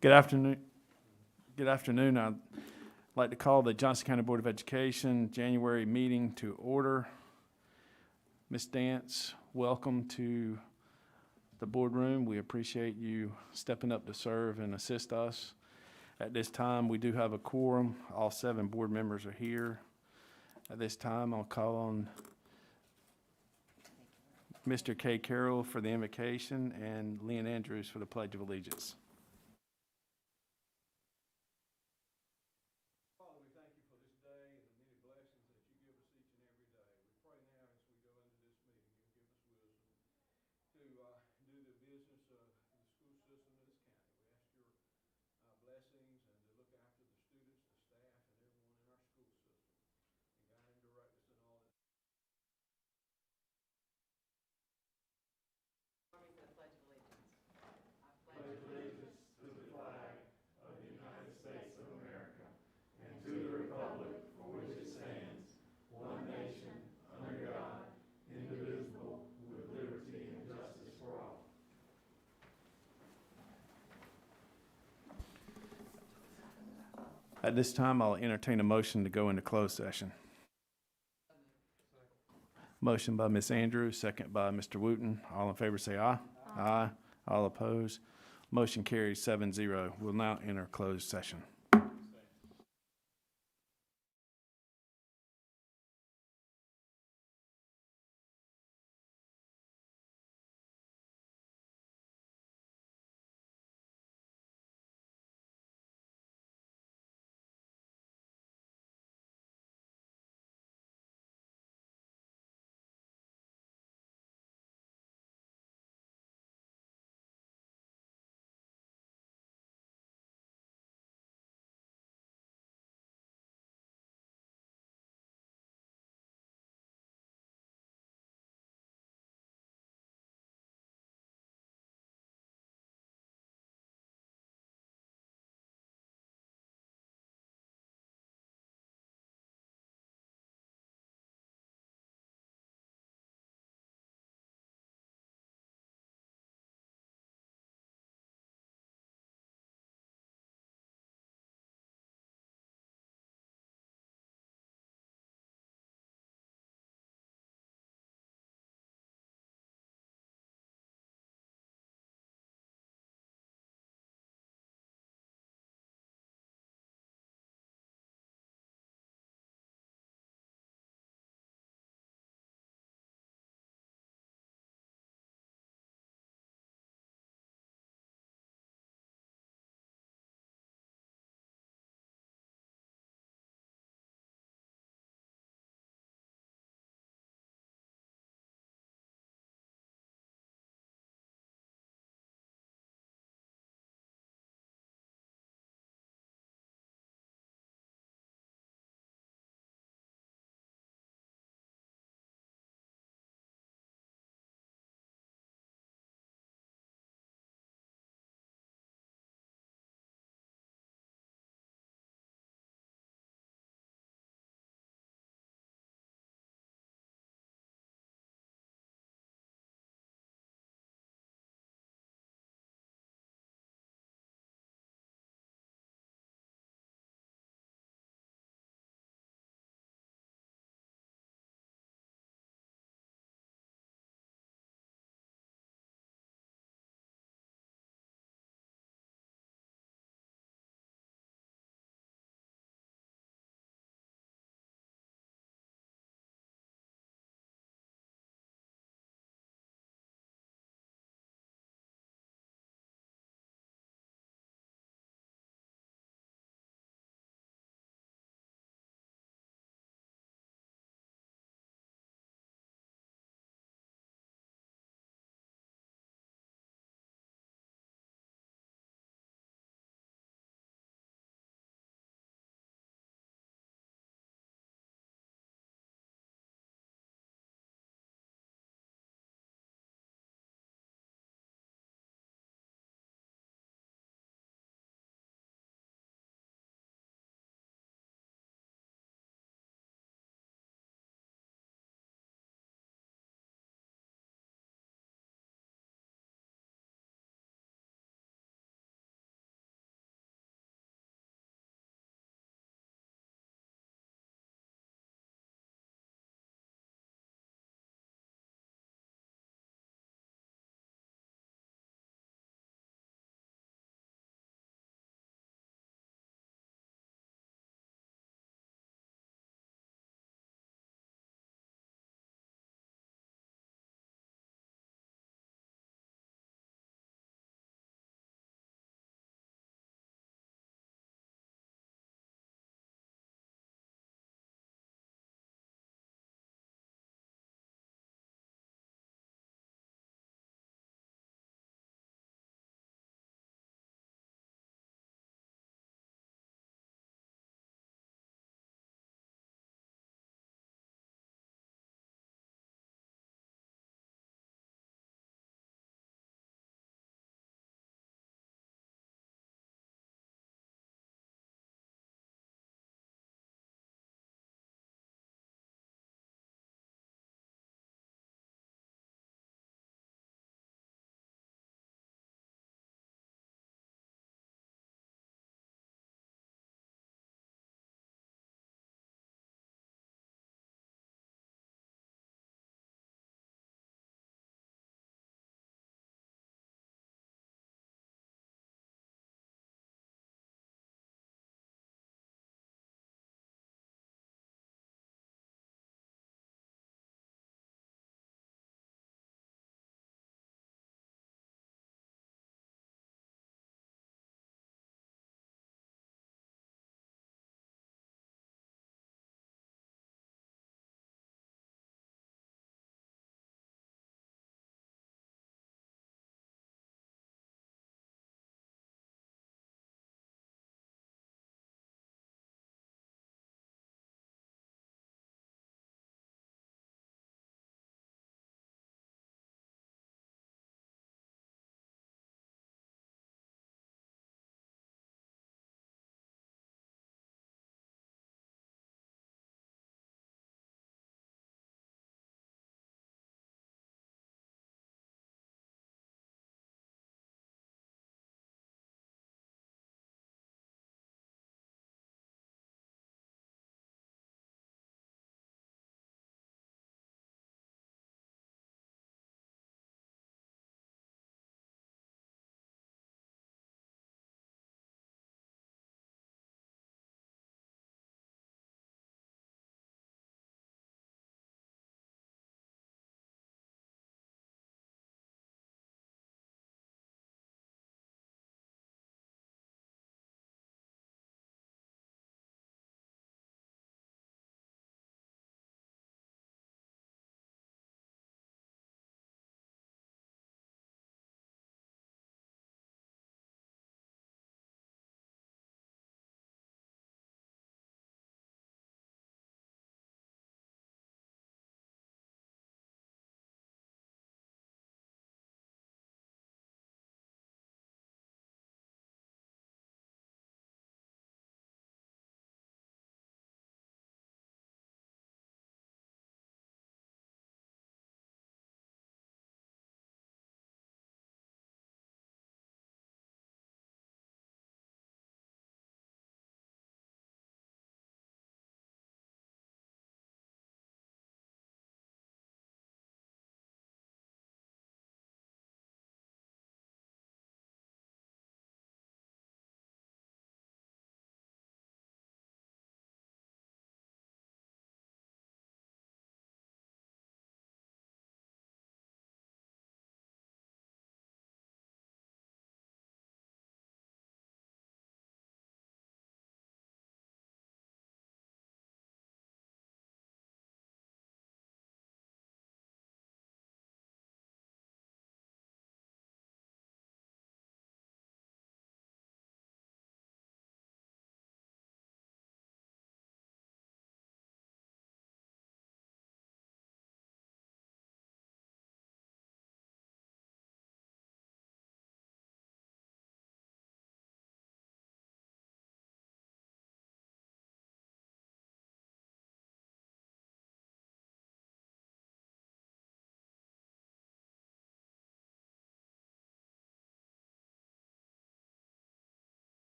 Good afternoon. Good afternoon. I'd like to call the Johnston County Board of Education January meeting to order. Ms. Dance, welcome to the boardroom. We appreciate you stepping up to serve and assist us. At this time, we do have a quorum. All 7 board members are here. At this time, I'll call on Mr. K. Carroll for the invocation and Lynn Andrews for the Pledge of Allegiance. Father, we thank you for this day and the many blessings that you give us each and every day. We pray now as we go into this meeting, you'll give us wisdom to do the business of the school system of this county. We ask your blessings and to look after the students, the staff, and everyone in our school system. And guide and direct us in all that. For the Pledge of Allegiance. I pledge allegiance to the flag of the United States of America and to the republic for which it stands, one nation, under God, indivisible, with liberty and justice for all. At this time, I'll entertain a motion to go into closed session. Motion by Ms. Andrews, second by Mr. Wooten. All in favor say aye. Aye. All opposed. Motion carries 7-0. We'll now enter closed session.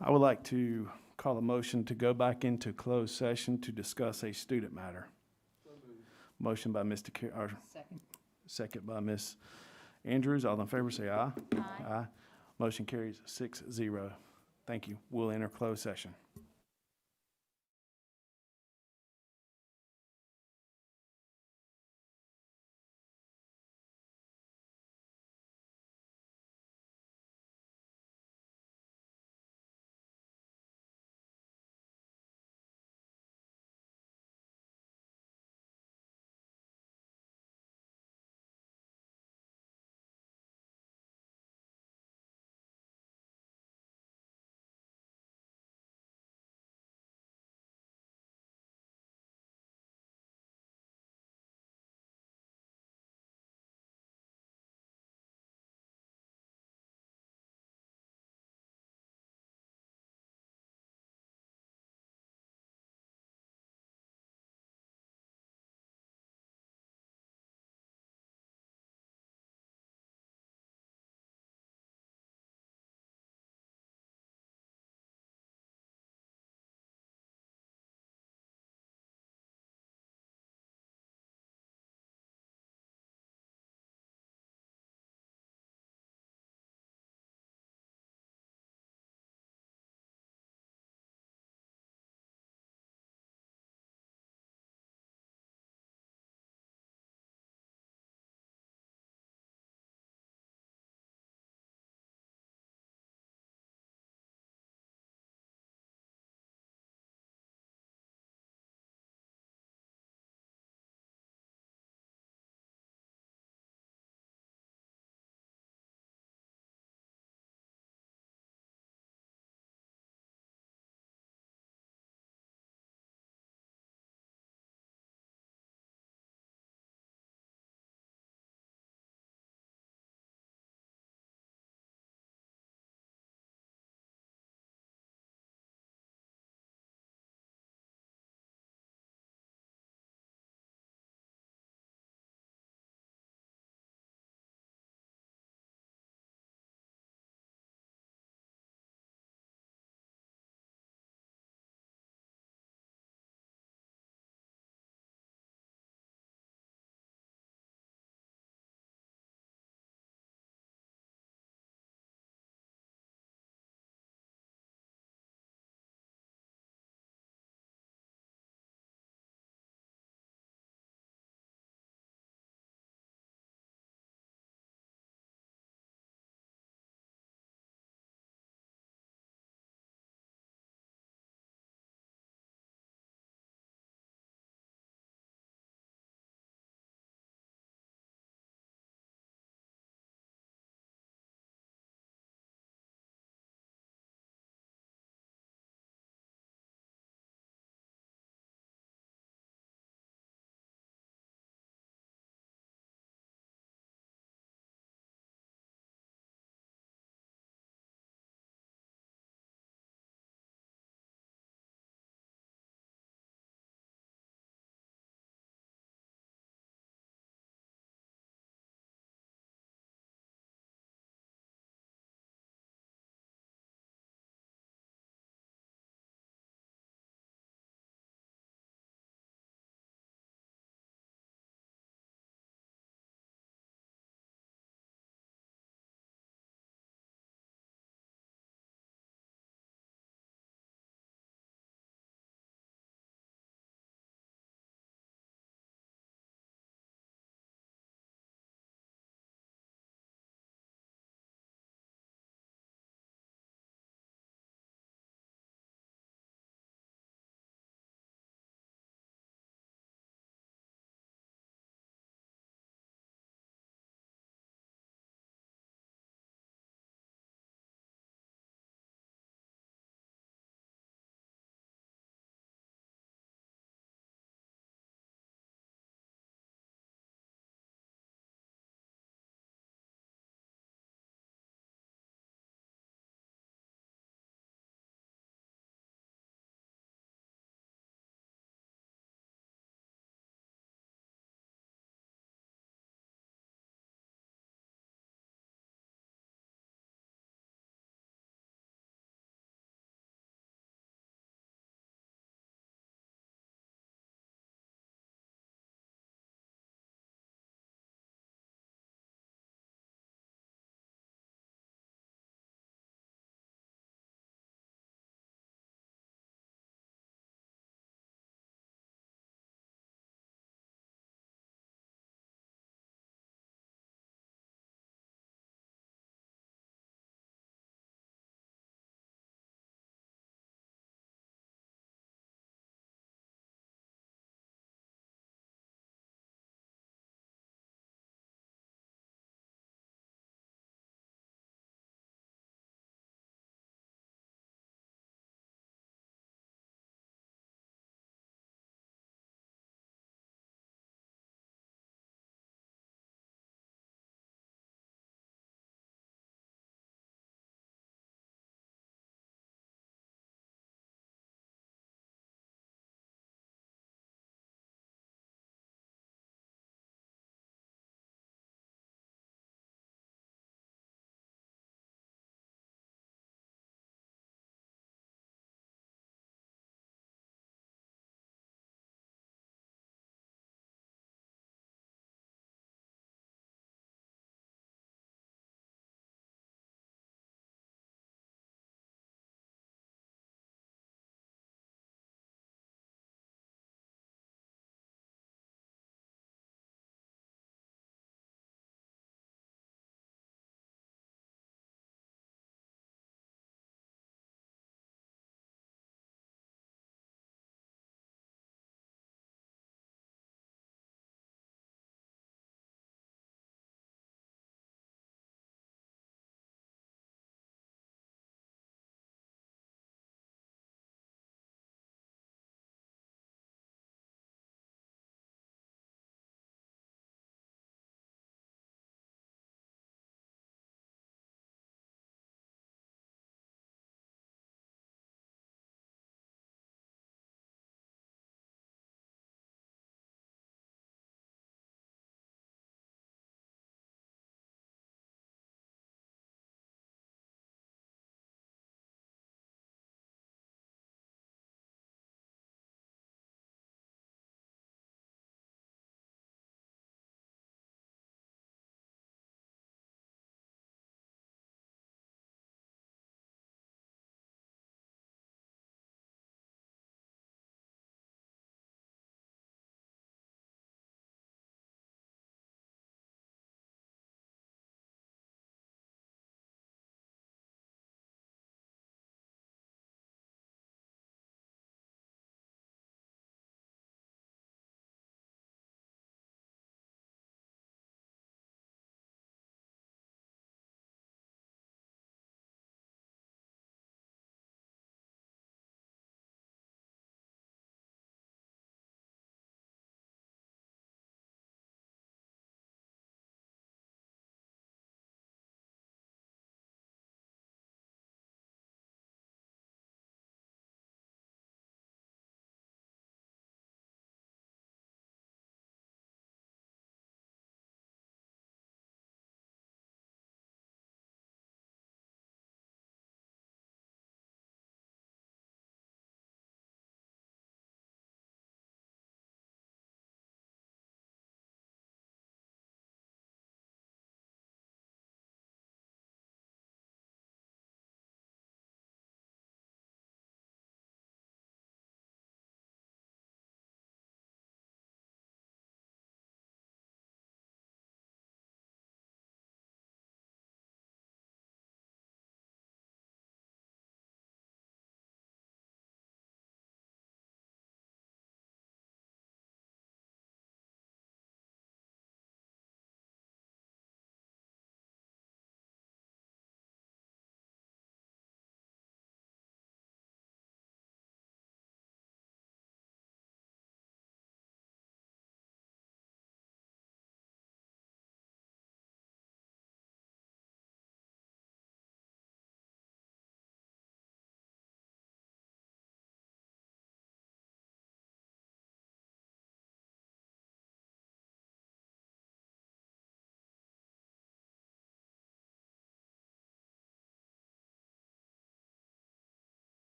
I would like to call a motion to go back into closed session to discuss a student matter. Motion by Mr. or Second. second by Ms. Andrews. All in favor, say aye. Aye. Aye. Motion carries 6-0. Thank you. We'll enter closed session.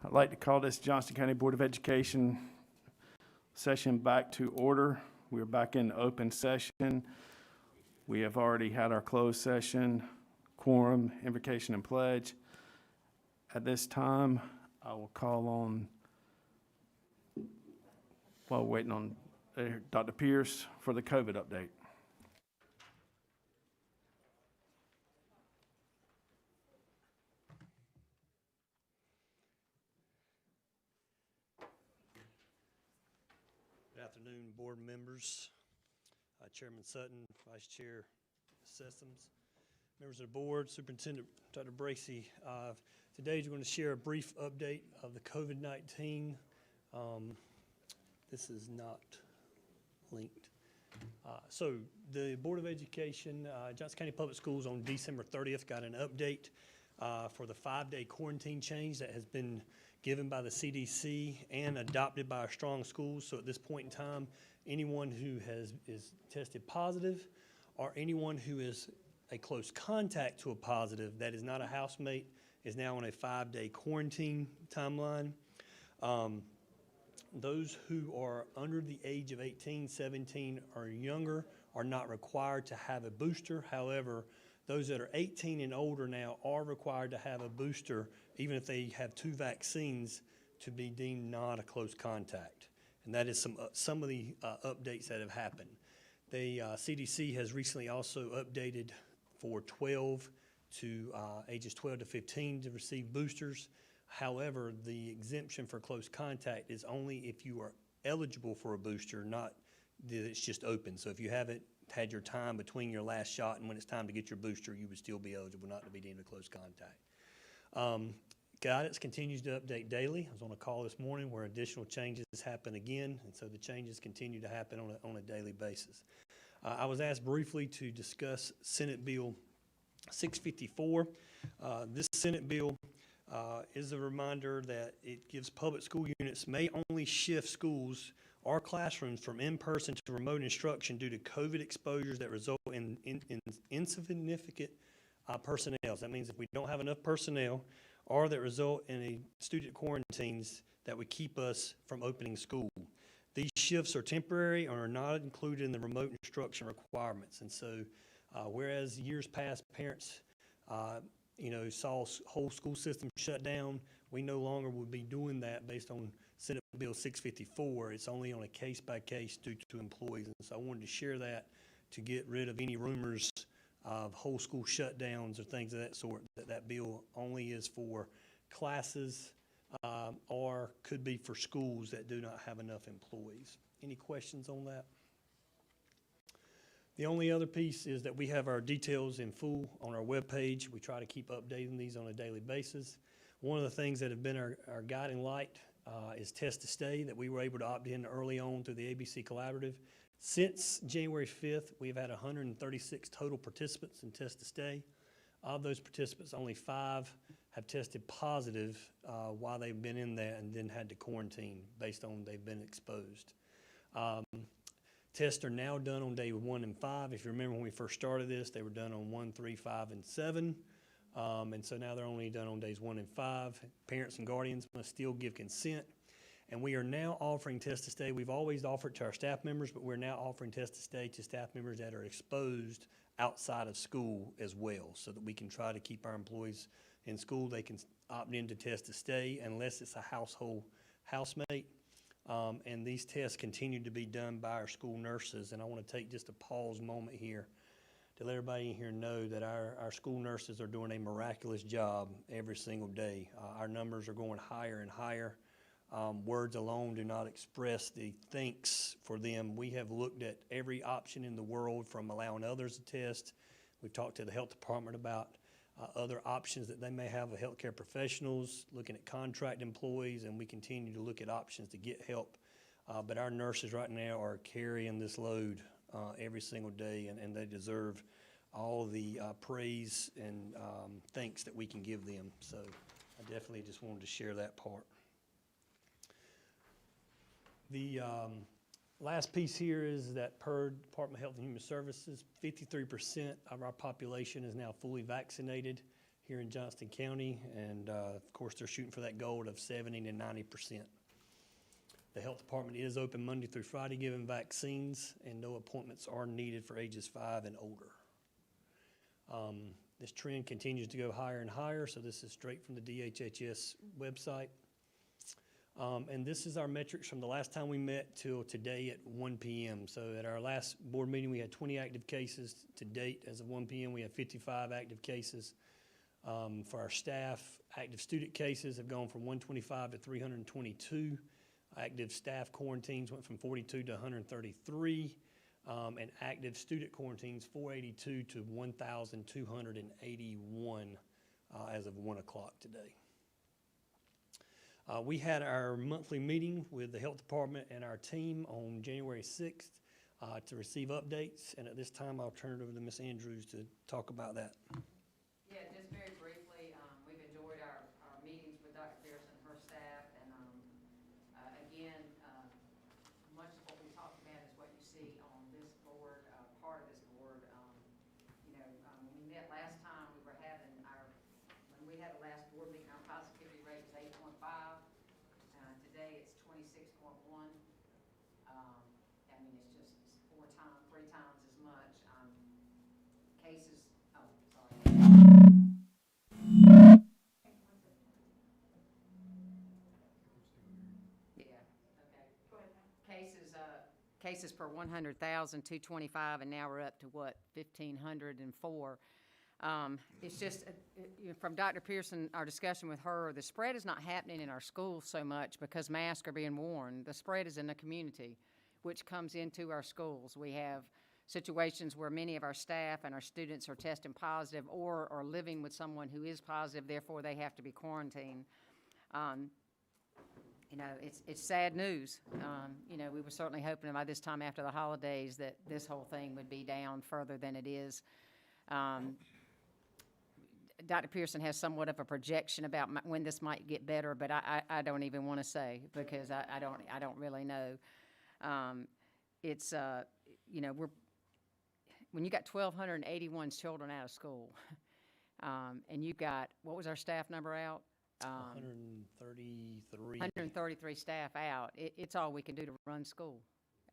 I'd like to call this Johnston County Board of Education session back to order. We're back in open session. We have already had our closed session, quorum, invocation, and pledge. At this time, I will call on, while waiting on Dr. Pierce for the COVID update. Good afternoon, board members, Chairman Sutton, Vice Chair Systems, members of the board, Superintendent Dr. Bracy. Today we're going to share a brief update of the COVID-19. This is not linked. So the Board of Education, Johnston County Public Schools on December 30th got an update for the 5-day quarantine change that has been given by the CDC and adopted by our strong schools. So at this point in time, anyone who is tested positive or anyone who is a close contact to a positive that is not a housemate is now on a 5-day quarantine timeline. Those who are under the age of 18, 17, or younger are not required to have a booster. However, those that are 18 and older now are required to have a booster, even if they have 2 vaccines, to be deemed not a close contact. And that is some of the updates that have happened. The CDC has recently also updated for ages 12 to 15 to receive boosters. However, the exemption for close contact is only if you are eligible for a booster, not that it's just open. So if you haven't had your time between your last shot and when it's time to get your booster, you would still be eligible not to be deemed a close contact. Guidance continues to update daily. I was on a call this morning where additional changes happen again, and so the changes continue to happen on a daily basis. I was asked briefly to discuss Senate Bill 654. This Senate bill is a reminder that it gives public school units may only shift schools or classrooms from in-person to remote instruction due to COVID exposures that result in insignificant personnel. That means if we don't have enough personnel or that result in a student quarantines that would keep us from opening school. These shifts are temporary or are not included in the remote instruction requirements. And so whereas years past parents saw whole school systems shut down, we no longer would be doing that based on Senate Bill 654. It's only on a case-by-case due to employees. And so I wanted to share that to get rid of any rumors of whole school shutdowns or things of that sort. That bill only is for classes or could be for schools that do not have enough employees. Any questions on that? The only other piece is that we have our details in full on our webpage. We try to keep updating these on a daily basis. One of the things that have been our guiding light is Test to Stay, that we were able to opt in early on through the ABC Collaborative. Since January 5th, we've had 136 total participants in Test to Stay. Of those participants, only 5 have tested positive while they've been in there and then had to quarantine based on they've been exposed. Tests are now done on day 1 and 5. If you remember when we first started this, they were done on 1, 3, 5, and 7. And so now they're only done on days 1 and 5. Parents and guardians must still give consent. And we are now offering Test to Stay. We've always offered to our staff members, but we're now offering Test to Stay to staff members that are exposed outside of school as well, so that we can try to keep our employees in school. They can opt in to Test to Stay unless it's a household housemate. And these tests continue to be done by our school nurses. And I want to take just a pause moment here to let everybody in here know that our school nurses are doing a miraculous job every single day. Our numbers are going higher and higher. Words alone do not express the thanks for them. We have looked at every option in the world, from allowing others to test. We've talked to the health department about other options that they may have with healthcare professionals, looking at contract employees, and we continue to look at options to get help. But our nurses right now are carrying this load every single day, and they deserve all the praise and thanks that we can give them. So I definitely just wanted to share that part. The last piece here is that per Department of Health and Human Services, 53% of our population is now fully vaccinated here in Johnston County, and of course, they're shooting for that goal of 70 to 90%. The health department is open Monday through Friday giving vaccines, and no appointments are needed for ages 5 and older. This trend continues to go higher and higher, so this is straight from the DHHS website. And this is our metrics from the last time we met till today at 1 p.m. So at our last board meeting, we had 20 active cases. To date, as of 1 p.m., we have 55 active cases. For our staff, active student cases have gone from 125 to 322. Active staff quarantines went from 42 to 133. And active student quarantines, 482 to 1,281 as of 1 o'clock today. We had our monthly meeting with the health department and our team on January 6th to receive updates. And at this time, I'll turn it over to Ms. Andrews to talk about that. Yeah, just very briefly, we've enjoyed our meetings with Dr. Pearson and her staff, and again, much of what we talked about is what you see on this board, part of this board. When we met last time, when we had the last board meeting, our positivity rate was 8.5. Today it's 26.1. It's just 3 times as much. Cases, oh, sorry. Yeah, okay. Go ahead. Cases per 100,000, 225, and now we're up to what, 1,504. It's just, from Dr. Pearson, our discussion with her, the spread is not happening in our schools so much because masks are being worn. The spread is in the community, which comes into our schools. We have situations where many of our staff and our students are testing positive or are living with someone who is positive, therefore they have to be quarantined. It's sad news. We were certainly hoping by this time after the holidays that this whole thing would be down further than it is. Dr. Pearson has somewhat of a projection about when this might get better, but I don't even want to say because I don't really know. When you got 1,281 children out of school, and you've got, what was our staff number out? 133. 133 staff out. It's all we can do to run school.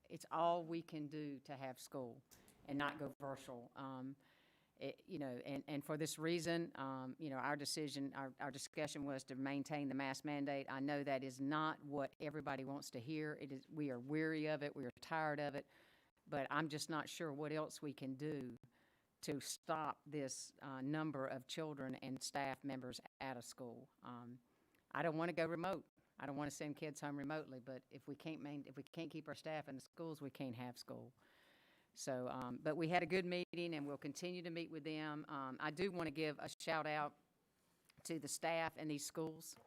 It's all we can do to have school and not go virtual. And for this reason, our decision, our discussion was to maintain the mask mandate. I know that is not what everybody wants to hear. We are weary of it. We are tired of it. But I'm just not sure what else we can do to stop this number of children and staff members out of school. I don't want to go remote. I don't want to send kids home remotely. But if we can't keep our staff in the schools, we can't have school. So, but we had a good meeting, and we'll continue to meet with them. I do want to give a shout out to the staff in these schools.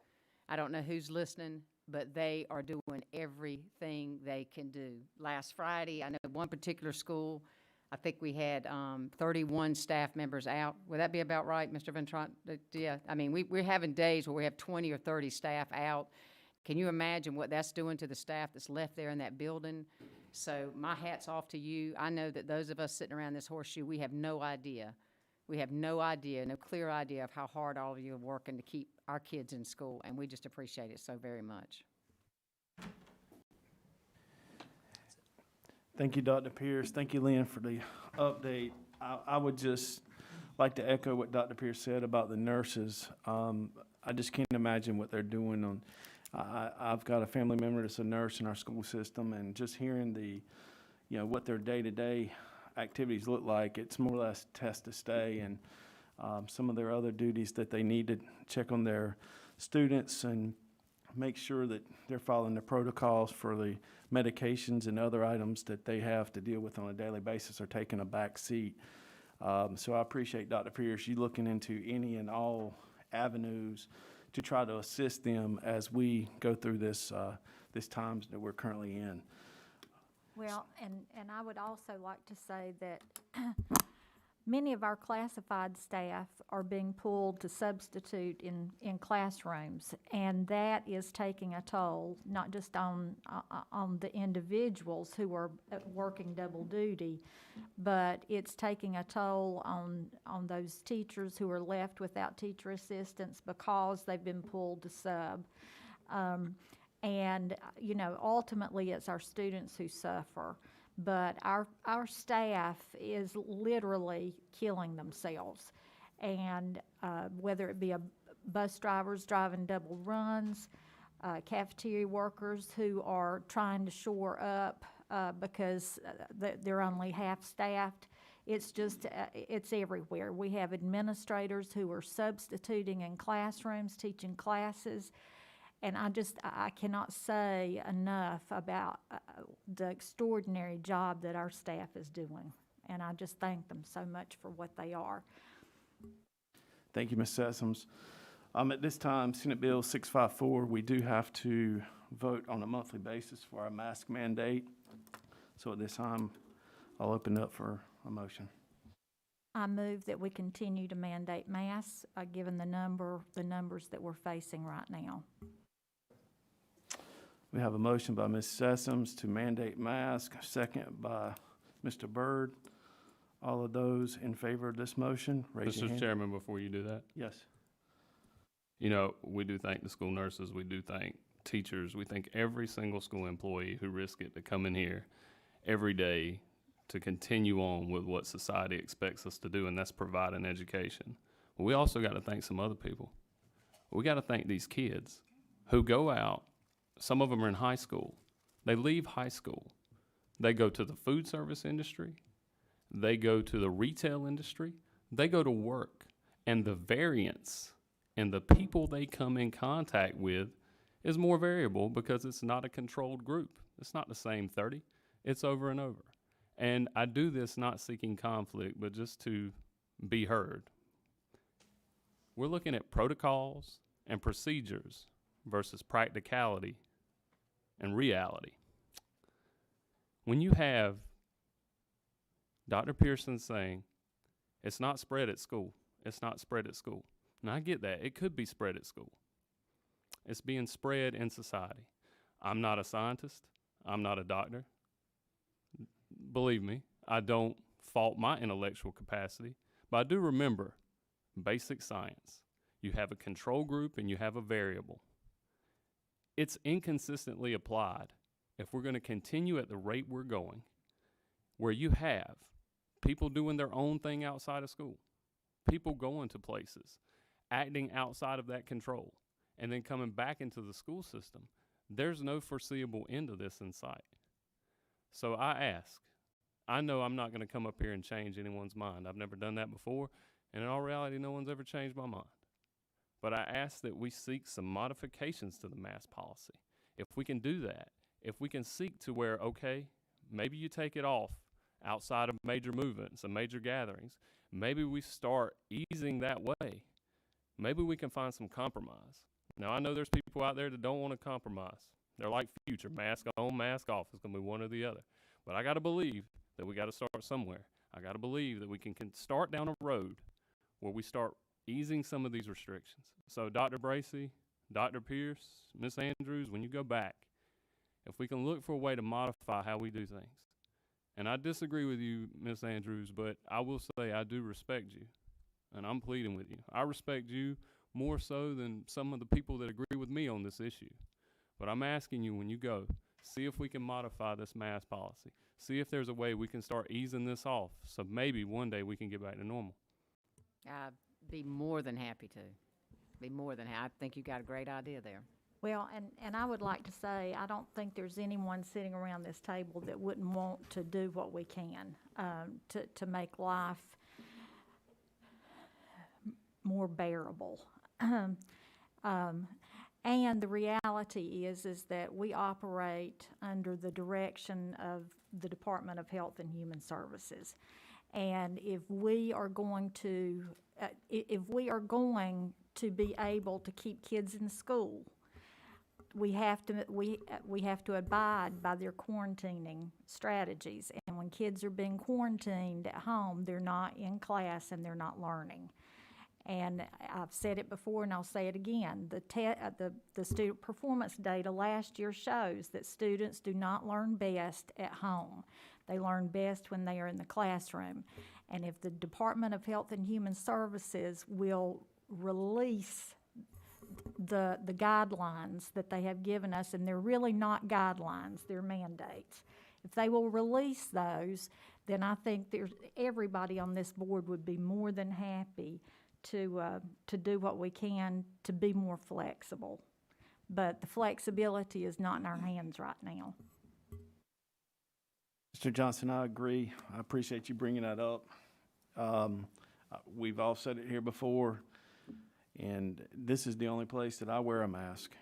I don't know who's listening, but they are doing everything they can do. Last Friday, I know one particular school, I think we had 31 staff members out. Would that be about right, Mr. Ventrant? Yeah, we're having days where we have 20 or 30 staff out. Can you imagine what that's doing to the staff that's left there in that building? So my hat's off to you. I know that those of us sitting around this horseshoe, we have no idea. We have no clear idea of how hard all of you are working to keep our kids in school, and we just appreciate it so very much. Thank you, Dr. Pierce. Thank you, Lynn, for the update. I would just like to echo what Dr. Pierce said about the nurses. I just can't imagine what they're doing. I've got a family member that's a nurse in our school system, and just hearing what their day-to-day activities look like, it's more or less test to stay, and some of their other duties that they need to check on their students and make sure that they're following the protocols for the medications and other items that they have to deal with on a daily basis are taking a back seat. So I appreciate, Dr. Pierce, you looking into any and all avenues to try to assist them as we go through this times that we're currently in. Well, and I would also like to say that Many of our classified staff are being pulled to substitute in classrooms, and that is taking a toll, not just on the individuals who are working double duty, but it's taking a toll on those teachers who are left without teacher assistants because they've been pulled to sub. And, you know, ultimately, it's our students who suffer. But our staff is literally killing themselves. And whether it be bus drivers driving double runs, cafeteria workers who are trying to shore up because they're only half-staffed, it's just, it's everywhere. We have administrators who are substituting in classrooms, teaching classes. And I cannot say enough about the extraordinary job that our staff is doing. And I just thank them so much for what they are. Thank you, Ms. Sessoms. At this time, Senate Bill 654, we do have to vote on a monthly basis for our mask mandate. So at this time, I'll open up for a motion. I move that we continue to mandate masks, given the numbers that we're facing right now. We have a motion by Ms. Sessoms to mandate mask, second by Mr. Byrd. All of those in favor of this motion, raise your Mr. hand. Chairman, before you do that, Yes. you know, we do thank the school nurses, we do thank teachers, we thank every single school employee who risk it to come in here every day to continue on with what society expects us to do, and that's provide an education. But we also got to thank some other people. We got to thank these kids who go out. Some of them are in high school. They leave high school. They go to the food service industry. They go to the retail industry. They go to work. And the variance in the people they come in contact with is more variable because it's not a controlled group. It's not the same 30. It's over and over. And I do this not seeking conflict, but just to be heard. We're looking at protocols and procedures versus practicality and reality. When you have Dr. Pearson saying, it's not spread at school, it's not spread at school. And I get that, it could be spread at school. It's being spread in society. I'm not a scientist, I'm not a doctor. Believe me, I don't fault my intellectual capacity, but I do remember basic science. You have a control group and you have a variable. It's inconsistently applied if we're going to continue at the rate we're going, where you have people doing their own thing outside of school, people going to places, acting outside of that control, and then coming back into the school system. There's no foreseeable end to this in sight. So I ask, I know I'm not going to come up here and change anyone's mind. I've never done that before, and in all reality, no one's ever changed my mind. But I ask that we seek some modifications to the mask policy. If we can do that, if we can seek to where, okay, maybe you take it off outside of major movements and major gatherings, maybe we start easing that way. Maybe we can find some compromise. Now, I know there's people out there that don't want to compromise. They're like future, mask on, mask off. It's going to be one or the other. But I got to believe that we got to start somewhere. I got to believe that we can start down a road where we start easing some of these restrictions. So Dr. Bracy, Dr. Pierce, Ms. Andrews, when you go back, if we can look for a way to modify how we do things. And I disagree with you, Ms. Andrews, but I will say I do respect you, and I'm pleading with you. I respect you more so than some of the people that agree with me on this issue. But I'm asking you, when you go, see if we can modify this mask policy. See if there's a way we can start easing this off, so maybe one day we can get back to normal. I'd be more than happy to. Be more than happy. I think you got a great idea there. Well, and I would like to say, I don't think there's anyone sitting around this table that wouldn't want to do what we can to make life more bearable. And the reality is that we operate under the direction of the Department of Health and Human Services. And if we are going to be able to keep kids in school, we have to abide by their quarantining strategies. And when kids are being quarantined at home, they're not in class and they're not learning. And I've said it before and I'll say it again. The student performance data last year shows that students do not learn best at home. They learn best when they are in the classroom. And if the Department of Health and Human Services will release the guidelines that they have given us, and they're really not guidelines, they're mandates. If they will release those, then I think everybody on this board would be more than happy to do what we can to be more flexible. But the flexibility is not in our hands right now. Mr. Johnston, I agree. I appreciate you bringing that up. We've all said it here before, and this is the only place that I wear a mask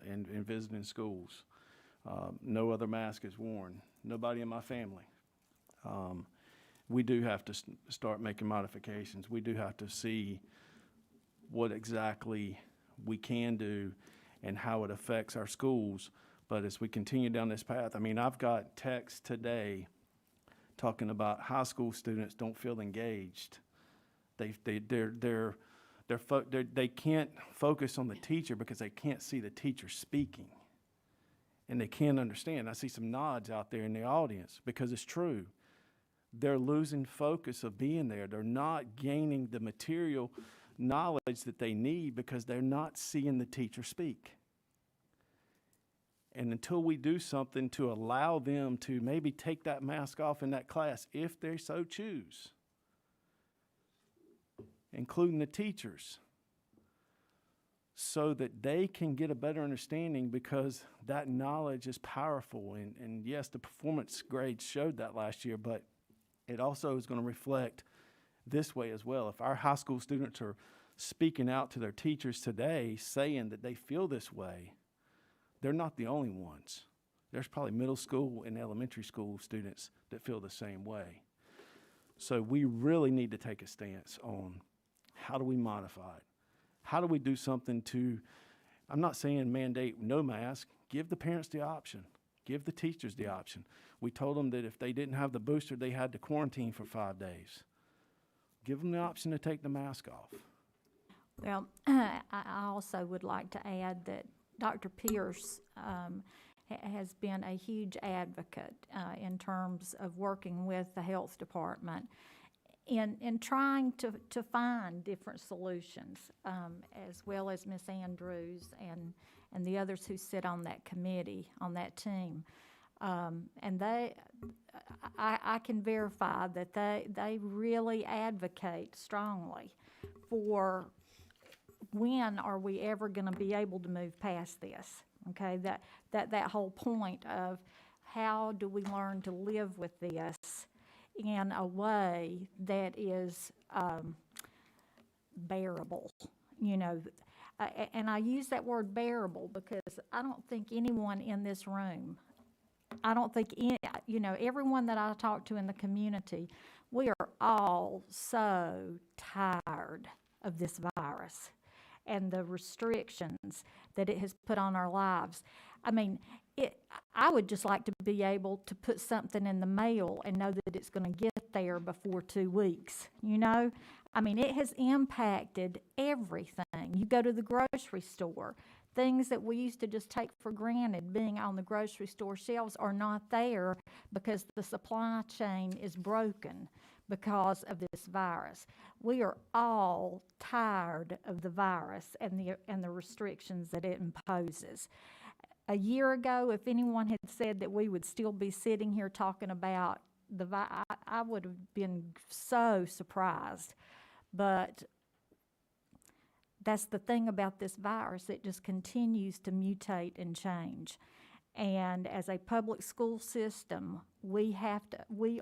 in visiting schools. No other mask is worn. Nobody in my family. We do have to start making modifications. We do have to see what exactly we can do and how it affects our schools. But as we continue down this path, I mean, I've got texts today talking about high school students don't feel engaged. They can't focus on the teacher because they can't see the teacher speaking, and they can't understand. I see some nods out there in the audience because it's true. They're losing focus of being there. They're not gaining the material knowledge that they need because they're not seeing the teacher speak. And until we do something to allow them to maybe take that mask off in that class, if they so choose, including the teachers, so that they can get a better understanding, because that knowledge is powerful. And yes, the performance grades showed that last year, but it also is going to reflect this way as well. If our high school students are speaking out to their teachers today saying that they feel this way, they're not the only ones. There's probably middle school and elementary school students that feel the same way. So we really need to take a stance on how do we modify it? How do we do something to, I'm not saying mandate no mask, give the parents the option, give the teachers the option. We told them that if they didn't have the booster, they had to quarantine for 5 days. Give them the option to take the mask off. Well, I also would like to add that Dr. Pierce has been a huge advocate in terms of working with the health department in trying to find different solutions, as well as Ms. Andrews and the others who sit on that committee, on that team. And I can verify that they really advocate strongly for when are we ever going to be able to move past this, okay? That whole point of how do we learn to live with this in a way that is bearable, you know. And I use that word bearable because I don't think anyone in this room, everyone that I talk to in the community, we are all so tired of this virus and the restrictions that it has put on our lives. I mean, I would just like to be able to put something in the mail and know that it's going to get there before 2 weeks, you know? I mean, it has impacted everything. You go to the grocery store, things that we used to just take for granted being on the grocery store shelves are not there because the supply chain is broken because of this virus. We are all tired of the virus and the restrictions that it imposes. A year ago, if anyone had said that we would still be sitting here talking about the virus, I would have been so surprised. But that's the thing about this virus, it just continues to mutate and change. And as a public school system, we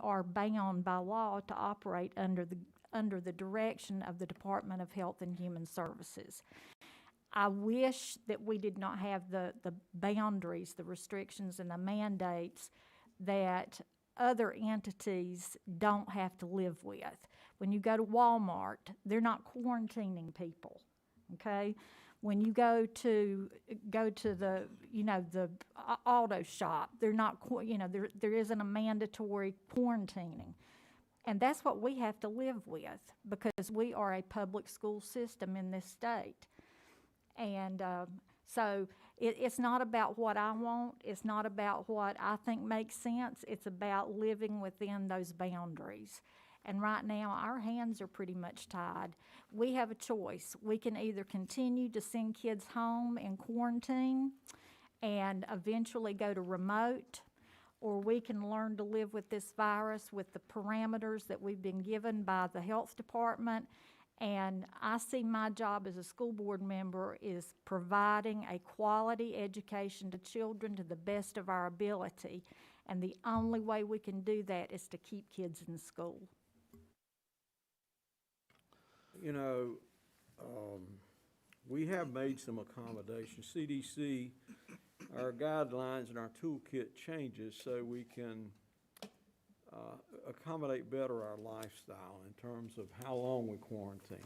are bound by law to operate under the direction of the Department of Health and Human Services. I wish that we did not have the boundaries, the restrictions, and the mandates that other entities don't have to live with. When you go to Walmart, they're not quarantining people, okay? When you go to the, the auto shop, they're not, there isn't a mandatory quarantining. And that's what we have to live with because we are a public school system in this state. And so it's not about what I want. It's not about what I think makes sense. It's about living within those boundaries. And right now, our hands are pretty much tied. We have a choice. We can either continue to send kids home in quarantine and eventually go to remote, or we can learn to live with this virus with the parameters that we've been given by the health department. And I see my job as a school board member is providing a quality education to children to the best of our ability. And the only way we can do that is to keep kids in school. You know, we have made some accommodations. CDC, our guidelines and our toolkit changes so we can accommodate better our lifestyle in terms of how long we quarantine.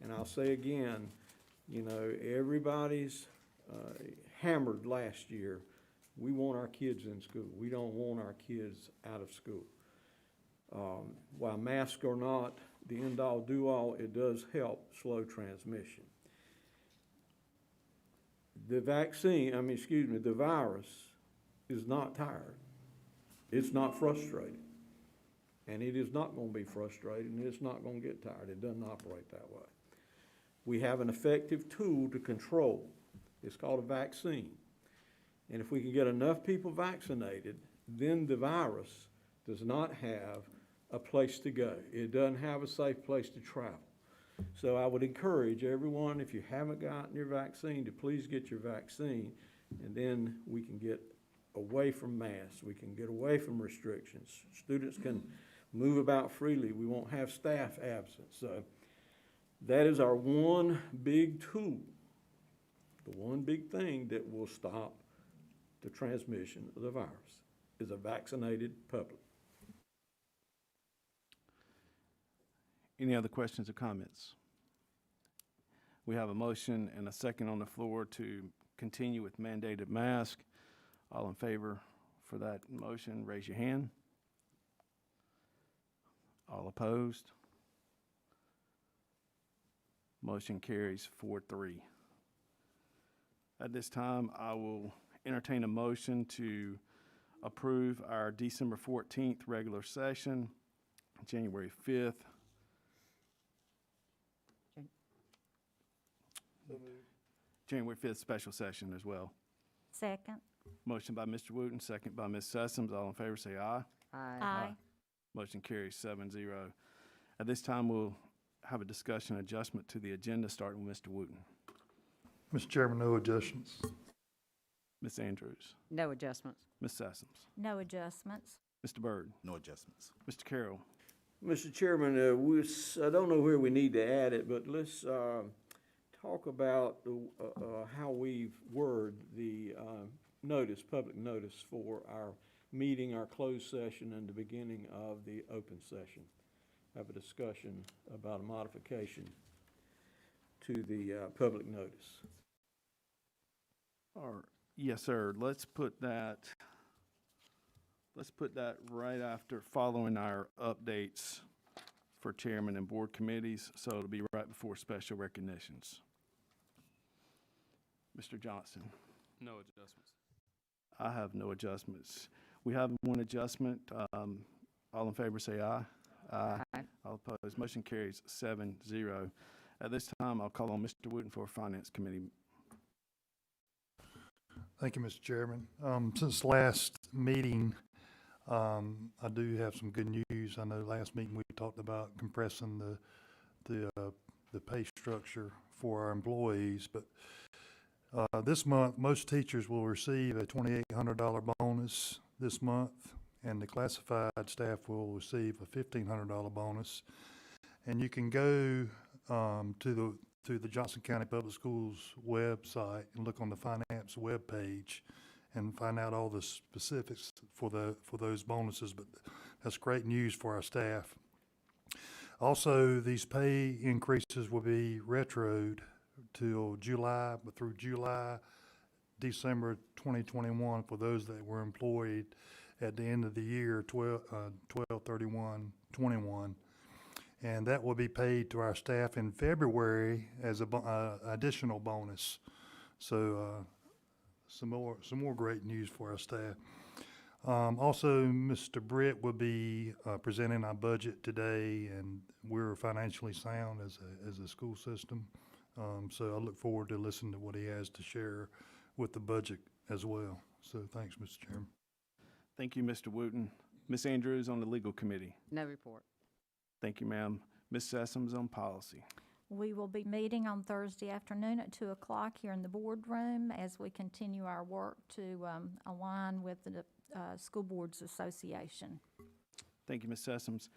And I'll say again, you know, everybody's hammered last year. We want our kids in school. We don't want our kids out of school. While masks are not the end-all, do-all, it does help slow transmission. The the virus is not tired. It's not frustrated. And it is not going to be frustrated, and it's not going to get tired. It doesn't operate that way. We have an effective tool to control. It's called a vaccine. And if we can get enough people vaccinated, then the virus does not have a place to go. It doesn't have a safe place to travel. So I would encourage everyone, if you haven't gotten your vaccine, to please get your vaccine, and then we can get away from masks. We can get away from restrictions. Students can move about freely. We won't have staff absent. So that is our one big tool, the one big thing that will stop the transmission of the virus is a vaccinated public. Any other questions or comments? We have a motion and a second on the floor to continue with mandated mask. All in favor for that motion, raise your hand. All opposed? Motion carries 4-3. At this time, I will entertain a motion to approve our December 14th regular session, January 5th, January 5th special session as well. Second. Motion by Mr. Wooten, second by Ms. Sessoms. All in favor say aye. Aye. Motion carries 7-0. At this time, we'll have a discussion adjustment to the agenda, starting with Mr. Wooten. Mr. Chairman, no adjustments. Ms. Andrews. No adjustments. Ms. Sessoms. No adjustments. Mr. Byrd. No adjustments. Mr. Carroll. Mr. Chairman, I don't know where we need to add it, but let's talk about how we've worded the public notice for our meeting, our closed session, and the beginning of the open session. Have a discussion about a modification to the public notice. Yes, sir. Let's put that right after following our updates for chairman and board committees, so it'll be right before special recognitions. Mr. Johnston. No adjustments. I have no adjustments. We have one adjustment. All in favor say aye. Aye. All opposed. Motion carries 7-0. At this time, I'll call on Mr. Wooten for Finance Committee. Thank you, Mr. Chairman. Since last meeting, I do have some good news. I know last meeting we talked about compressing the pay structure for our employees, but this month, most teachers will receive a $2,800 bonus this month, and the classified staff will receive a $1,500 bonus. And you can go to the Johnston County Public Schools website and look on the finance webpage and find out all the specifics for those bonuses. But that's great news for our staff. Also, these pay increases will be retroed till July, but through December 2021 for those that were employed at the end of the year, 12/31/21. And that will be paid to our staff in February as a additional bonus. So some more great news for our staff. Also, Mr. Britt will be presenting our budget today, and we're financially sound as a school system. So I look forward to listening to what he has to share with the budget as well. So thanks, Mr. Chairman. Thank you, Mr. Wooten. Ms. Andrews on the Legal Committee. No report. Thank you, ma'am. Ms. Sessoms on Policy. We will be meeting on Thursday afternoon at 2 o'clock here in the boardroom as we continue our work to align with the School Boards Association. Thank you, Ms. Sessoms.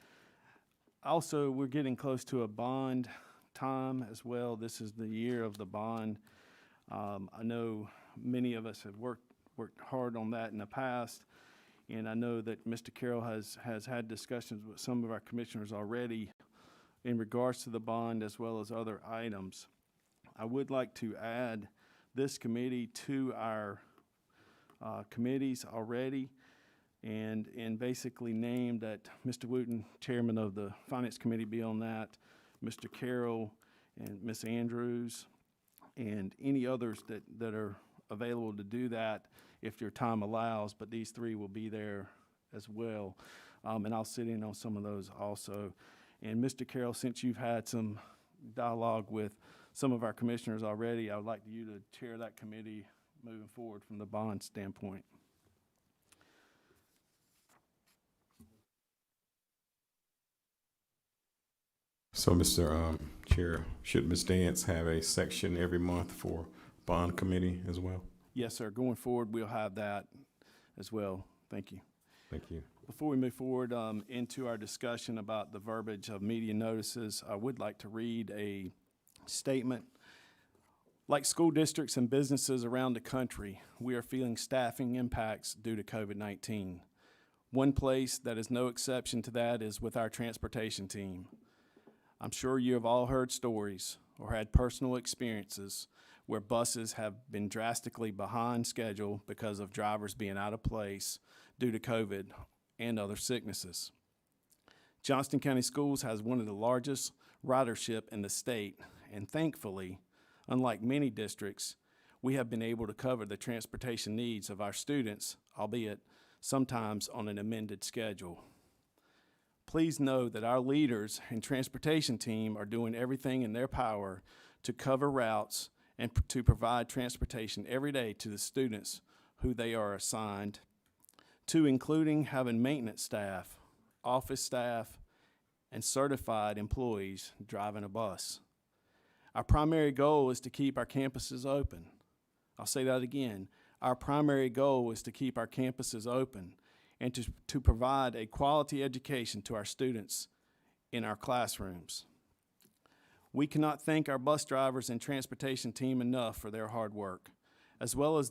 Also, we're getting close to a bond time as well. This is the year of the bond. I know many of us have worked hard on that in the past, and I know that Mr. Carroll has had discussions with some of our commissioners already in regards to the bond as well as other items. I would like to add this committee to our committees already, and basically name that Mr. Wooten, chairman of the Finance Committee, be on that, Mr. Carroll and Ms. Andrews, and any others that are available to do that if your time allows, but these three will be there as well. And I'll sit in on some of those also. And Mr. Carroll, since you've had some dialogue with some of our commissioners already, I would like you to chair that committee moving forward from the bond standpoint. So, Mr. Chair, should Ms. Dance have a section every month for bond committee as well? Yes, sir. Going forward, we'll have that as well. Thank you. Thank you. Before we move forward into our discussion about the verbiage of media notices, I would like to read a statement. Like school districts and businesses around the country, we are feeling staffing impacts due to COVID-19. One place that is no exception to that is with our transportation team. I'm sure you have all heard stories or had personal experiences where buses have been drastically behind schedule because of drivers being out of place due to COVID and other sicknesses. Johnston County Schools has one of the largest ridership in the state, and thankfully, unlike many districts, we have been able to cover the transportation needs of our students, albeit sometimes on an amended schedule. Please know that our leaders and transportation team are doing everything in their power to cover routes and to provide transportation every day to the students who they are assigned to, including having maintenance staff, office staff, and certified employees driving a bus. Our primary goal is to keep our campuses open. I'll say that again. Our primary goal is to keep our campuses open and to provide a quality education to our students in our classrooms. We cannot thank our bus drivers and transportation team enough for their hard work, as well as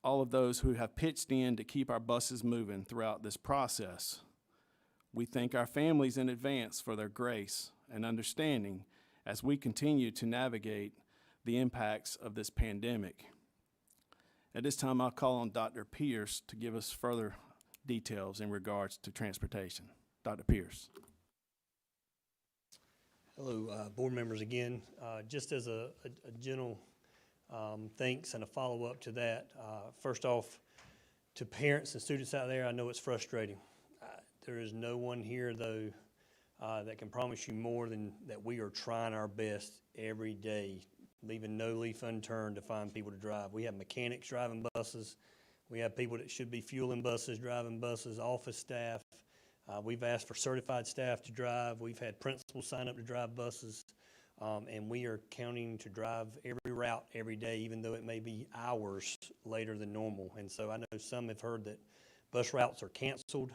all of those who have pitched in to keep our buses moving throughout this process. We thank our families in advance for their grace and understanding as we continue to navigate the impacts of this pandemic. At this time, I'll call on Dr. Pierce to give us further details in regards to transportation. Dr. Pierce. Hello, board members again. Just as a general thanks and a follow-up to that, first off, to parents and students out there, I know it's frustrating. There is no one here, though, that can promise you more than that we are trying our best every day, leaving no leaf unturned to find people to drive. We have mechanics driving buses. We have people that should be fueling buses, driving buses, office staff. We've asked for certified staff to drive. We've had principals sign up to drive buses. And we are counting to drive every route every day, even though it may be hours later than normal. And so I know some have heard that bus routes are canceled.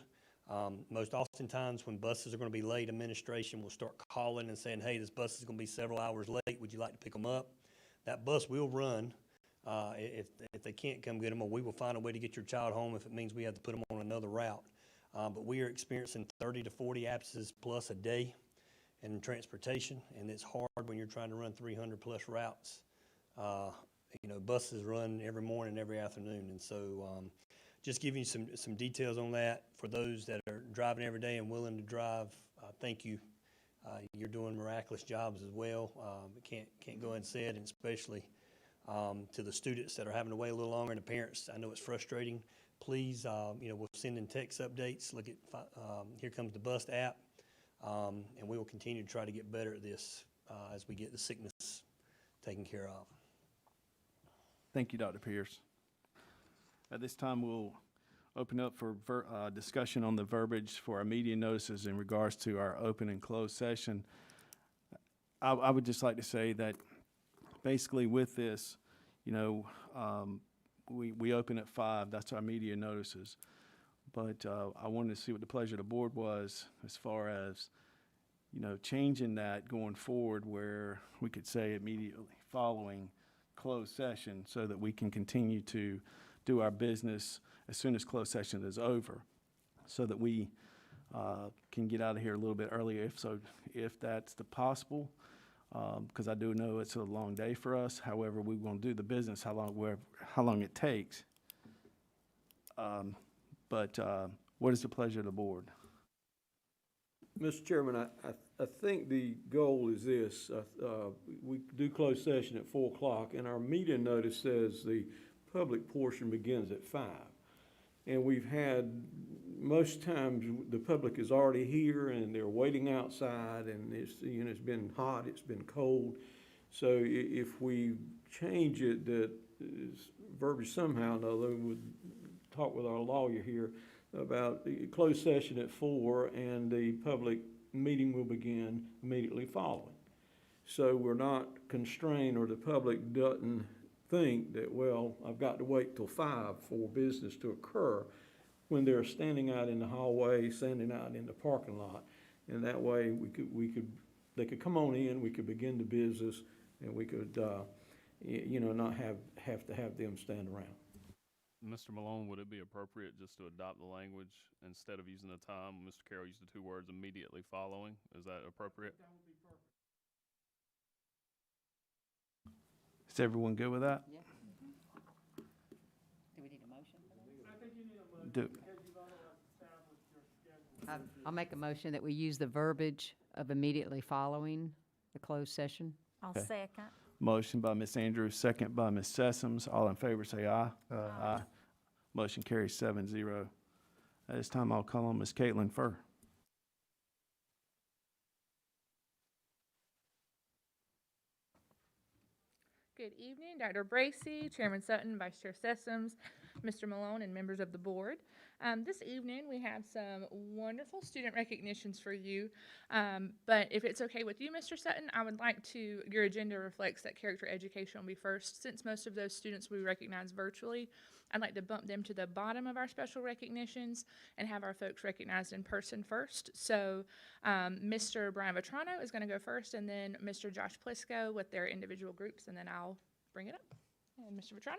Most oftentimes when buses are going to be late, administration will start calling and saying, hey, this bus is going to be several hours late. Would you like to pick them up? That bus will run if they can't come get them, or we will find a way to get your child home if it means we have to put them on another route. But we are experiencing 30 to 40 absences plus a day. and transportation, and it's hard when you're trying to run 300-plus routes. Buses run every morning, every afternoon, and so just giving you some details on that. For those that are driving every day and willing to drive, thank you. You're doing miraculous jobs as well. Can't go ahead and say it, and especially to the students that are having to wait a little longer, and the parents. I know it's frustrating. Please, we'll send in text updates. Look at Here Comes the Bus app, and we will continue to try to get better at this as we get the sickness taken care of. Thank you, Dr. Pierce. At this time, we'll open up for discussion on the verbiage for our media notices in regards to our open and closed session. I would just like to say that basically with this, we open at 5. That's our media notices. But I wanted to see what the pleasure of the board was as far as, changing that going forward where we could say immediately following closed session so that we can continue to do our business as soon as closed session is over, so that we can get out of here a little bit earlier if that's possible, because I do know it's a long day for us. However, we're going to do the business how long it takes. But what is the pleasure of the board? Mr. Chairman, I think the goal is this. We do closed session at 4 o'clock, and our media notice says the public portion begins at 5. And we've had, most times, the public is already here, and they're waiting outside, and it's been hot, it's been cold. So if we change it, that is verbiage somehow or another, we would talk with our lawyer here about the closed session at 4, and the public meeting will begin immediately following. So we're not constrained, or the public doesn't think that, well, I've got to wait till 5 for business to occur, when they're standing out in the hallway, standing out in the parking lot. And that way they could come on in, we could begin the business, and we could, not have to have them stand around. Mr. Malone, would it be appropriate just to adopt the language instead of using the time? Mr. Carroll used the 2 words immediately following. Is that appropriate? That would be perfect. Is everyone good with that? Yeah. Do we need a motion? I think you need a motion Do- because you've otherwise established your schedule. I'll make a motion that we use the verbiage of immediately following the closed session. I'll Okay. second. Motion by Ms. Andrews, second by Ms. Sessoms. All in favor say aye. Aye. Motion carries 7-0. At this time, I'll call on Ms. Caitlin Furr. Good evening, Dr. Bracy, Chairman Sutton, Vice Chair Sessoms, Mr. Malone, and members of the board. This evening, we have some wonderful student recognitions for you. But if it's okay with you, Mr. Sutton, I would like your agenda reflects that character education will be first. Since most of those students we recognize virtually, I'd like to bump them to the bottom of our special recognitions and have our folks recognized in person first. So Mr. Brian Vetrano is going to go first, and then Mr. Josh Plisco with their individual groups, and then I'll bring it up. And Mr. Vetrano?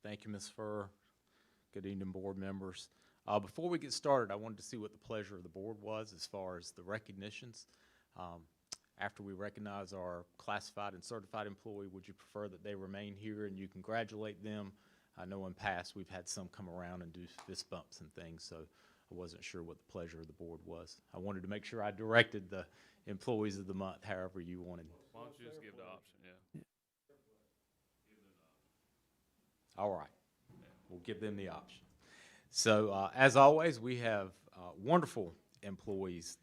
Thank you, Ms. Furr. Good evening, board members. Before we get started, I wanted to see what the pleasure of the board was as far as the recognitions. After we recognize our classified and certified employee, would you prefer that they remain here and you congratulate them? I know in past we've had some come around and do fist bumps and things, so I wasn't sure what the pleasure of the board was. I wanted to make sure I directed the employees of the month however you wanted. Why don't you just give the option, yeah? All right, we'll give them the option. So as always, we have wonderful employees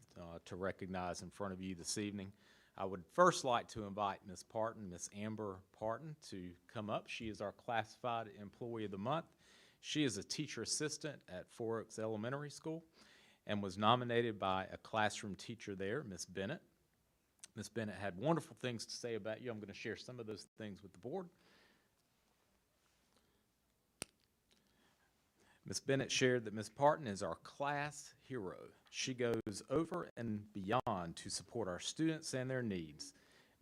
to recognize in front of you this evening. I would first like to invite Ms. Parton, Ms. Amber Parton, to come up. She is our classified employee of the month. She is a teacher assistant at Four Oaks Elementary School and was nominated by a classroom teacher there, Ms. Bennett. Ms. Bennett had wonderful things to say about you. I'm going to share some of those things with the board. Ms. Bennett shared that Ms. Parton is our class hero. She goes over and beyond to support our students and their needs.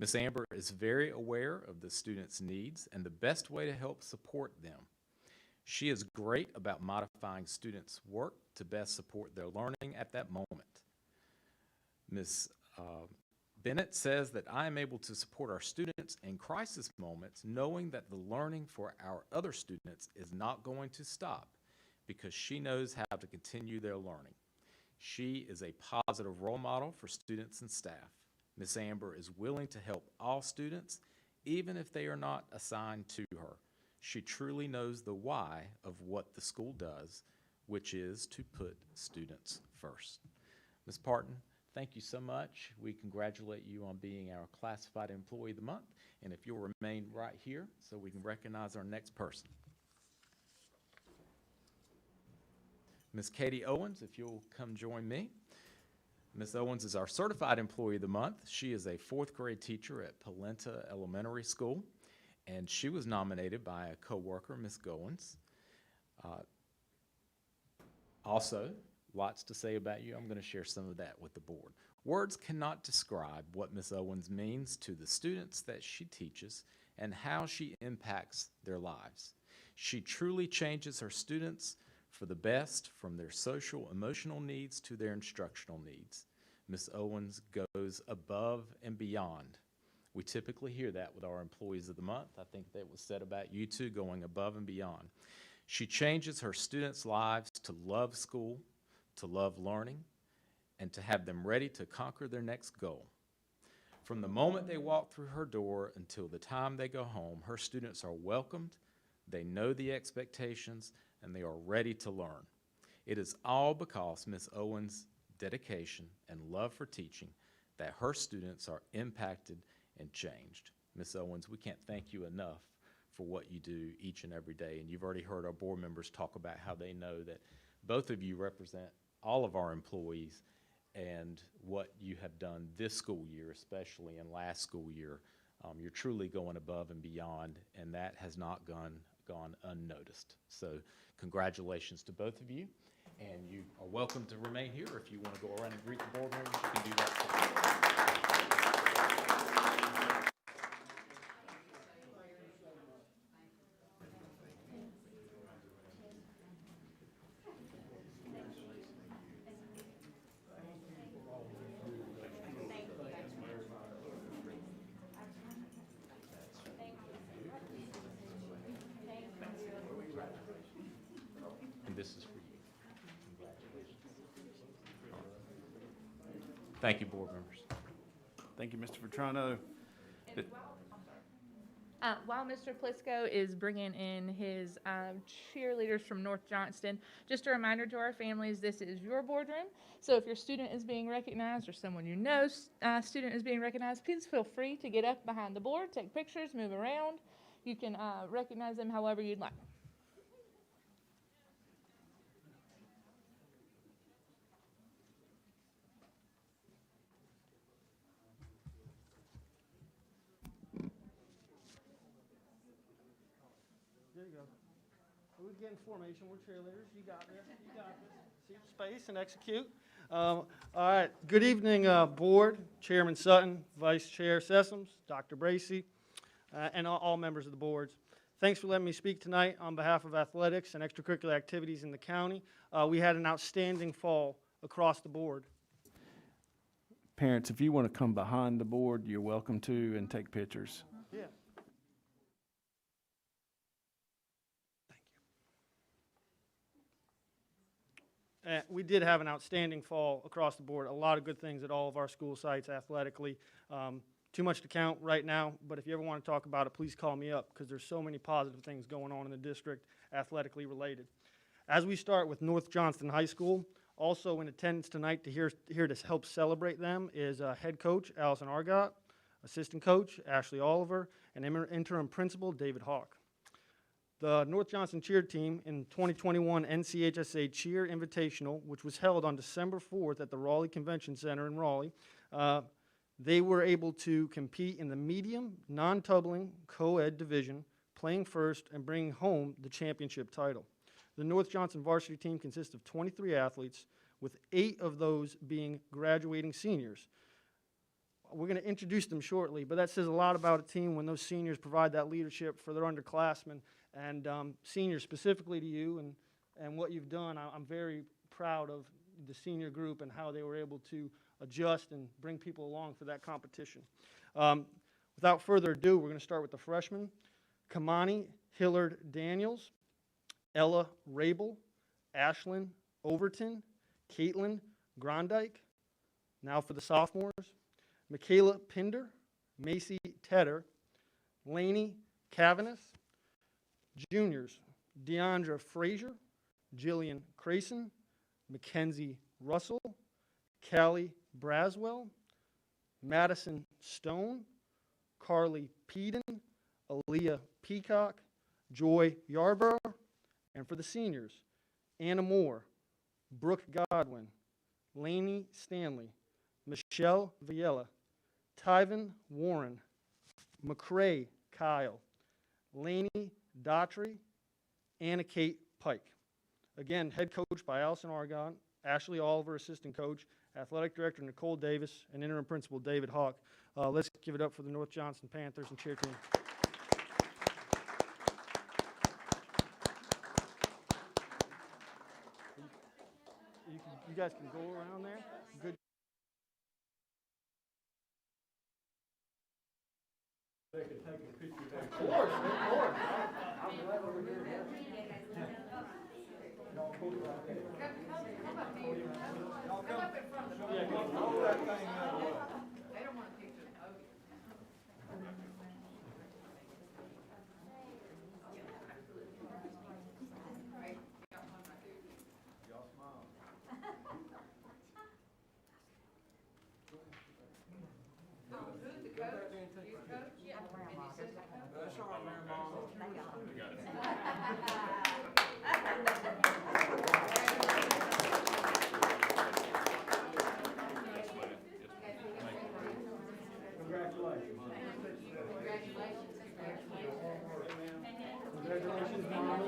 Ms. Amber is very aware of the students' needs and the best way to help support them. She is great about modifying students' work to best support their learning at that moment. Ms. Bennett says that I am able to support our students in crisis moments, knowing that the learning for our other students is not going to stop because she knows how to continue their learning. She is a positive role model for students and staff. Ms. Amber is willing to help all students, even if they are not assigned to her. She truly knows the why of what the school does, which is to put students first. Ms. Parton, thank you so much. We congratulate you on being our Classified Employee of the Month. And if you'll remain right here so we can recognize our next person. Ms. Katie Owens, if you'll come join me. Ms. Owens is our Certified Employee of the Month. She is a 4th grade teacher at Polenta Elementary School, and she was nominated by a coworker, Ms. Goins. Also, lots to say about you. I'm going to share some of that with the board. Words cannot describe what Ms. Owens means to the students that she teaches and how she impacts their lives. She truly changes her students for the best, from their social, emotional needs to their instructional needs. Ms. Owens goes above and beyond. We typically hear that with our Employees of the Month. I think that was said about you too, going above and beyond. She changes her students' lives to love school, to love learning, and to have them ready to conquer their next goal. From the moment they walk through her door until the time they go home, her students are welcomed, they know the expectations, and they are ready to learn. It is all because Ms. Owens' dedication and love for teaching that her students are impacted and changed. Ms. Owens, we can't thank you enough for what you do each and every day. And you've already heard our board members talk about how they know that both of you represent all of our employees and what you have done this school year, especially in last school year. You're truly going above and beyond, and that has not gone unnoticed. So congratulations to both of you, and you are welcome to remain here. If you want to go around and greet the board members, you can do that. And this is for you. Congratulations. Thank you, board members. Thank you, Mr. Vetrano. While Mr. Plisco is bringing in his cheerleaders from North Johnston, just a reminder to our families, this is your boardroom. So if your student is being recognized or someone you know student is being recognized, please feel free to get up behind the board, take pictures, move around. You can recognize them however you'd like. There you go. We get in formation. We're cheerleaders. You got this. You got this. See your space and execute. All right. Good evening, board. Chairman Sutton, Vice Chair Sessoms, Dr. Bracy, and all members of the boards. Thanks for letting me speak tonight on behalf of athletics and extracurricular activities in the county. We had an outstanding fall across the board. Parents, if you want to come behind the board, you're welcome to and take pictures. Yeah. We did have an outstanding fall across the board. A lot of good things at all of our school sites athletically. Too much to count right now, but if you ever want to talk about it, please call me up because there's so many positive things going on in the district athletically related. As we start with North Johnston High School, also in attendance tonight to here to help celebrate them is head coach Allison Argott, assistant coach Ashley Oliver, and interim principal David Hawk. The North Johnston cheer team in 2021 NCHSA Cheer Invitational, which was held on December 4th at the Raleigh Convention Center in Raleigh, they were able to compete in the medium, non-tubbling, co-ed division, playing first and bringing home the championship title. The North Johnston varsity team consists of 23 athletes, with 8 of those being graduating seniors. we're going to introduce them shortly, but that says a lot about a team when those seniors provide that leadership for their underclassmen. And seniors, specifically to you and what you've done, I'm very proud of the senior group and how they were able to adjust and bring people along for that competition. Without further ado, we're going to start with the freshmen. Kamani Hillard Daniels, Ella Rabel, Ashlyn Overton, Caitlin Grondike. Now for the sophomores, Michaela Pinder, Macy Tedder, Lainey Cavanis. Juniors, Deandra Frazier, Jillian Crayson, Mackenzie Russell, Callie Braswell, Madison Stone, Carly Peden, Aaliyah Peacock, Joy Yarborough, and for the seniors, Anna Moore, Brooke Godwin, Lainey Stanley, Michelle Villela, Tyven Warren, McCrae Kyle, Lainey Daughtry, Anna Kate Pike. Again, head coach by Allison Argon, Ashley Oliver, assistant coach, athletic director Nicole Davis, and interim principal David Hawk. Let's give it up for the North Johnston Panthers and cheer team. You guys can go around there. Good. They could take a picture of that. Of course, of course. I'm right over here. Y'all hold it right there. Come up here. Y'all come up in front of the. Yeah, hold that thing out of the way. They don't want a picture of the podium. Y'all smile. Who's the coach? You coach? Yeah. That's all right, Mary Mom. Congratulations. Congratulations, Mom.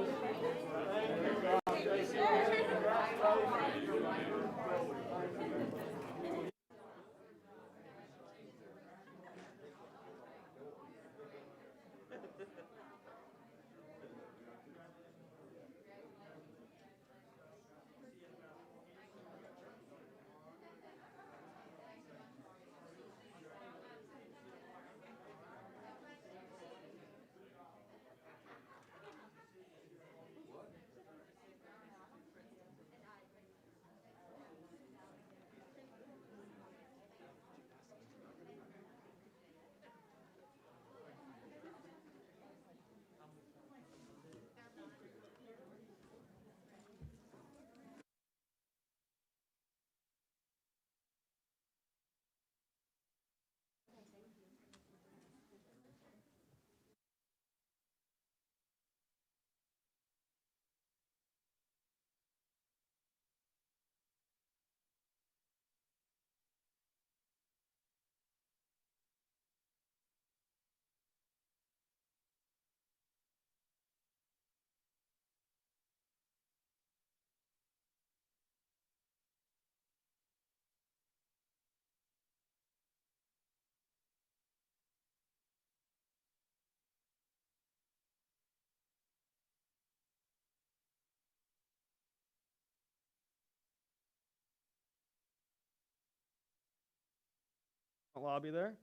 Lobby there.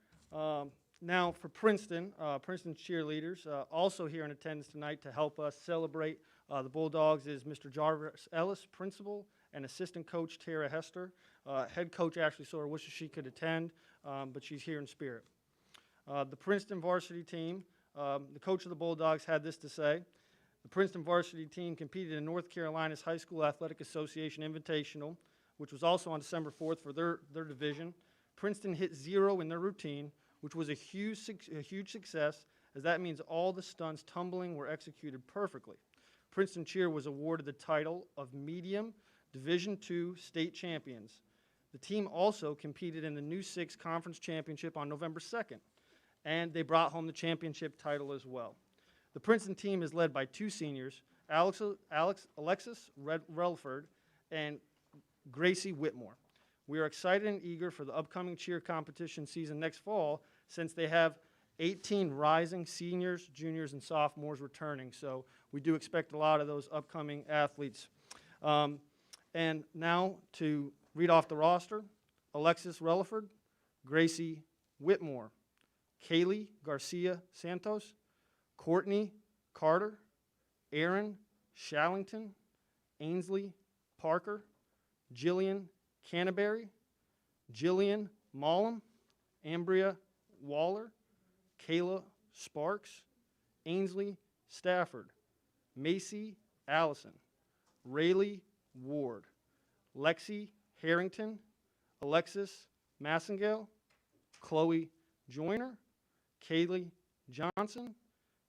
Now for Princeton, Princeton's cheerleaders, also here in attendance tonight to help us celebrate the Bulldogs is Mr. Jarvis Ellis, principal, and assistant coach Tara Hester. Head coach Ashley Sawyer wishes she could attend, but she's here in spirit. The Princeton varsity team, the coach of the Bulldogs had this to say. The Princeton varsity team competed in North Carolina's High School Athletic Association Invitational, which was also on December 4th for their division. Princeton hit 0 in their routine, which was a huge success, as that means all the stunts tumbling were executed perfectly. Princeton Cheer was awarded the title of Medium Division II State Champions. The team also competed in the New Six Conference Championship on November 2nd, and they brought home the championship title as well. The Princeton team is led by two seniors, Alexis Relford and Gracie Whitmore. We are excited and eager for the upcoming cheer competition season next fall, since they have 18 rising seniors, juniors, and sophomores returning. So we do expect a lot of those upcoming athletes. And now to read off the roster: Alexis Relaford, Gracie Whitmore, Kaylee Garcia Santos, Courtney Carter, Aaron Shallington, Ainsley Parker, Jillian Canterbury, Jillian Mollum, Ambria Waller, Kayla Sparks, Ainsley Stafford, Macy Allison, Rayleigh Ward, Lexi Harrington, Alexis Massengale, Chloe Joyner, Kaylee Johnson,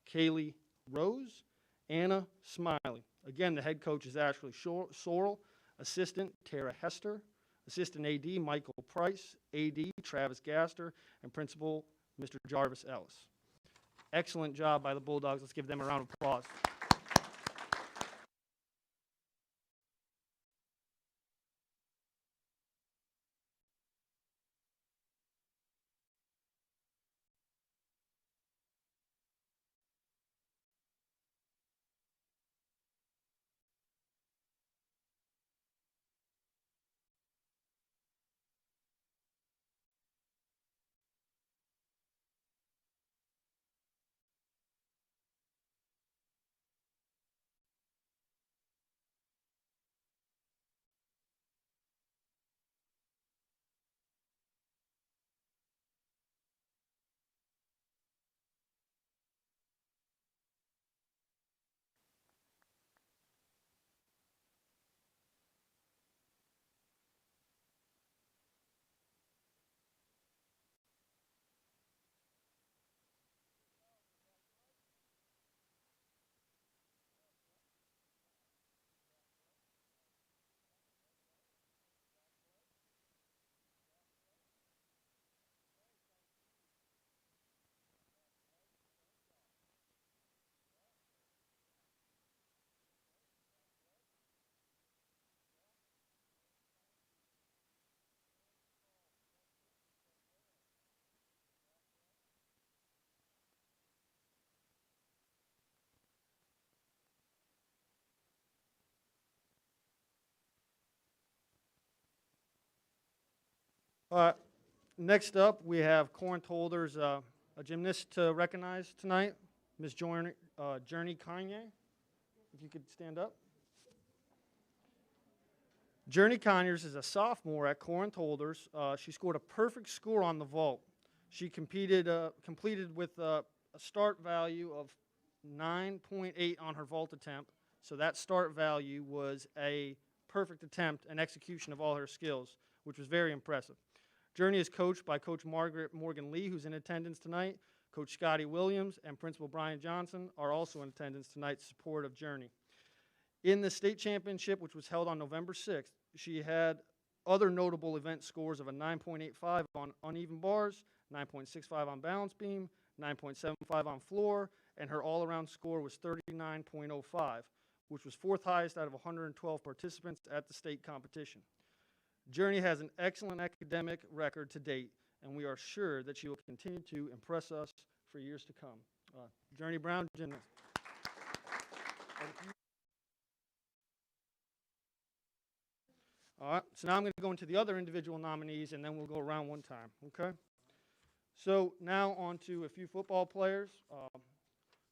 Kaylee Rose, Anna Smiley. Again, the head coach is Ashley Sorrell, assistant Tara Hester, assistant AD Michael Price, AD Travis Gaster, and principal Mr. Jarvis Ellis. Excellent job by the Bulldogs. Let's give them a round of applause. Next up, we have Corinth holders, a gymnast to recognize tonight, Ms. Journey Kanye. If you could stand up. Journey Conyers is a sophomore at Corinth holders. She scored a perfect score on the vault. She completed with a start value of 9.8 on her vault attempt. So that start value was a perfect attempt and execution of all her skills, which was very impressive. Journey is coached by Coach Margaret Morgan Lee, who's in attendance tonight. Coach Scotty Williams and Principal Brian Johnson are also in attendance tonight in support of Journey. In the state championship, which was held on November 6th, she had other notable event scores of a 9.85 on uneven bars, 9.65 on balance beam, 9.75 on floor, and her all-around score was 39.05, which was fourth highest out of 112 participants at the state competition. Journey has an excellent academic record to date, and we are sure that she will continue to impress us for years to come. Journey Brown, gymnast. All right, so now I'm going to go into the other individual nominees, and then we'll go around one time, okay? So now on to a few football players.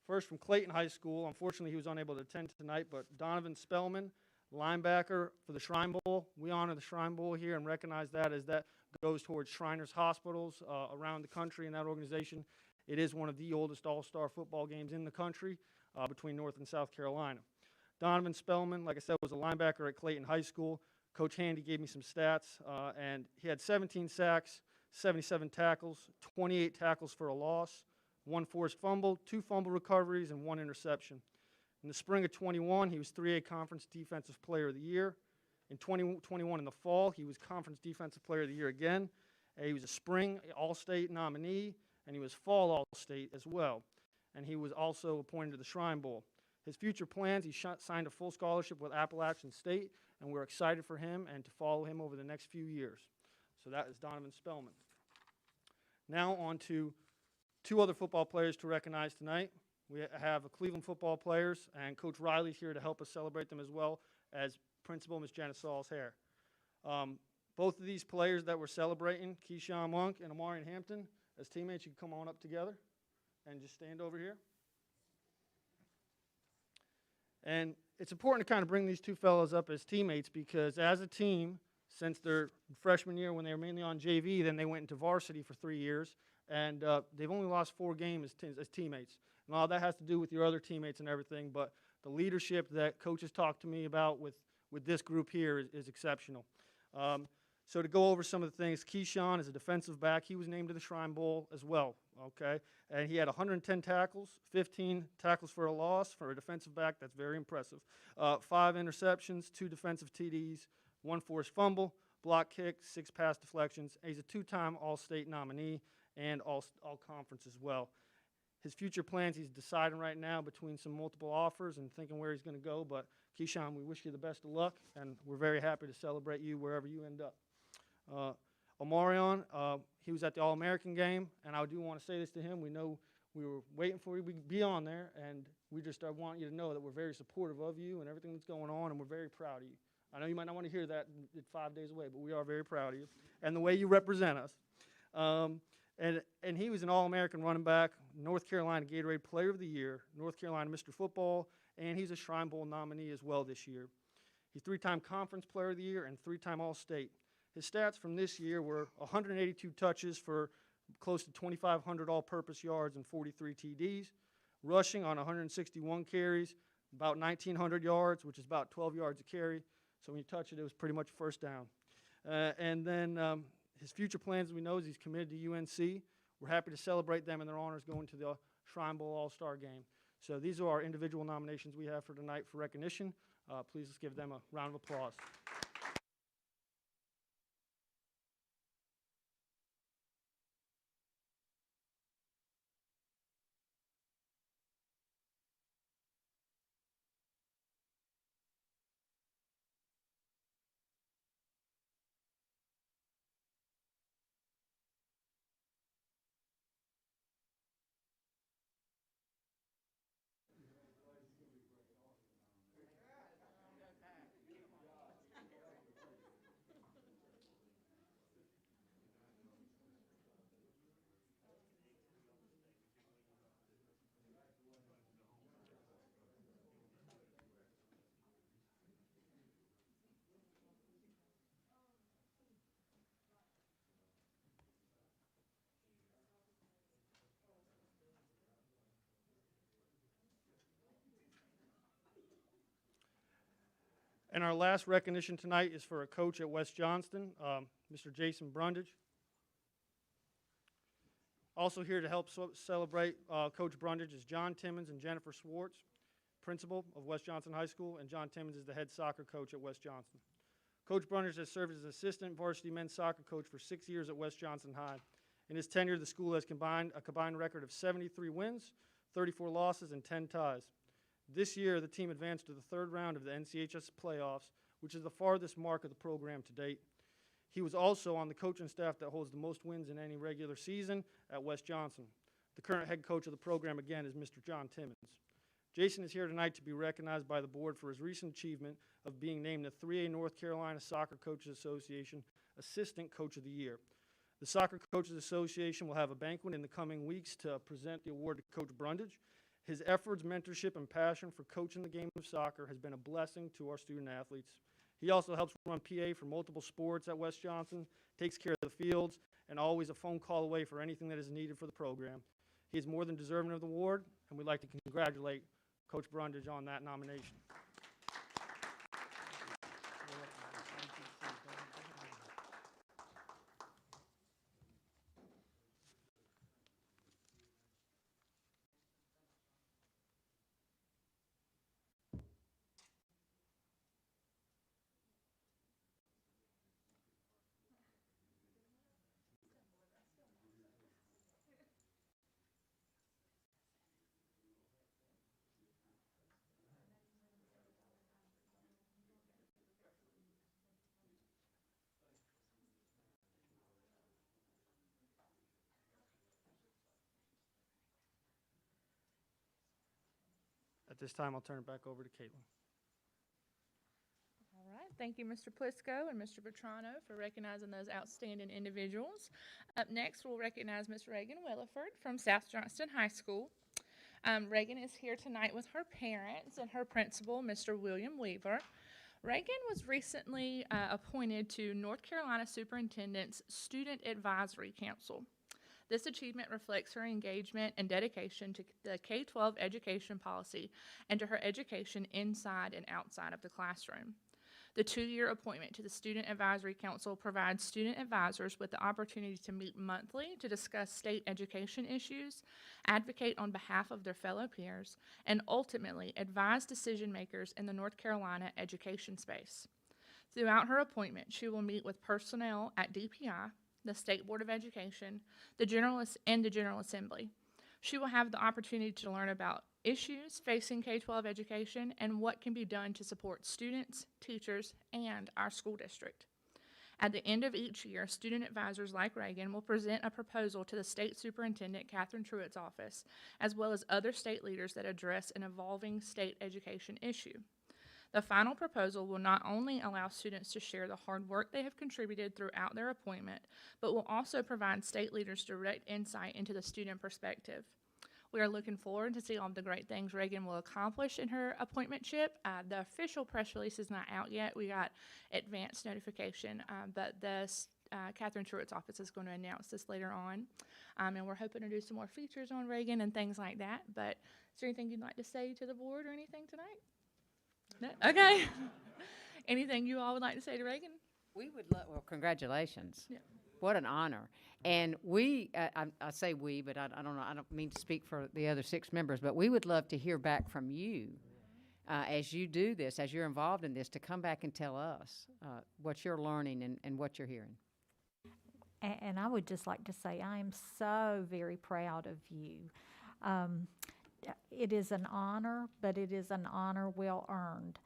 First from Clayton High School. Unfortunately, he was unable to attend tonight, but Donovan Spellman, linebacker for the Shrine Bowl. We honor the Shrine Bowl here and recognize that as that goes towards Shriners hospitals around the country in that organization. It is one of the oldest all-star football games in the country between North and South Carolina. Donovan Spellman, like I said, was a linebacker at Clayton High School. Coach Handy gave me some stats, and he had 17 sacks, 77 tackles, 28 tackles for a loss, 1 forced fumble, 2 fumble recoveries, and 1 interception. In the spring of 21, he was 3A Conference Defensive Player of the Year. In 2021 in the fall, he was Conference Defensive Player of the Year again. He was a spring All-State nominee, and he was fall All-State as well. And he was also appointed to the Shrine Bowl. His future plans, he signed a full scholarship with Appalachian State, and we're excited for him and to follow him over the next few years. So that is Donovan Spellman. Now on to two other football players to recognize tonight. We have Cleveland football players, and Coach Riley's here to help us celebrate them as well as Principal Ms. Janice Saul's-Hare. Both of these players that we're celebrating, Keyshawn Monk and Amarian Hampton, as teammates, you can come on up together and just stand over here. And it's important to kind of bring these two fellows up as teammates because as a team, since their freshman year when they were mainly on JV, then they went into varsity for 3 years, and they've only lost 4 games as teammates. And all that has to do with your other teammates and everything, but the leadership that coaches talked to me about with this group here is exceptional. So to go over some of the things, Keyshawn is a defensive back. He was named to the Shrine Bowl as well, okay? And he had 110 tackles, 15 tackles for a loss for a defensive back. That's very impressive. 5 interceptions, 2 defensive TDs, 1 forced fumble, block kick, 6 pass deflections. And he's a 2-time All-State nominee and All-Conference as well. His future plans, he's deciding right now between some multiple offers and thinking where he's going to go. But Keyshawn, we wish you the best of luck, and we're very happy to celebrate you wherever you end up. Omarion, he was at the All-American game, and I do want to say this to him. We know we were waiting for you to be on there, and we just want you to know that we're very supportive of you and everything that's going on, and we're very proud of you. I know you might not want to hear that 5 days away, but we are very proud of you and the way you represent us. And he was an All-American running back, North Carolina Gatorade Player of the Year, North Carolina Mr. Football, and he's a Shrine Bowl nominee as well this year. He's 3-time Conference Player of the Year and 3-time All-State. His stats from this year were 182 touches for close to 2,500 all-purpose yards and 43 TDs, rushing on 161 carries, about 1,900 yards, which is about 12 yards a carry. So when you touch it, it was pretty much a first down. And then his future plans, we know, is he's committed to UNC. We're happy to celebrate them and their honors going to the Shrine Bowl All-Star Game. So these are our individual nominations we have for tonight for recognition. Please let's give them a round of applause. And our last recognition tonight is for a coach at West Johnston, Mr. Jason Brundage. Also here to help celebrate Coach Brundage is John Timmons and Jennifer Swartz, principal of West Johnston High School, and John Timmons is the head soccer coach at West Johnston. Coach Brundage has served as assistant varsity men's soccer coach for 6 years at West Johnston High. In his tenure, the school has a combined record of 73 wins, 34 losses, and 10 ties. This year, the team advanced to the 3rd round of the NCHS playoffs, which is the farthest mark of the program to date. He was also on the coaching staff that holds the most wins in any regular season at West Johnston. The current head coach of the program, again, is Mr. John Timmons. Jason is here tonight to be recognized by the board for his recent achievement of being named the 3A North Carolina Soccer Coaches Association Assistant Coach of the Year. The Soccer Coaches Association will have a banquet in the coming weeks to present the award to Coach Brundage. His efforts, mentorship, and passion for coaching the game of soccer has been a blessing to our student athletes. He also helps run PA for multiple sports at West Johnston, takes care of the fields, and always a phone call away for anything that is needed for the program. He is more than deserving of the award, and we'd like to congratulate Coach Brundage on that nomination. At this time, I'll turn it back over to Caitlin. All right, thank you, Mr. Plisco and Mr. Petrano, for recognizing those outstanding individuals. Up next, we'll recognize Miss Reagan Williford from South Johnston High School. Reagan is here tonight with her parents and her principal, Mr. William Weaver. Reagan was recently appointed to North Carolina Superintendent's Student Advisory Council. This achievement reflects her engagement and dedication to the K-12 education policy and to her education inside and outside of the classroom. The 2-year appointment to the Student Advisory Council provides student advisors with the opportunity to meet monthly to discuss state education issues, advocate on behalf of their fellow peers, and ultimately advise decision makers in the North Carolina education space. Throughout her appointment, she will meet with personnel at DPI, the State Board of Education, the General Assembly. She will have the opportunity to learn about issues facing K-12 education and what can be done to support students, teachers, and our school district. At the end of each year, student advisors like Reagan will present a proposal to the State Superintendent, Catherine Truitt's office, as well as other state leaders that address an evolving state education issue. The final proposal will not only allow students to share the hard work they have contributed throughout their appointment, but will also provide state leaders direct insight into the student perspective. We are looking forward to see all the great things Reagan will accomplish in her appointmentship. The official press release is not out yet. We got advance notification, but Catherine Truitt's office is going to announce this later on. And we're hoping to do some more features on Reagan and things like that. But is there anything you'd like to say to the board or anything tonight? No? Okay. Anything you all would like to say to Reagan? We would love, well, congratulations. Yeah. What an honor. And we, I say we, but I don't know, I don't mean to speak for the other 6 members, but we would love to hear back from you as you do this, as you're involved in this, to come back and tell us what you're learning and what you're hearing. And I would just like to say I am so very proud of you. It is an honor, but it is an honor well earned.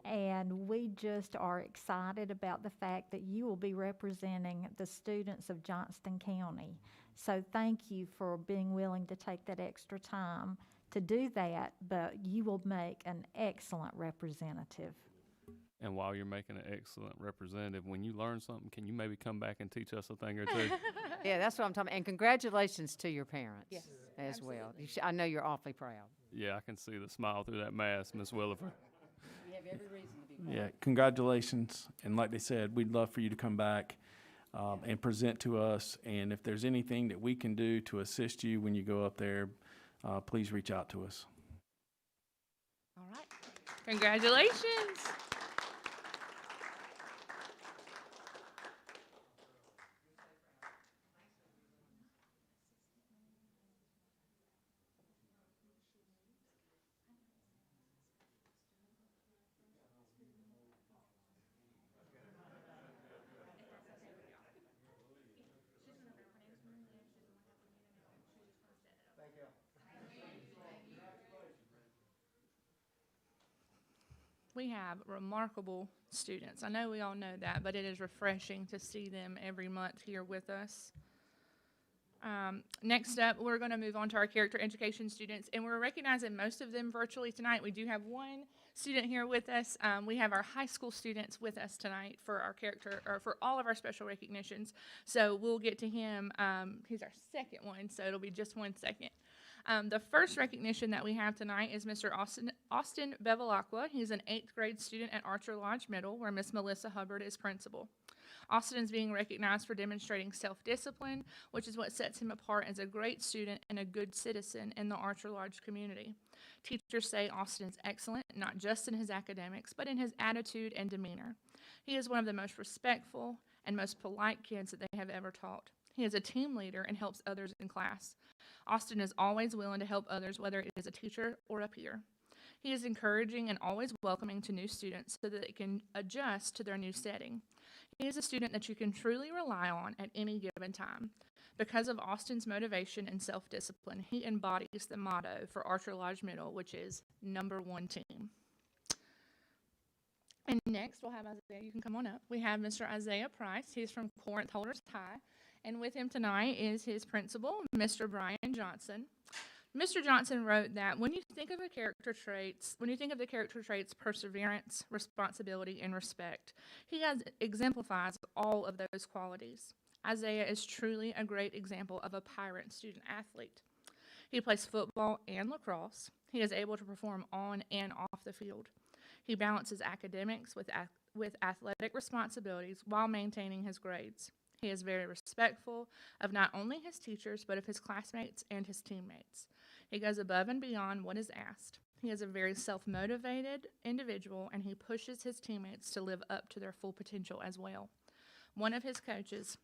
And we just are excited about the fact that you will be representing the students of Johnston County. So thank you for being willing to take that extra time to do that, but you will make an excellent representative. And while you're making an excellent representative, when you learn something, can you maybe come back and teach us a thing or two? Yeah, that's what I'm talking about. And congratulations to your parents Yes, as well. I know you're awfully proud. Yeah, I can see the smile through that mask, Miss Williford. You have every reason to be proud. Yeah, congratulations. And like they said, we'd love for you to come back and present to us. And if there's anything that we can do to assist you when you go up there, please reach out to us. All right. Congratulations. We have remarkable students. I know we all know that, but it is refreshing to see them every month here with us. Next up, we're going to move on to our character education students, and we're recognizing most of them virtually tonight. We do have one student here with us. We have our high school students with us tonight for our character, or for all of our special recognitions. So we'll get to him. He's our second one, so it'll be just 1 second. The first recognition that we have tonight is Mr. Austin Bevilacqua. He's an 8th grade student at Archer Lodge Middle, where Miss Melissa Hubbard is principal. Austin is being recognized for demonstrating self-discipline, which is what sets him apart as a great student and a good citizen in the Archer Lodge community. Teachers say Austin is excellent, not just in his academics, but in his attitude and demeanor. He is one of the most respectful and most polite kids that they have ever taught. He is a team leader and helps others in class. Austin is always willing to help others, whether it is a teacher or a peer. He is encouraging and always welcoming to new students so that they can adjust to their new setting. He is a student that you can truly rely on at any given time. Because of Austin's motivation and self-discipline, he embodies the motto for Archer Lodge Middle, which is #1 team. And next, we'll have Isaiah. You can come on up. We have Mr. Isaiah Price. He's from Corinth Holders High. And with him tonight is his principal, Mr. Brian Johnson. Mr. Johnston wrote that when you think of the character traits perseverance, responsibility, and respect, he exemplifies all of those qualities. Isaiah is truly a great example of a pirate student athlete. He plays football and lacrosse. He is able to perform on and off the field. He balances academics with athletic responsibilities while maintaining his grades. He is very respectful of not only his teachers, but of his classmates and his teammates. He goes above and beyond what is asked. He is a very self-motivated individual, and he pushes his teammates to live up to their full potential as well. One of his coaches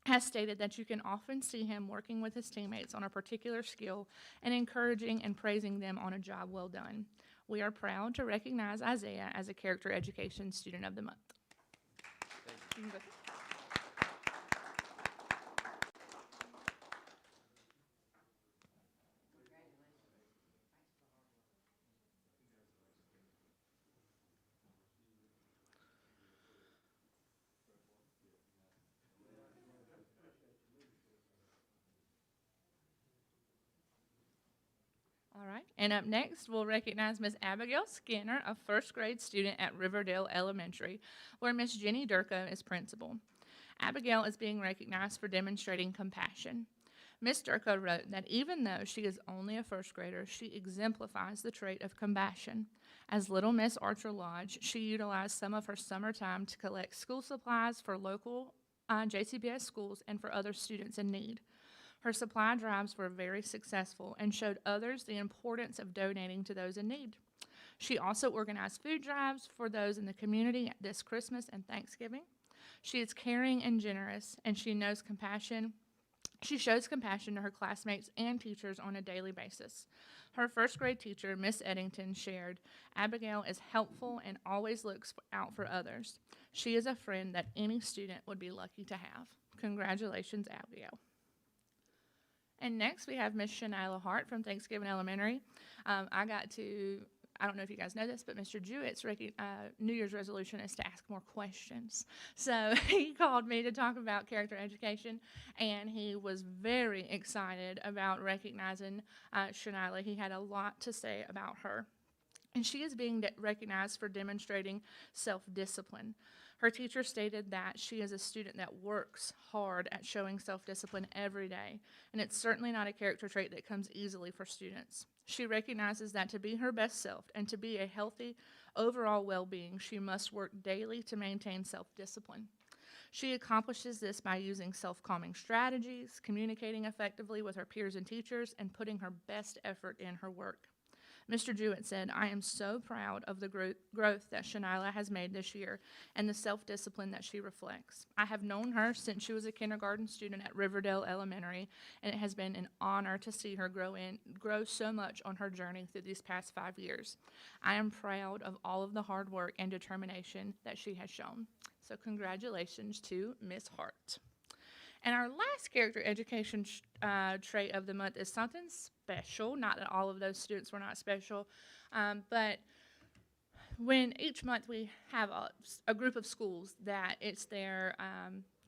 has stated that you can often see him working with his teammates on a particular skill and encouraging and praising them on a job well done. We are proud to recognize Isaiah as a Character Education Student of the Month. Thank you. All right, and up next, we'll recognize Miss Abigail Skinner, a first grade student at Riverdale Elementary, where Miss Jenny Durko is principal. Abigail is being recognized for demonstrating compassion. Miss Durko wrote that even though she is only a first grader, she exemplifies the trait of compassion. As Little Miss Archer Lodge, she utilized some of her summer time to collect school supplies for local JCPS schools and for other students in need. Her supply drives were very successful and showed others the importance of donating to those in need. She also organized food drives for those in the community this Christmas and Thanksgiving. She is caring and generous, and she shows compassion to her classmates and teachers on a daily basis. Her first grade teacher, Miss Eddington, shared, "Abigail is helpful and always looks out for others. She is a friend that any student would be lucky to have." Congratulations, Abigail. And next, we have Miss Shanila Hart from Thanksgiving Elementary. I don't know if you guys know this, but Mr. Jewett's New Year's resolution is to ask more questions. So he called me to talk about character education, and he was very excited about recognizing Shanila. He had a lot to say about her. And she is being recognized for demonstrating self-discipline. Her teacher stated that she is a student that works hard at showing self-discipline every day, and it's certainly not a character trait that comes easily for students. She recognizes that to be her best self and to be a healthy overall well-being, she must work daily to maintain self-discipline. She accomplishes this by using self-calming strategies, communicating effectively with her peers and teachers, and putting her best effort in her work. Mr. Jewett said, "I am so proud of the growth that Shanila has made this year and the self-discipline that she reflects. I have known her since she was a kindergarten student at Riverdale Elementary, and it has been an honor to see her grow so much on her journey through these past 5 years. I am proud of all of the hard work and determination that she has shown." So congratulations to Ms. Hart. And our last character education trait of the month is something special. Not that all of those students were not special, but when each month we have a group of schools that it's their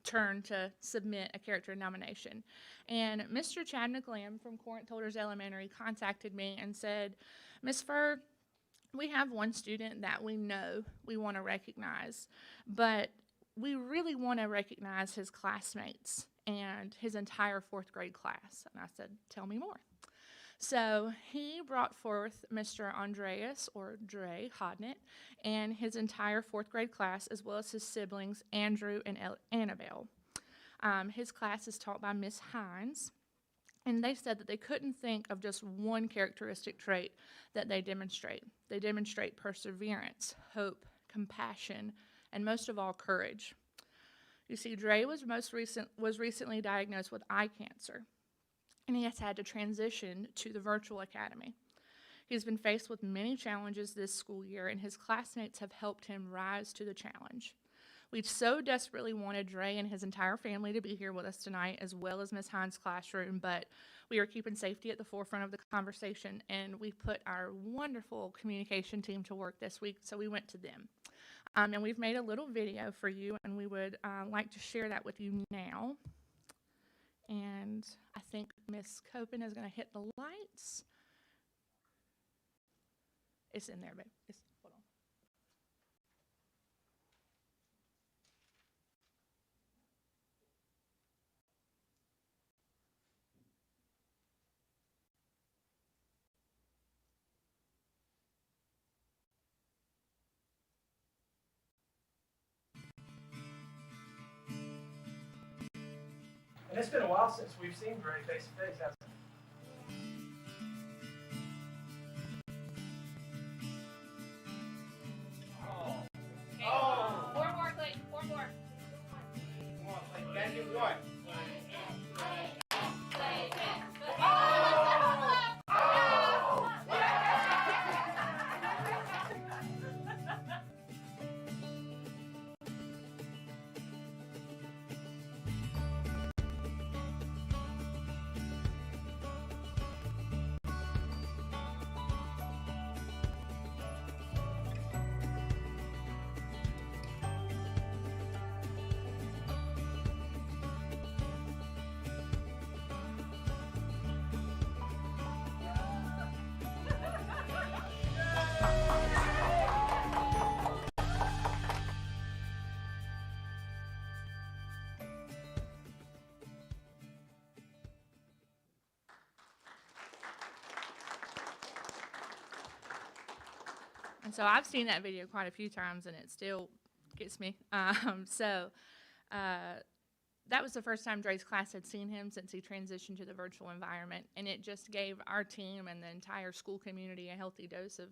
turn to submit a character nomination. And Mr. Chad McLam from Corinth Holders Elementary contacted me and said, "Ms. Furr, we have one student that we know we want to recognize, but we really want to recognize his classmates and his entire fourth grade class." And I said, "Tell me more." So he brought forth Mr. Andreas, or Dre, Hodnett, and his entire fourth grade class, as well as his siblings, Andrew and Annabelle. His class is taught by Miss Hines, and they said that they couldn't think of just one characteristic trait that they demonstrate. They demonstrate perseverance, hope, compassion, and most of all, courage. You see, Dre was recently diagnosed with eye cancer, and he has had to transition to the virtual academy. He's been faced with many challenges this school year, and his classmates have helped him rise to the challenge. We so desperately wanted Dre and his entire family to be here with us tonight, as well as Ms. Hines' classroom, but we are keeping safety at the forefront of the conversation, and we put our wonderful communication team to work this week, so we went to them. And we've made a little video for you, and we would like to share that with you now. And I think Miss Copen is going to hit the lights. It's in there, babe. Hold on. And it's been a while since we've seen Gray face to face, hasn't it? Four more, Clayton. Four more. Come on, Clayton. Gotta get one. And so I've seen that video quite a few times, and it still gets me. That was the first time Dre's class had seen him since he transitioned to the virtual environment, and it just gave our team and the entire school community a healthy dose of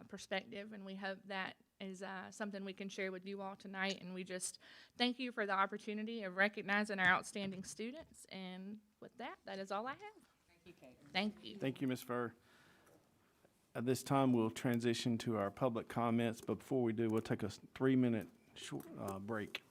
perspective, and we hope that is something we can share with you all tonight. And we just thank you for the opportunity of recognizing our outstanding students, and with that, that is all I have. Thank you, Kate. Thank you. Thank you, Ms. Furr. At this time, we'll transition to our public comments, but before we do, we'll take a 3-minute break.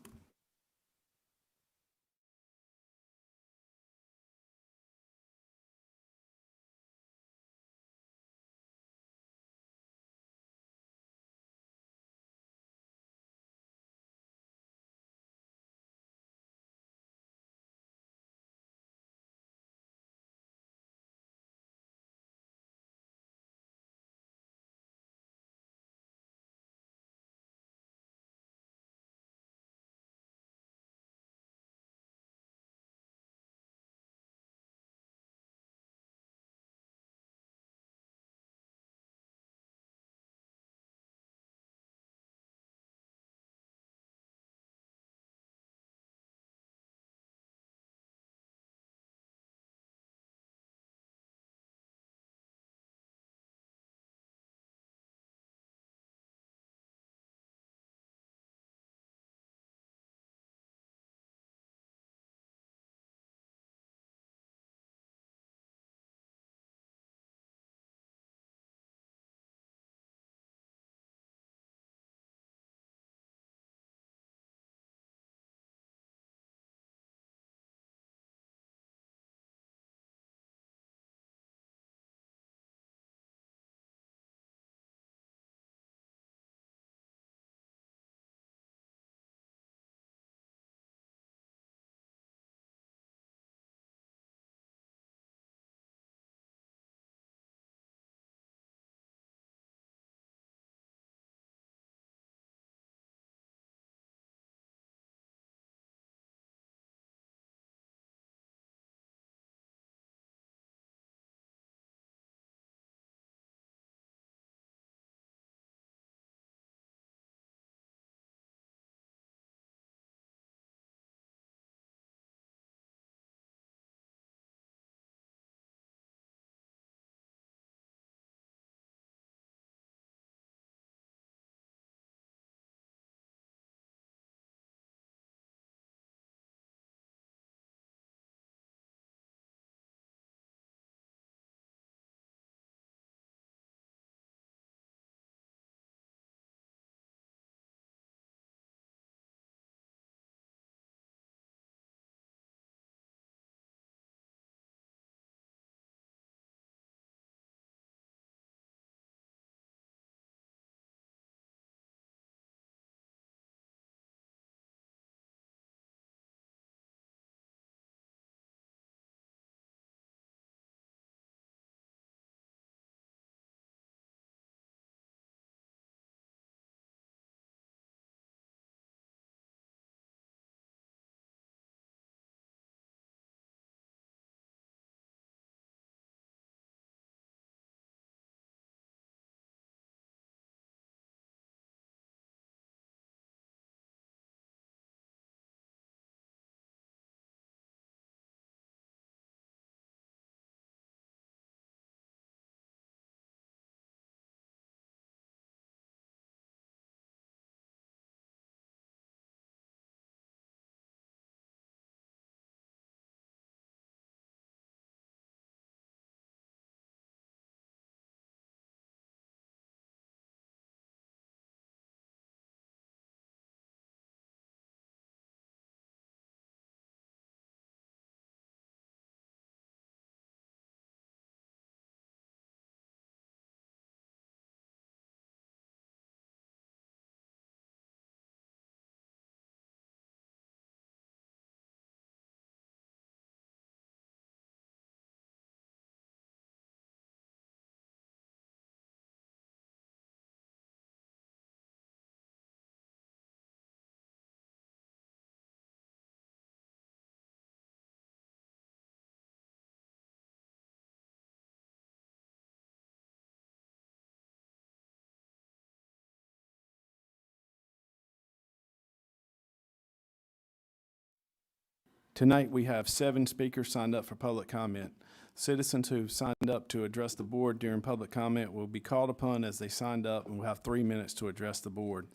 Tonight, we have 7 speakers signed up for public comment. Citizens who signed up to address the board during public comment will be called upon as they signed up and will have 3 minutes to address the board.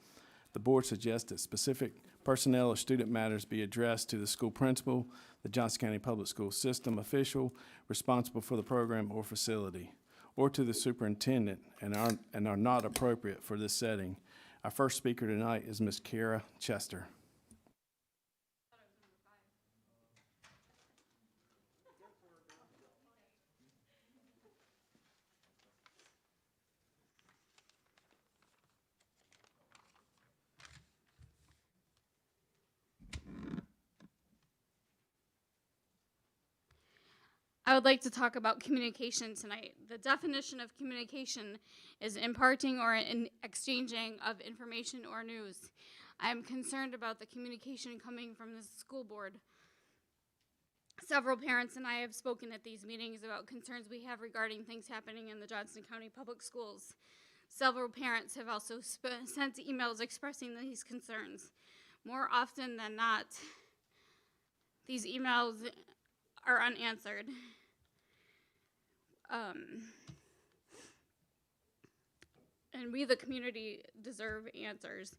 The board suggests that specific personnel or student matters be addressed to the school principal, the Johnston County Public School System official responsible for the program or facility, or to the superintendent and are not appropriate for this setting. Our first speaker tonight is Ms. Kara Chester. I would like to talk about communication tonight. The definition of communication is imparting or exchanging of information or news. I am concerned about the communication coming from the school board. Several parents and I have spoken at these meetings about concerns we have regarding things happening in the Johnston County Public Schools. Several parents have also sent emails expressing these concerns. More often than not, these emails are unanswered. And we, the community, deserve answers.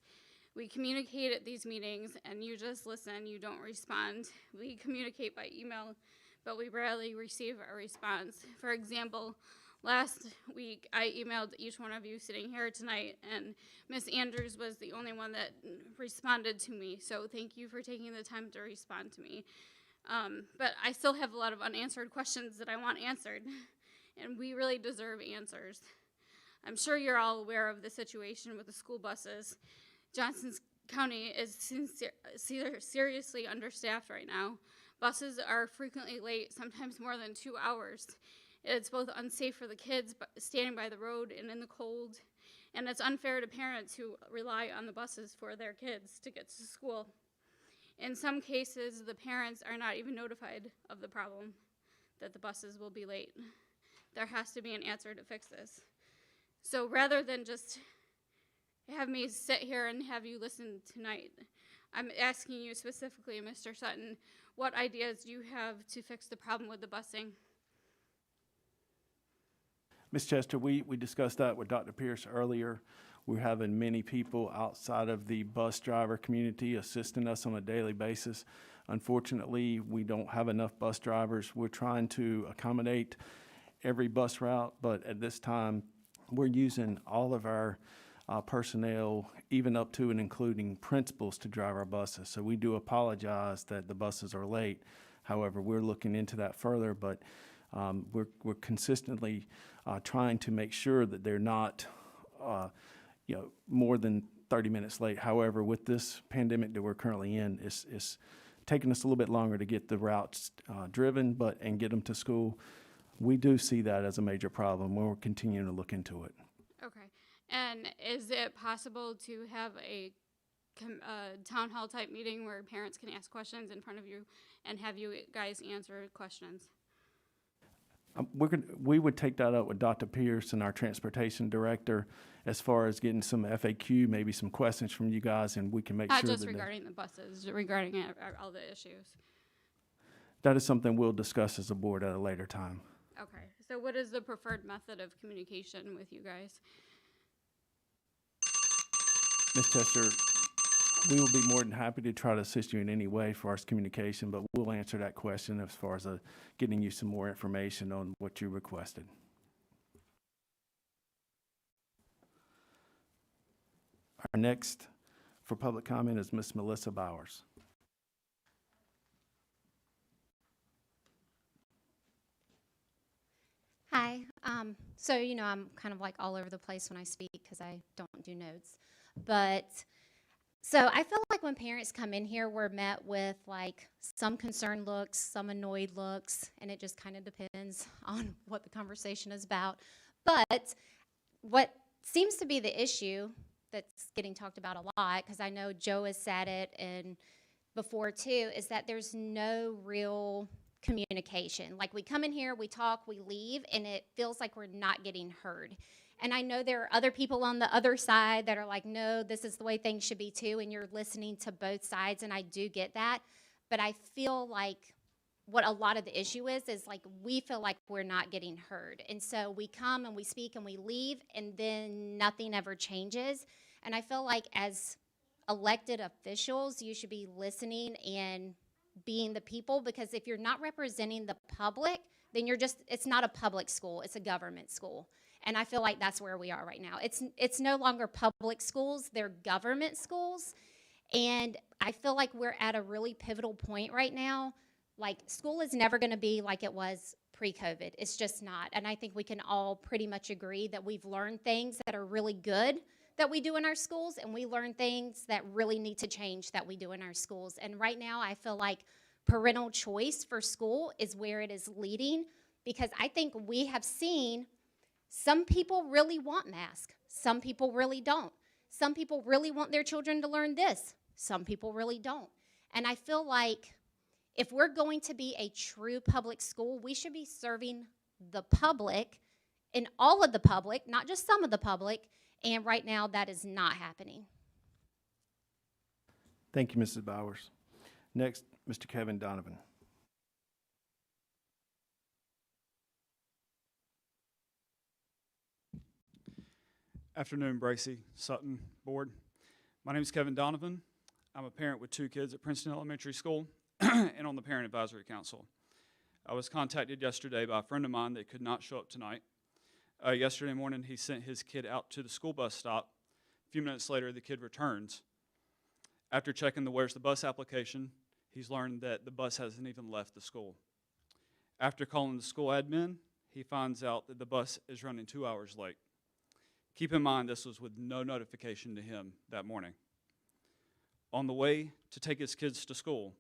We communicate at these meetings, and you just listen, you don't respond. We communicate by email, but we rarely receive a response. For example, last week, I emailed each one of you sitting here tonight, and Ms. Andrews was the only one that responded to me, so thank you for taking the time to respond to me. But I still have a lot of unanswered questions that I want answered, and we really deserve answers. I'm sure you're all aware of the situation with the school buses. Johnston County is seriously understaffed right now. Buses are frequently late, sometimes more than 2 hours. It's both unsafe for the kids standing by the road and in the cold, and it's unfair to parents who rely on the buses for their kids to get to school. In some cases, the parents are not even notified of the problem, that the buses will be late. There has to be an answer to fix this. So rather than just have me sit here and have you listen tonight, I'm asking you specifically, Mr. Sutton, what ideas do you have to fix the problem with the busing? Ms. Chester, we discussed that with Dr. Pierce earlier. We're having many people outside of the bus driver community assisting us on a daily basis. Unfortunately, we don't have enough bus drivers. We're trying to accommodate every bus route, but at this time, we're using all of our personnel, even up to and including principals, to drive our buses. So we do apologize that the buses are late. However, we're looking into that further, but we're consistently trying to make sure that they're not more than 30 minutes late. However, with this pandemic that we're currently in, it's taking us a little bit longer to get the routes driven and get them to school. We do see that as a major problem. We're continuing to look into it. Okay, and is it possible to have a town hall type meeting where parents can ask questions in front of you and have you guys answer questions? We would take that up with Dr. Pierce and our transportation director as far as getting some FAQ, maybe some questions from you guys, and we can make Not sure just that regarding the buses, regarding all the issues. that is something we'll discuss as a board at a later time. Okay, so what is the preferred method of communication with you guys? Ms. Chester, we will be more than happy to try to assist you in any way as far as communication, but we'll answer that question as far as getting you some more information on what you requested. Our next for public comment is Ms. Melissa Bowers. Hi. So, I'm kind of like all over the place when I speak because I don't do notes. But, so I feel like when parents come in here, we're met with like some concerned looks, some annoyed looks, and it just kind of depends on what the conversation is about. But what seems to be the issue that's getting talked about a lot, because I know Joe has said it and before too, is that there's no real communication. Like we come in here, we talk, we leave, and it feels like we're not getting heard. And I know there are other people on the other side that are like, no, this is the way things should be too, and you're listening to both sides, and I do get that. but I feel like what a lot of the issue is like we feel like we're not getting heard. And so we come and we speak and we leave, and then nothing ever changes. And I feel like as elected officials, you should be listening and being the people, because if you're not representing the public, then it's not a public school, it's a government school. And I feel like that's where we are right now. It's no longer public schools, they're government schools. And I feel like we're at a really pivotal point right now. Like, school is never going to be like it was pre-COVID. It's just not. And I think we can all pretty much agree that we've learned things that are really good that we do in our schools, and we learn things that really need to change that we do in our schools. And right now, I feel like parental choice for school is where it is leading, because I think we have seen some people really want masks. Some people really don't. Some people really want their children to learn this. Some people really don't. And I feel like if we're going to be a true public school, we should be serving the public, and all of the public, not just some of the public. And right now, that is not happening. Thank you, Mrs. Bowers. Next, Mr. Kevin Donovan. Afternoon, Bracy, Sutton, Board. My name is Kevin Donovan. I'm a parent with 2 kids at Princeton Elementary School and on the Parent Advisory Council. I was contacted yesterday by a friend of mine that could not show up tonight. Yesterday morning, he sent his kid out to the school bus stop. A few minutes later, the kid returns. After checking the Where's the Bus application, he's learned that the bus hasn't even left the school. After calling the school admin, he finds out that the bus is running 2 hours late. Keep in mind, this was with no notification to him that morning. On the way to take his kids to school,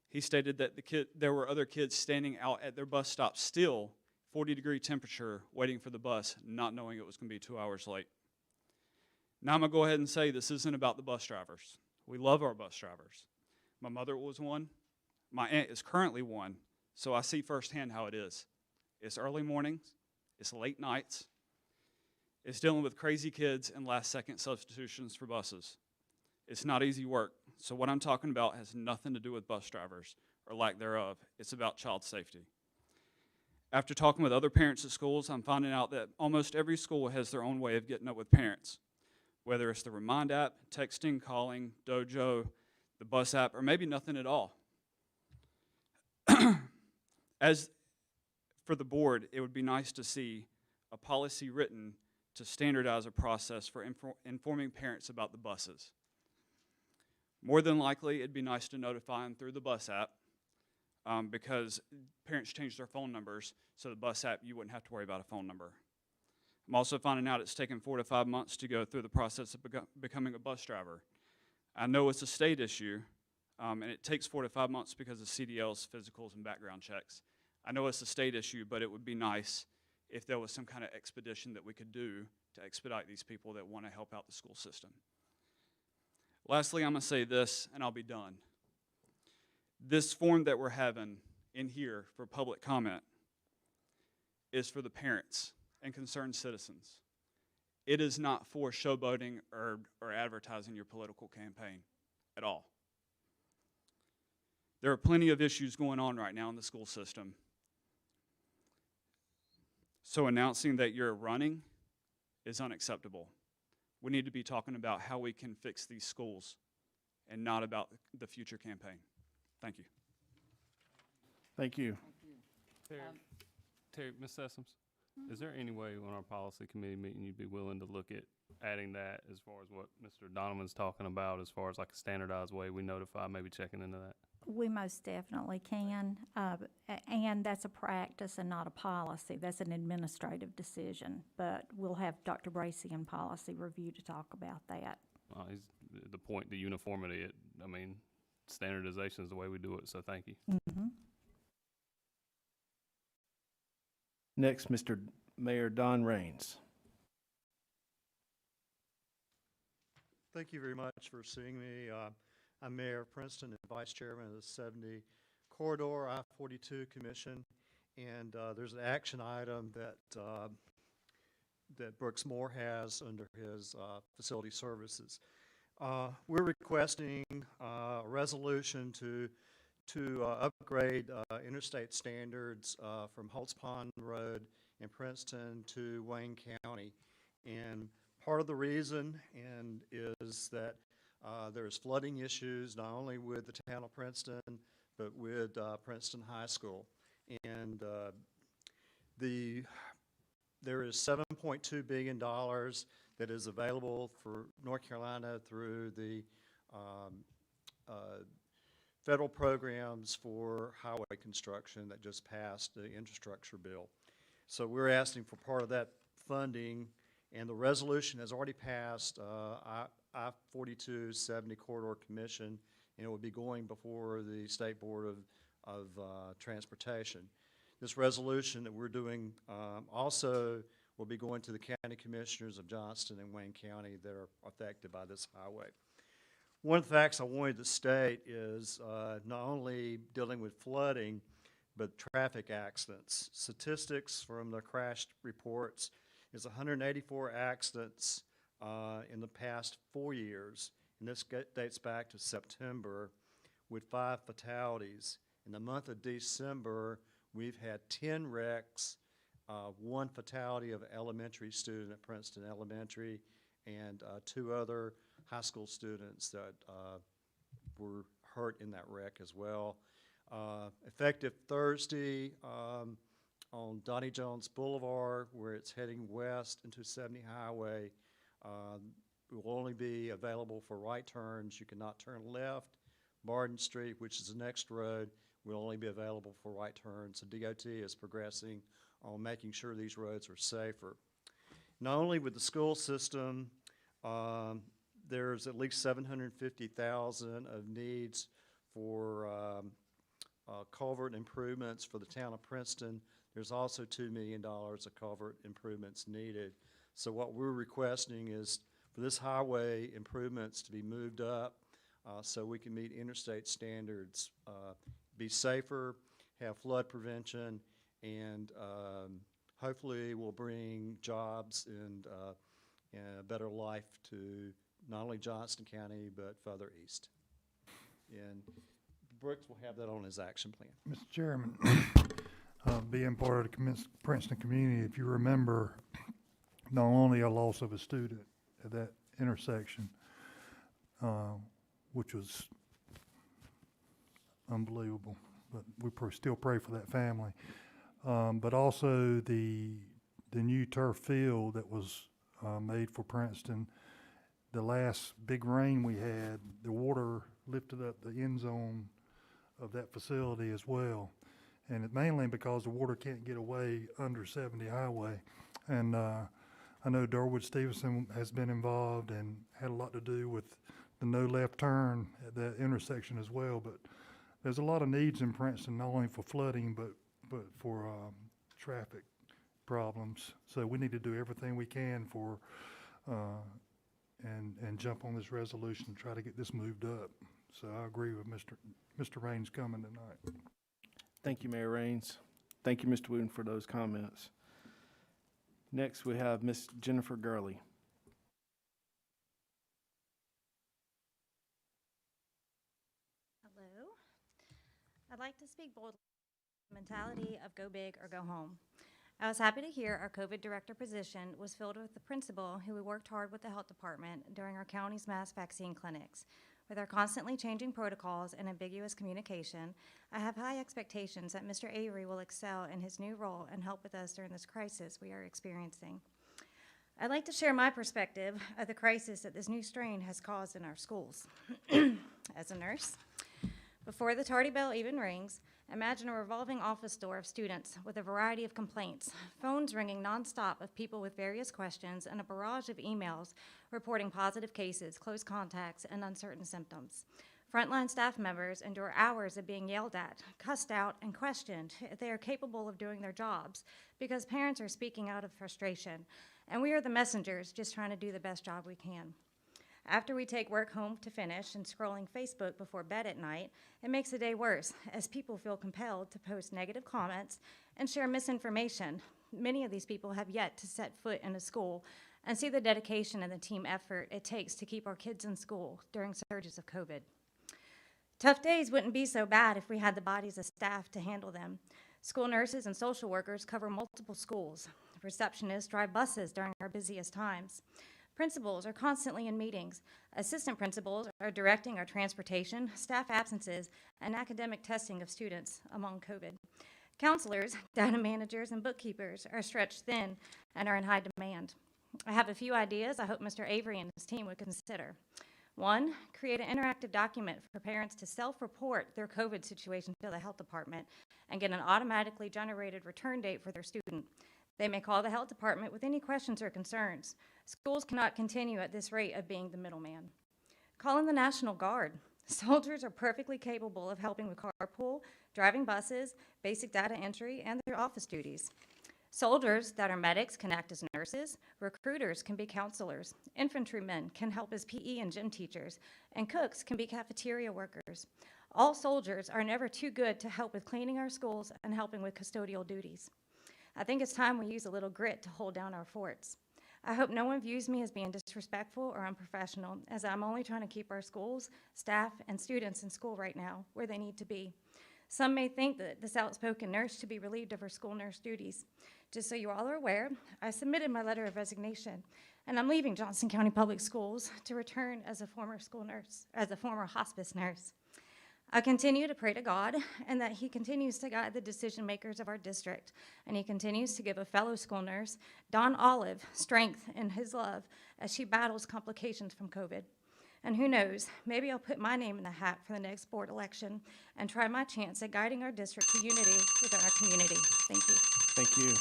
he stated that there were other kids standing out at their bus stop still, 40-degree temperature, waiting for the bus, not knowing it was going to be 2 hours late. Now I'm going to go ahead and say this isn't about the bus drivers. We love our bus drivers. My mother was one. My aunt is currently one, so I see firsthand how it is. It's early mornings. It's late nights. It's dealing with crazy kids and last-second substitutions for buses. It's not easy work, so what I'm talking about has nothing to do with bus drivers or lack thereof. It's about child safety. After talking with other parents at schools, I'm finding out that almost every school has their own way of getting up with parents, whether it's the Remind app, texting, calling, Dojo, the bus app, or maybe nothing at all. As for the board, it would be nice to see a policy written to standardize a process for informing parents about the buses. More than likely, it'd be nice to notify them through the bus app, because parents change their phone numbers, so the bus app, you wouldn't have to worry about a phone number. I'm also finding out it's taken 4 to 5 months to go through the process of becoming a bus driver. I know it's a state issue, and it takes 4 to 5 months because of CDLs, physicals, and background checks. I know it's a state issue, but it would be nice if there was some kind of expedition that we could do to expedite these people that want to help out the school system. Lastly, I'm going to say this, and I'll be done. This form that we're having in here for public comment is for the parents and concerned citizens. It is not for showboating or advertising your political campaign at all. There are plenty of issues going on right now in the school system. So announcing that you're running is unacceptable. We need to be talking about how we can fix these schools and not about the future campaign. Thank you. Thank you. Terry, Ms. Sessoms, is there any way on our policy committee meeting you'd be willing to look at adding that as far as what Mr. Donovan's talking about, as far as like a standardized way we notify, maybe checking into that? We most definitely can, and that's a practice and not a policy. That's an administrative decision, but we'll have Dr. Bracy in policy review to talk about that. The point, the uniformity, standardization is the way we do it, so thank you. Mm-hmm. Next, Mr. Mayor Don Raines. Thank you very much for seeing me. I'm Mayor of Princeton and Vice Chairman of the 70 Corridor I-42 Commission, and there's an action item that Brooks Moore has under his facility services. We're requesting a resolution to to upgrade interstate standards from Holtz Pond Road in Princeton to Wayne County. And part of the reason is that there's flooding issues not only with the town of Princeton, but with Princeton High School. And there is $7.2 billion that is available for North Carolina through the federal programs for highway construction that just passed the infrastructure bill. So we're asking for part of that funding, and the resolution has already passed I-4270 Corridor Commission, and it will be going before the State Board of Transportation. This resolution that we're doing also will be going to the county commissioners of Johnston and Wayne County that are affected by this highway. One of the facts I wanted to state is not only dealing with flooding, but traffic accidents. Statistics from the crash reports is 184 accidents in the past 4 years, and this dates back to September, with 5 fatalities. In the month of December, we've had 10 wrecks, 1 fatality of an elementary student at Princeton Elementary, and 2 other high school students that were hurt in that wreck as well. Effective Thursday, on Donnie Jones Boulevard, where it's heading west into 70 Highway, it will only be available for right turns. You cannot turn left. Barden Street, which is the next road, will only be available for right turns. The DOT is progressing on making sure these roads are safer. Not only with the school system, there's at least $750,000 of needs for culvert improvements for the town of Princeton. There's also $2 million of culvert improvements needed. So what we're requesting is for this highway improvements to be moved up so we can meet interstate standards, be safer, have flood prevention, and hopefully will bring jobs and a better life to not only Johnston County, but further east. And Brooks will have that on his action plan. Mr. Chairman, being part of the Princeton community, if you remember, not only a loss of a student at that intersection, which was unbelievable, but we still pray for that family. But also the new turf field that was made for Princeton. The last big rain we had, the water lifted up the end zone of that facility as well. And it mainly because the water can't get away under 70 Highway. And I know Darwood Stevenson has been involved and had a lot to do with the no left turn at that intersection as well. But there's a lot of needs in Princeton, not only for flooding, but for traffic problems. So we need to do everything we can for and jump on this resolution and try to get this moved up. So I agree with Mr. Raines coming tonight. Thank you, Mayor Raines. Thank you, Mr. Wooten, for those comments. Next, we have Ms. Jennifer Gurley. Hello. I'd like to speak boldly on the mentality of go big or go home. I was happy to hear our COVID director position was filled with the principal who worked hard with the health department during our county's mass vaccine clinics. With our constantly changing protocols and ambiguous communication, I have high expectations that Mr. Avery will excel in his new role and help with us during this crisis we are experiencing. I'd like to share my perspective of the crisis that this new strain has caused in our schools. As a nurse, before the tardy bell even rings, imagine a revolving office door of students with a variety of complaints, phones ringing nonstop of people with various questions, and a barrage of emails reporting positive cases, close contacts, and uncertain symptoms. Frontline staff members endure hours of being yelled at, cussed out, and questioned if they are capable of doing their jobs because parents are speaking out of frustration, and we are the messengers just trying to do the best job we can. After we take work home to finish and scrolling Facebook before bed at night, it makes the day worse as people feel compelled to post negative comments and share misinformation. Many of these people have yet to set foot in a school and see the dedication and the team effort it takes to keep our kids in school during surges of COVID. Tough days wouldn't be so bad if we had the bodies of staff to handle them. School nurses and social workers cover multiple schools. Receptionists drive buses during our busiest times. Principals are constantly in meetings. Assistant principals are directing our transportation, staff absences, and academic testing of students among COVID. Counselors, data managers, and bookkeepers are stretched thin and are in high demand. I have a few ideas I hope Mr. Avery and his team would consider. 1, create an interactive document for parents to self-report their COVID situation to the health department and get an automatically generated return date for their student. They may call the health department with any questions or concerns. Schools cannot continue at this rate of being the middleman. Call in the National Guard. Soldiers are perfectly capable of helping with carpool, driving buses, basic data entry, and their office duties. Soldiers that are medics can act as nurses, recruiters can be counselors, infantrymen can help as PE and gym teachers, and cooks can be cafeteria workers. All soldiers are never too good to help with cleaning our schools and helping with custodial duties. I think it's time we use a little grit to hold down our forts. I hope no one views me as being disrespectful or unprofessional, as I'm only trying to keep our schools, staff, and students in school right now where they need to be. Some may think that this outspoken nurse should be relieved of her school nurse duties. Just so you all are aware, I submitted my letter of resignation, and I'm leaving Johnston County Public Schools to return as a former school nurse, as a former hospice nurse. I continue to pray to God and that He continues to guide the decision makers of our district, and He continues to give a fellow school nurse, Dawn Olive, strength in His love as she battles complications from COVID. And who knows, maybe I'll put my name in the hat for the next board election and try my chance at guiding our district to unity within our community. Thank you. Thank you.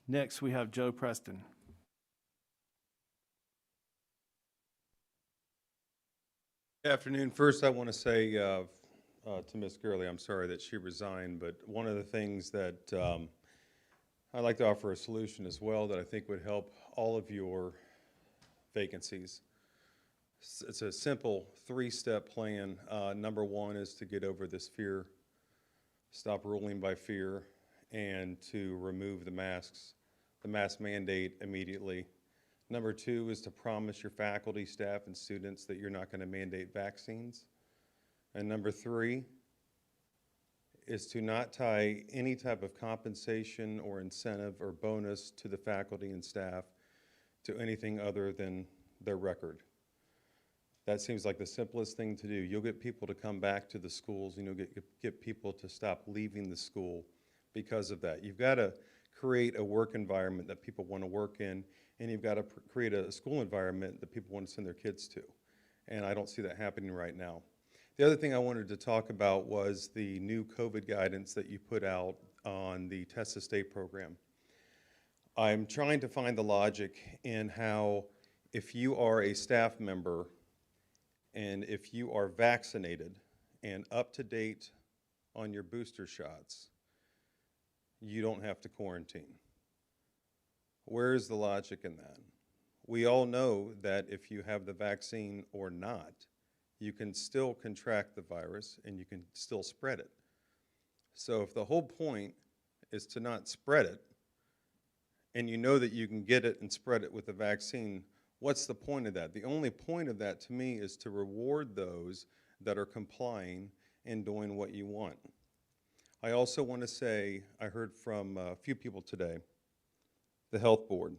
Next, we have Joe Preston. Good afternoon. First, I want to say to Ms. Gurley, I'm sorry that she resigned, but one of the things that I'd like to offer a solution as well that I think would help all of your vacancies. It's a simple 3-step plan. Number 1 is to get over this fear, stop ruling by fear, and to remove the mask mandate immediately. Number 2 is to promise your faculty, staff, and students that you're not going to mandate vaccines. And number 3 is to not tie any type of compensation or incentive or bonus to the faculty and staff to anything other than their record. That seems like the simplest thing to do. You'll get people to come back to the schools, and you'll get people to stop leaving the school because of that. You've got to create a work environment that people want to work in, and you've got to create a school environment that people want to send their kids to. And I don't see that happening right now. The other thing I wanted to talk about was the new COVID guidance that you put out on the Test to State program. I'm trying to find the logic in how if you are a staff member and if you are vaccinated and up to date on your booster shots, you don't have to quarantine. Where is the logic in that? We all know that if you have the vaccine or not, you can still contract the virus and you can still spread it. So if the whole point is to not spread it, and you know that you can get it and spread it with the vaccine, what's the point of that? The only point of that to me is to reward those that are complying and doing what you want. I also want to say, I heard from a few people today, the health board.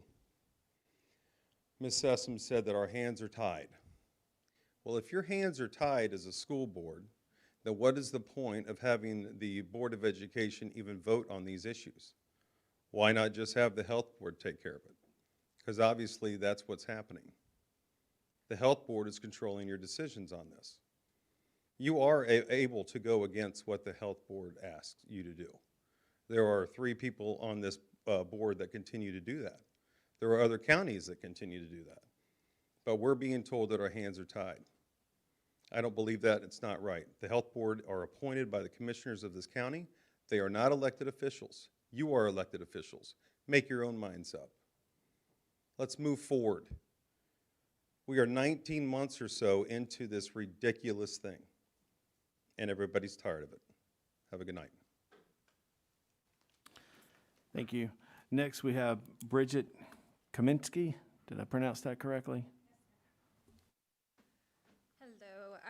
Ms. Sessom said that our hands are tied. Well, if your hands are tied as a school board, then what is the point of having the Board of Education even vote on these issues? Why not just have the health board take care of it? Because obviously that's what's happening. The health board is controlling your decisions on this. You are able to go against what the health board asks you to do. There are 3 people on this board that continue to do that. There are other counties that continue to do that. But we're being told that our hands are tied. I don't believe that. It's not right. The health board are appointed by the commissioners of this county. They are not elected officials. You are elected officials. Make your own minds up. Let's move forward. We are 19 months or so into this ridiculous thing, and everybody's tired of it. Have a good night. Thank you. Next, we have Bridget Kaminsky. Did I pronounce that correctly?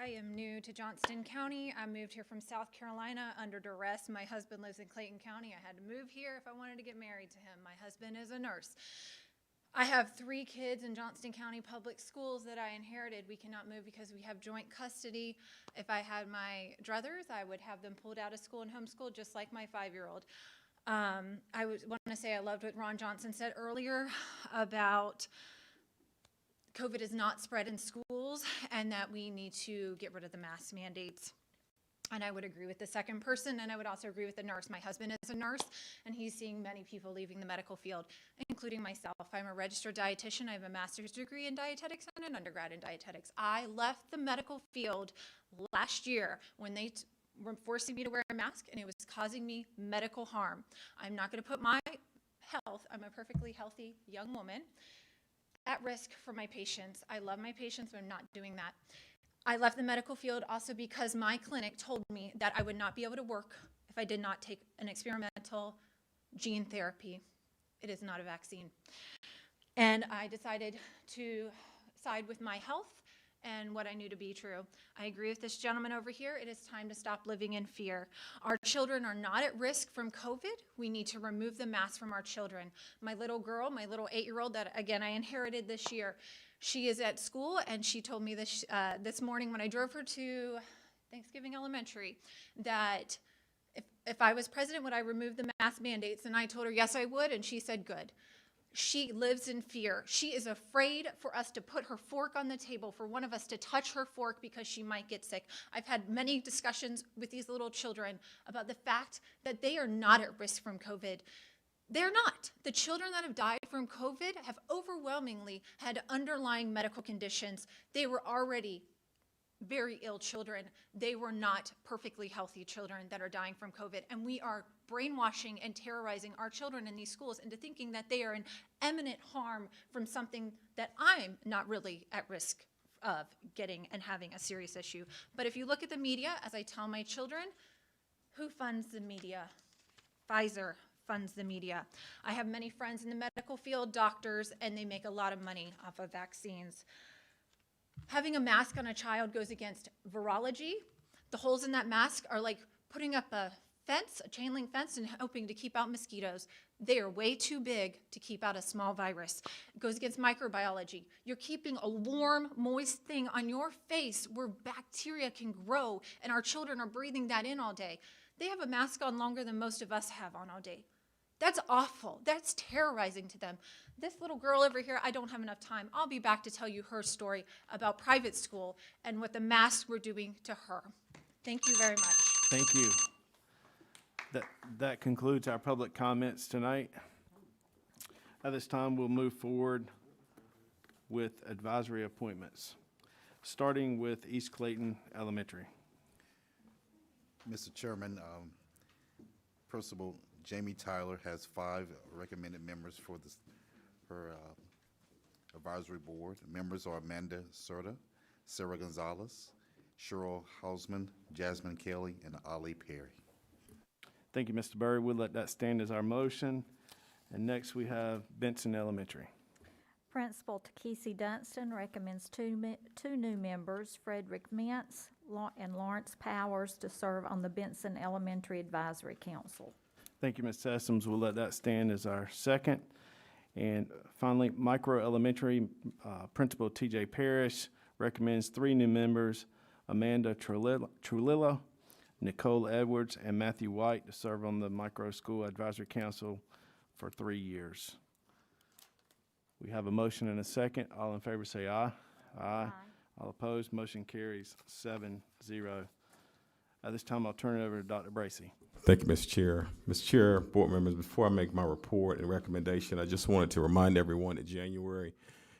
I am new to Johnston County. I moved here from South Carolina under duress. My husband lives in Clayton County. I had to move here if I wanted to get married to him. My husband is a nurse. I have 3 kids in Johnston County Public Schools that I inherited. We cannot move because we have joint custody. If I had my druthers, I would have them pulled out of school and homeschooled just like my 5-year-old. I want to say I loved what Ron Johnson said earlier about COVID is not spread in schools and that we need to get rid of the mask mandates. And I would agree with the second person, and I would also agree with the nurse. My husband is a nurse, and he's seeing many people leaving the medical field, including myself. I'm a registered dietitian. I have a master's degree in dietetics and an undergrad in dietetics. I left the medical field last year when they were forcing me to wear a mask, and it was causing me medical harm. I'm not going to put my health, I'm a perfectly healthy young woman, at risk for my patients. I love my patients, but I'm not doing that. I left the medical field also because my clinic told me that I would not be able to work if I did not take an experimental gene therapy. It is not a vaccine. And I decided to side with my health and what I knew to be true. I agree with this gentleman over here. It is time to stop living in fear. Our children are not at risk from COVID. We need to remove the mask from our children. My little girl, my little 8-year-old that, again, I inherited this year, she is at school, and she told me this morning when I drove her to Thanksgiving Elementary that if I was president, would I remove the mask mandates? And I told her, yes, I would, and she said, good. She lives in fear. She is afraid for us to put her fork on the table, for one of us to touch her fork because she might get sick. I've had many discussions with these little children about the fact that they are not at risk from COVID. They're not. The children that have died from COVID have overwhelmingly had underlying medical conditions. They were already very ill children. They were not perfectly healthy children that are dying from COVID. And we are brainwashing and terrorizing our children in these schools into thinking that they are in imminent harm from something that I'm not really at risk of getting and having a serious issue. But if you look at the media, as I tell my children, who funds the media? Pfizer funds the media. I have many friends in the medical field, doctors, and they make a lot of money off of vaccines. Having a mask on a child goes against virology. The holes in that mask are like putting up a fence, a chain link fence, and hoping to keep out mosquitoes. They are way too big to keep out a small virus. It goes against microbiology. You're keeping a warm, moist thing on your face where bacteria can grow, and our children are breathing that in all day. They have a mask on longer than most of us have on all day. That's awful. That's terrorizing to them. This little girl over here, I don't have enough time. I'll be back to tell you her story about private school and what the masks were doing to her. Thank you very much. Thank you. That concludes our public comments tonight. At this time, we'll move forward with advisory appointments, starting with East Clayton Elementary. Mr. Chairman, Principal Jamie Tyler has 5 recommended members for her advisory board. Members are Amanda Serta, Sarah Gonzalez, Cheryl Hausman, Jasmine Kelly, and Ali Perry. Thank you, Mr. Berry. We'll let that stand as our motion. And next we have Benson Elementary. Principal Takisi Dunston recommends two new members, Frederick Mintz and Lawrence Powers, to serve on the Benson Elementary Advisory Council. Thank you, Ms. Sessoms. We'll let that stand as our second. And finally, Micro Elementary, Principal T.J. Parrish recommends 3 new members, Amanda Trulillo, Nicole Edwards, and Matthew White, to serve on the Micro School Advisory Council for 3 years. We have a motion and a second. All in favor say aye. Aye. All opposed, motion carries 7-0. At this time, I'll turn it over to Dr. Bracy. Thank you, Mr. Chair. Mr. Chair, board members, before I make my report and recommendation, I just wanted to remind everyone that January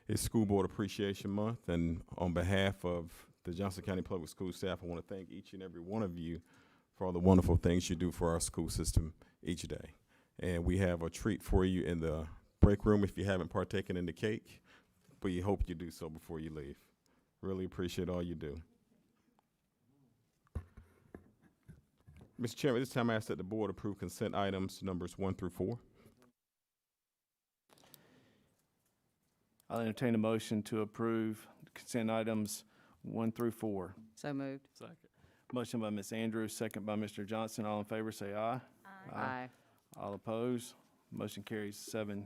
is School Board Appreciation Month, and on behalf of the Johnston County Public School staff, I want to thank each and every one of you for all the wonderful things you do for our school system each day. And we have a treat for you in the break room if you haven't partaken in the cake, but you hope you do so before you leave. Really appreciate all you do. Mr. Chairman, this time I ask that the board approve consent items numbers 1 through 4. I'll entertain a motion to approve consent items 1 through 4. So moved. Second. Motion by Ms. Andrews, second by Mr. Johnston. All in favor, say aye. Aye. All opposed, motion carries 7-0.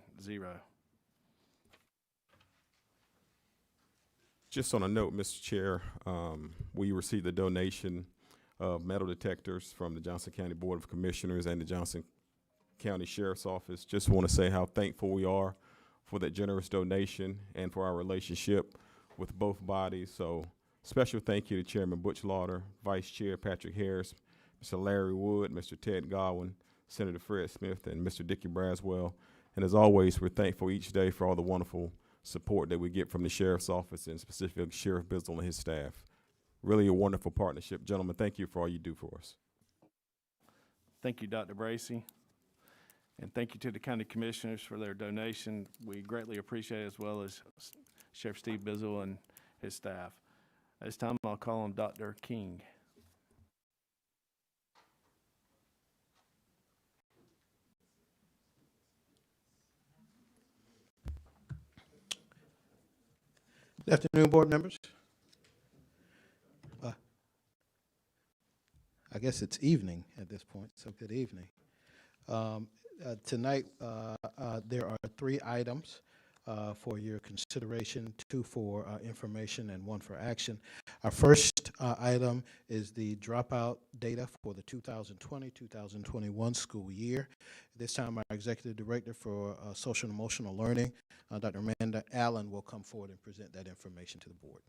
Just on a note, Mr. Chair, we received a donation of metal detectors from the Johnston County Board of Commissioners and the Johnston County Sheriff's Office. Just want to say how thankful we are for that generous donation and for our relationship with both bodies. So special thank you to Chairman Butch Lauder, Vice Chair Patrick Harris, Mr. Larry Wood, Mr. Ted Godwin, Senator Fred Smith, and Mr. Dickie Braswell. And as always, we're thankful each day for all the wonderful support that we get from the Sheriff's Office and specifically Sheriff Bizzle and his staff. Really a wonderful partnership. Gentlemen, thank you for all you do for us. Thank you, Dr. Bracy. And thank you to the county commissioners for their donation. We greatly appreciate it, as well as Sheriff Steve Bizzle and his staff. At this time, I'll call on Dr. King. Good afternoon, board members. I guess it's evening at this point, so good evening. Tonight, there are 3 items for your consideration, 2 for information and 1 for action. Our first item is the dropout data for the 2020-2021 school year. This time, our Executive Director for Social and Emotional Learning, Dr. Amanda Allen, will come forward and present that information to the board.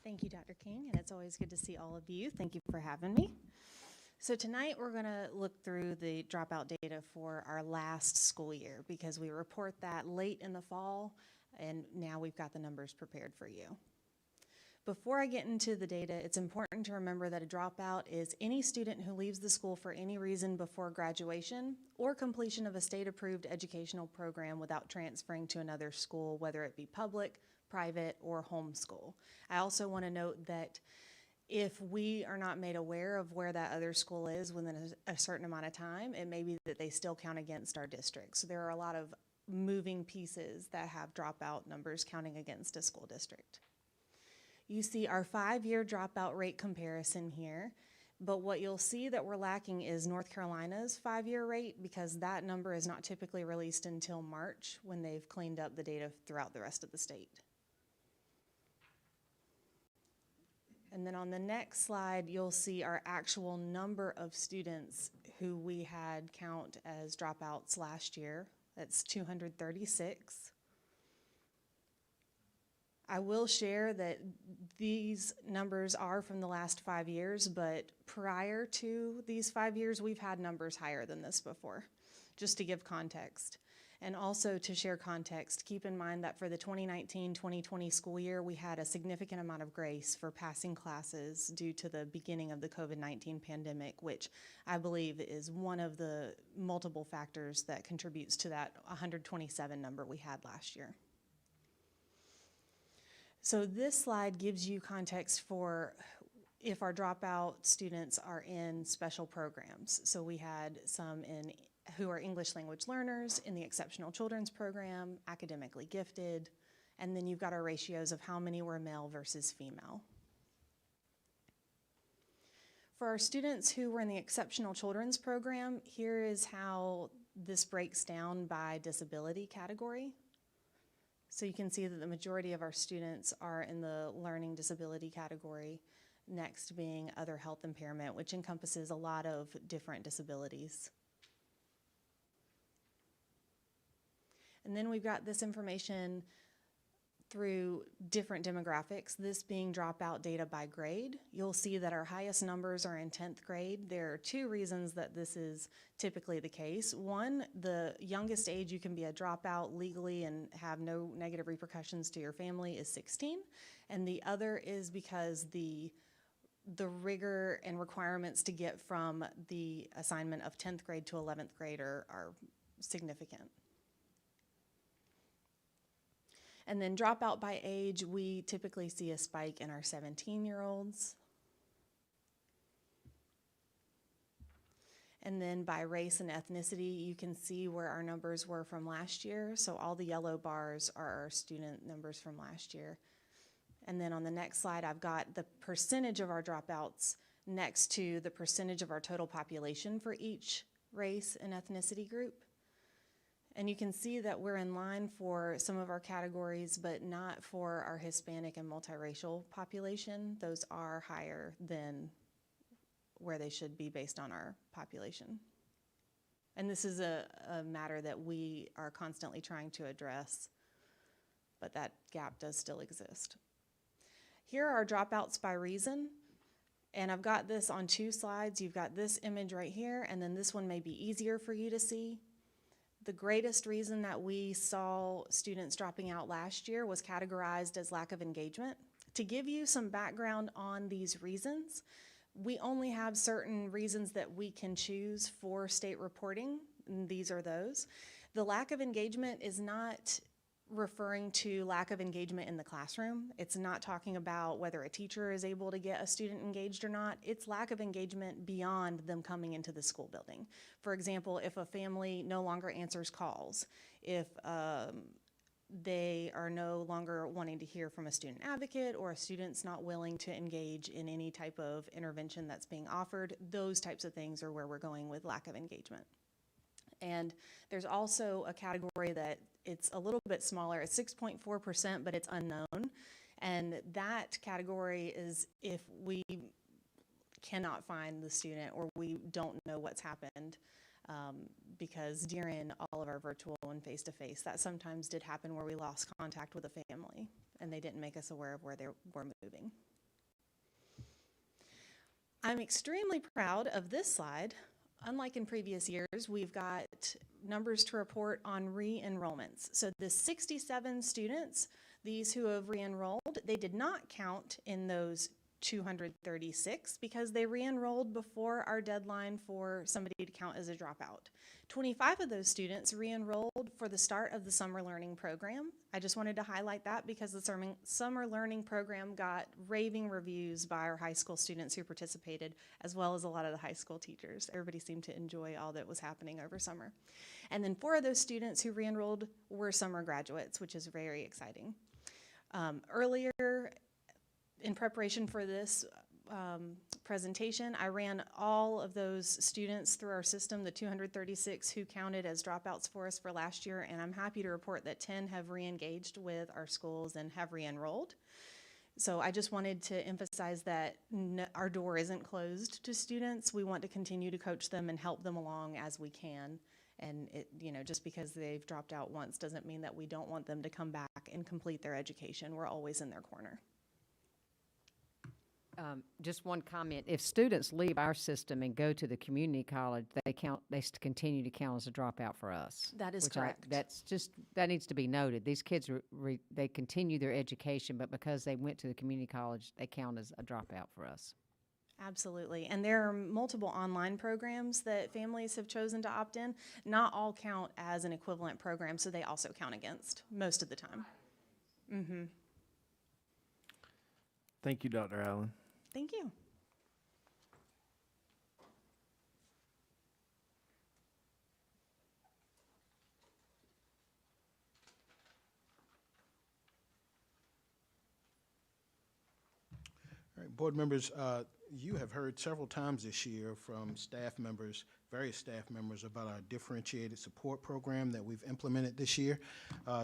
Thank you, Dr. King, and it's always good to see all of you. Thank you for having me. So tonight we're going to look through the dropout data for our last school year because we report that late in the fall, and now we've got the numbers prepared for you. Before I get into the data, it's important to remember that a dropout is any student who leaves the school for any reason before graduation or completion of a state-approved educational program without transferring to another school, whether it be public, private, or homeschool. I also want to note that if we are not made aware of where that other school is within a certain amount of time, it may be that they still count against our district. So there are a lot of moving pieces that have dropout numbers counting against a school district. You see our 5-year dropout rate comparison here, but what you'll see that we're lacking is North Carolina's 5-year rate because that number is not typically released until March when they've cleaned up the data throughout the rest of the state. And then on the next slide, you'll see our actual number of students who we had count as dropouts last year. That's 236. I will share that these numbers are from the last 5 years, but prior to these 5 years, we've had numbers higher than this before, just to give context. And also to share context, keep in mind that for the 2019-2020 school year, we had a significant amount of grace for passing classes due to the beginning of the COVID-19 pandemic, which I believe is one of the multiple factors that contributes to that 127 number we had last year. So this slide gives you context for if our dropout students are in special programs. So we had some who are English language learners in the Exceptional Children's Program, academically gifted, and then you've got our ratios of how many were male versus female. For our students who were in the Exceptional Children's Program, here is how this breaks down by disability category. So you can see that the majority of our students are in the learning disability category, next being other health impairment, which encompasses a lot of different disabilities. And then we've got this information through different demographics, this being dropout data by grade. You'll see that our highest numbers are in 10th grade. There are 2 reasons that this is typically the case. One, the youngest age you can be a dropout legally and have no negative repercussions to your family is 16. And the other is because the rigor and requirements to get from the assignment of 10th grade to 11th grade are significant. And then dropout by age, we typically see a spike in our 17-year-olds. And then by race and ethnicity, you can see where our numbers were from last year. So all the yellow bars are our student numbers from last year. And then on the next slide, I've got the percentage of our dropouts next to the percentage of our total population for each race and ethnicity group. And you can see that we're in line for some of our categories, but not for our Hispanic and multiracial population. Those are higher than where they should be based on our population. And this is a matter that we are constantly trying to address, but that gap does still exist. Here are our dropouts by reason, and I've got this on 2 slides. You've got this image right here, and then this one may be easier for you to see. The greatest reason that we saw students dropping out last year was categorized as lack of engagement. To give you some background on these reasons, we only have certain reasons that we can choose for state reporting, and these are those. The lack of engagement is not referring to lack of engagement in the classroom. It's not talking about whether a teacher is able to get a student engaged or not. It's lack of engagement beyond them coming into the school building. For example, if a family no longer answers calls, if they are no longer wanting to hear from a student advocate, or a student's not willing to engage in any type of intervention that's being offered, those types of things are where we're going with lack of engagement. And there's also a category that it's a little bit smaller. It's 6.4%, but it's unknown. And that category is if we cannot find the student or we don't know what's happened, because during all of our virtual and face-to-face, that sometimes did happen where we lost contact with a family and they didn't make us aware of where they were moving. I'm extremely proud of this slide. Unlike in previous years, we've got numbers to report on re-enrollments. So the 67 students, these who have re-enrolled, they did not count in those 236 because they re-enrolled before our deadline for somebody to count as a dropout. 25 of those students re-enrolled for the start of the summer learning program. I just wanted to highlight that because the summer learning program got raving reviews by our high school students who participated, as well as a lot of the high school teachers. Everybody seemed to enjoy all that was happening over summer. And then 4 of those students who re-enrolled were summer graduates, which is very exciting. Earlier, in preparation for this presentation, I ran all of those students through our system, the 236 who counted as dropouts for us for last year, and I'm happy to report that 10 have re-engaged with our schools and have re-enrolled. So I just wanted to emphasize that our door isn't closed to students. We want to continue to coach them and help them along as we can. And just because they've dropped out once doesn't mean that we don't want them to come back and complete their education. We're always in their corner. Just one comment. If students leave our system and go to the community college, they continue to count as a dropout for us. That is correct. That needs to be noted. These kids, they continue their education, but because they went to the community college, they count as a dropout for us. Absolutely. And there are multiple online programs that families have chosen to opt in. Not all count as an equivalent program, so they also count against most of the time. Mm-hmm. Thank you, Dr. Allen. Thank you. All right, board members, you have heard several times this year from staff members, various staff members, about our differentiated support program that we've implemented this year.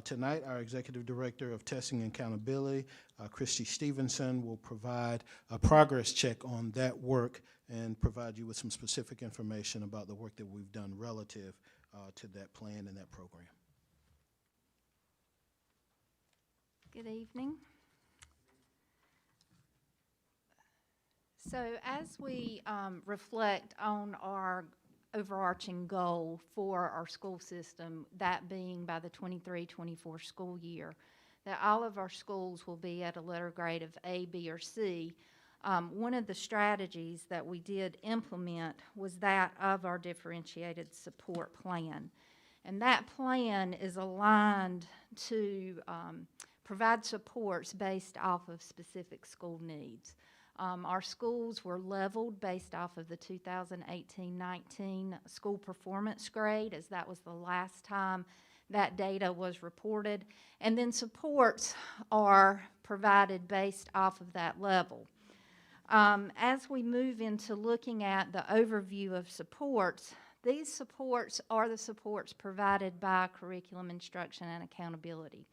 Tonight, our Executive Director of Testing and Accountability, Christy Stevenson, will provide a progress check on that work and provide you with some specific information about the work that we've done relative to that plan and that program. Good evening. So as we reflect on our overarching goal for our school system, that being by the 23-24 school year, that all of our schools will be at a letter grade of A, B, or C, one of the strategies that we did implement was that of our differentiated support plan. And that plan is aligned to provide supports based off of specific school needs. Our schools were leveled based off of the 2018-19 school performance grade, as that was the last time that data was reported. And then supports are provided based off of that level. As we move into looking at the overview of supports, these supports are the supports provided by curriculum instruction and accountability.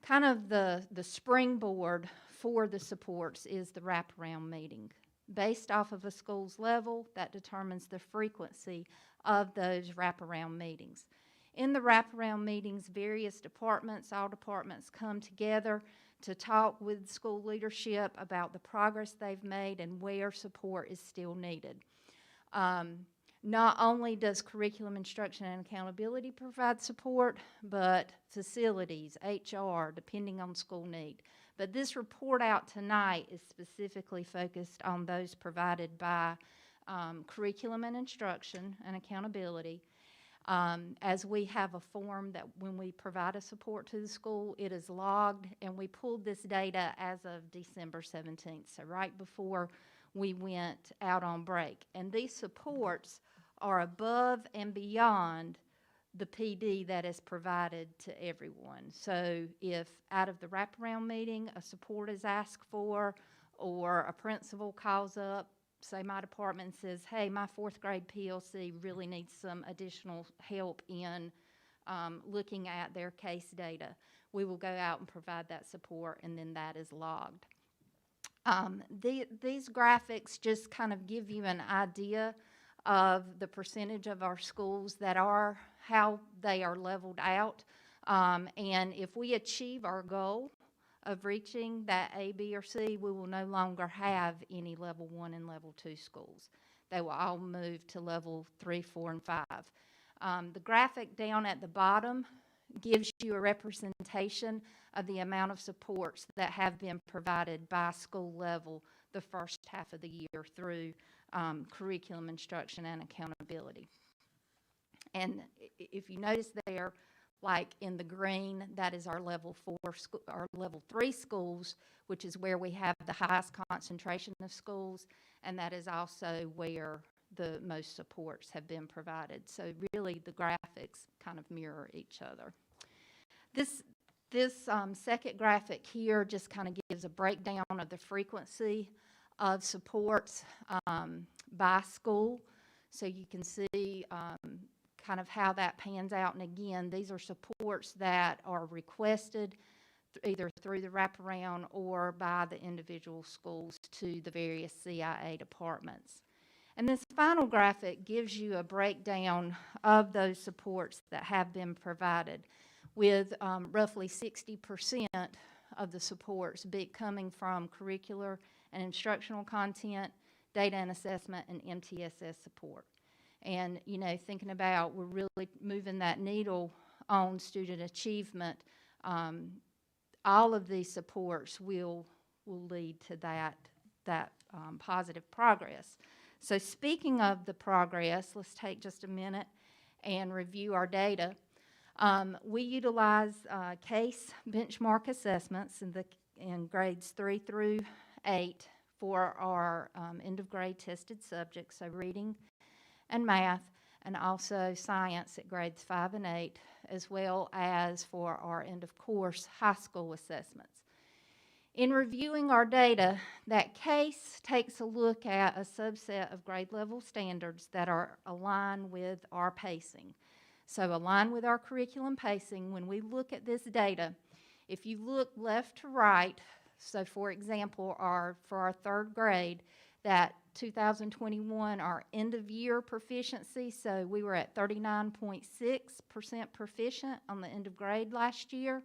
Kind of the springboard for the supports is the wraparound meeting. Based off of a school's level, that determines the frequency of those wraparound meetings. In the wraparound meetings, various departments, all departments come together to talk with school leadership about the progress they've made and where support is still needed. Not only does curriculum instruction and accountability provide support, but facilities, HR, depending on school need. But this report out tonight is specifically focused on those provided by curriculum and instruction and accountability. As we have a form that when we provide a support to the school, it is logged, and we pulled this data as of December 17th, so right before we went out on break. And these supports are above and beyond the PD that is provided to everyone. So if out of the wraparound meeting a support is asked for, or a principal calls up, say my department says, hey, my 4th grade PLC really needs some additional help in looking at their case data, we will go out and provide that support, and then that is logged. These graphics just kind of give you an idea of the percentage of our schools that are how they are leveled out. And if we achieve our goal of reaching that A, B, or C, we will no longer have any level 1 and level 2 schools. They will all move to level 3, 4, and 5. The graphic down at the bottom gives you a representation of the amount of supports that have been provided by school level the first half of the year through curriculum instruction and accountability. And if you notice there, like in the green, that is our level 4, our level 3 schools, which is where we have the highest concentration of schools, and that is also where the most supports have been provided. So really the graphics kind of mirror each other. This second graphic here just kind of gives a breakdown of the frequency of supports by school. So you can see kind of how that pans out. And again, these are supports that are requested either through the wraparound or by the individual schools to the various CIA departments. And this final graphic gives you a breakdown of those supports that have been provided, with roughly 60% of the supports coming from curricular and instructional content, data and assessment, and MTSS support. And, you know, thinking about we're really moving that needle on student achievement, all of these supports will lead to that positive progress. So speaking of the progress, let's take just a minute and review our data. We utilize case benchmark assessments in grades 3 through 8 for our end of grade tested subjects, so reading and math, and also science at grades 5 and 8, as well as for our end of course high school assessments. In reviewing our data, that case takes a look at a subset of grade level standards that are aligned with our pacing. So aligned with our curriculum pacing, when we look at this data, if you look left to right, so for example, for our 3rd grade, that 2021, our end of year proficiency, so we were at 39.6% proficient on the end of grade last year.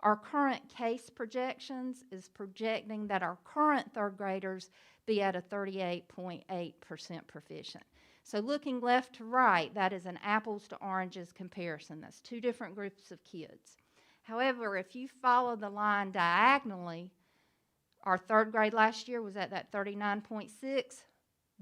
Our current case projections is projecting that our current 3rd graders be at a 38.8% proficient. So looking left to right, that is an apples to oranges comparison. That's 2 different groups of kids. However, if you follow the line diagonally, our 3rd grade last year was at that 39.6.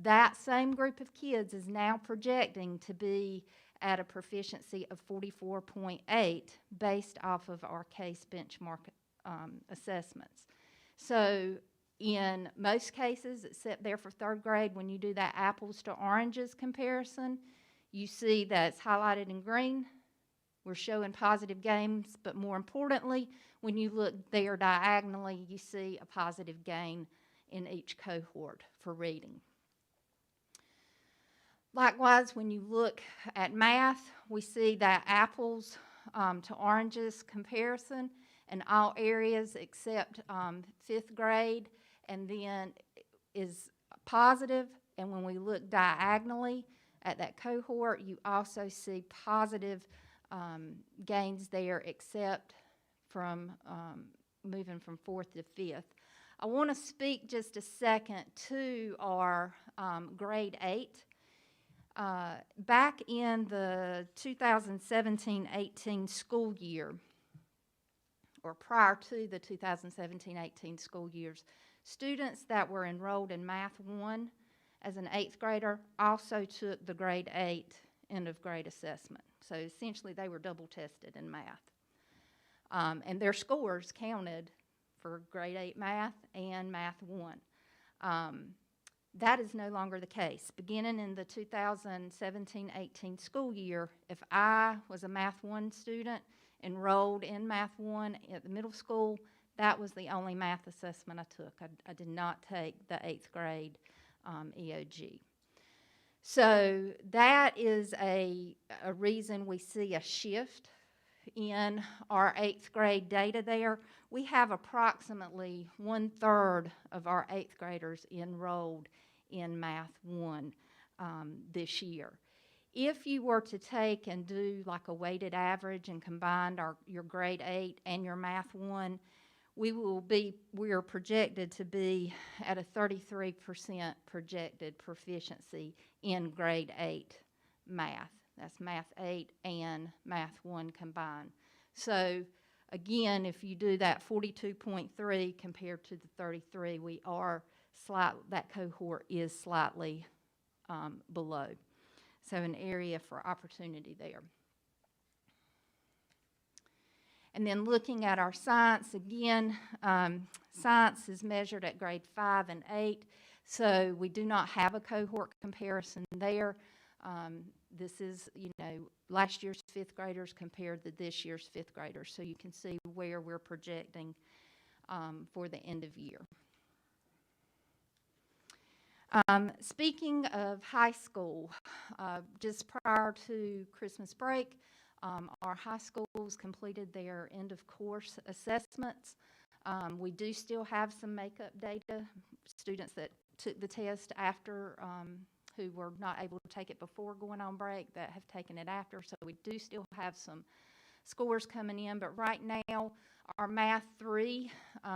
That same group of kids is now projecting to be at a proficiency of 44.8 based off of our case benchmark assessments. So In most cases, except there for third grade, when you do that apples to oranges comparison, you see that it's highlighted in green. We're showing positive gains, but more importantly, when you look there diagonally, you see a positive gain in each cohort for reading. Likewise, when you look at math, we see that apples to oranges comparison in all areas except 5th grade, and then is positive. And when we look diagonally at that cohort, you also see positive gains there, except from moving from 4th to 5th. I want to speak just a second to our grade 8. Back in the 2017-18 school year, or prior to the 2017-18 school years, students that were enrolled in Math 1 as an 8th grader also took the grade 8 end of grade assessment. So essentially they were double tested in math. And their scores counted for grade 8 math and Math 1. That is no longer the case. Beginning in the 2017-18 school year, if I was a Math 1 student enrolled in Math 1 at the middle school, that was the only math assessment I took. I did not take the 8th grade EOG. So that is a reason we see a shift in our 8th grade data there. We have approximately 1/3 of our 8th graders enrolled in Math 1 this year. If you were to take and do like a weighted average and combine your grade 8 and your Math 1, we are projected to be at a 33% projected proficiency in grade 8 math. That's Math 8 and Math 1 combined. So again, if you do that 42.3 compared to the 33, that cohort is slightly below. So an area for opportunity there. And then looking at our science, again, science is measured at grade 5 and 8, so we do not have a cohort comparison there. This is, last year's 5th graders compared to this year's 5th graders, so you can see where we're projecting for the end of year. Speaking of high school, just prior to Christmas break, our high schools completed their end of course assessments. We do still have some makeup data, students that took the test after, who were not able to take it before going on break that have taken it after, so we do still have some scores coming in. But right now, our Math 3,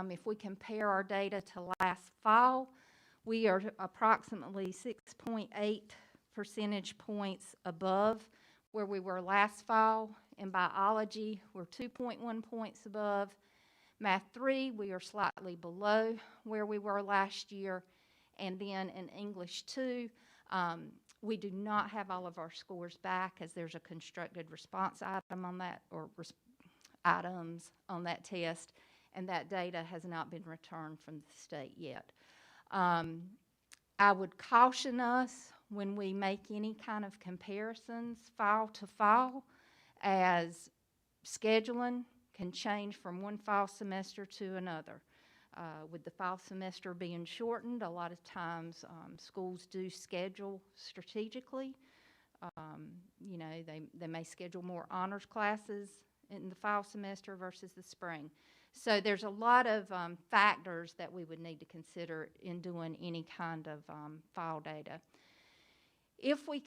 if we compare our data to last fall, we are approximately 6.8 percentage points above where we were last fall. In biology, we're 2.1 points above. Math 3, we are slightly below where we were last year. And then in English 2, we do not have all of our scores back as there's a constructed response item on that, or items on that test, and that data has not been returned from the state yet. I would caution us when we make any kind of comparisons fall to fall, as scheduling can change from one fall semester to another. With the fall semester being shortened, a lot of times schools do schedule strategically. They may schedule more honors classes in the fall semester versus the spring. So there's a lot of factors that we would need to consider in doing any kind of fall data. If we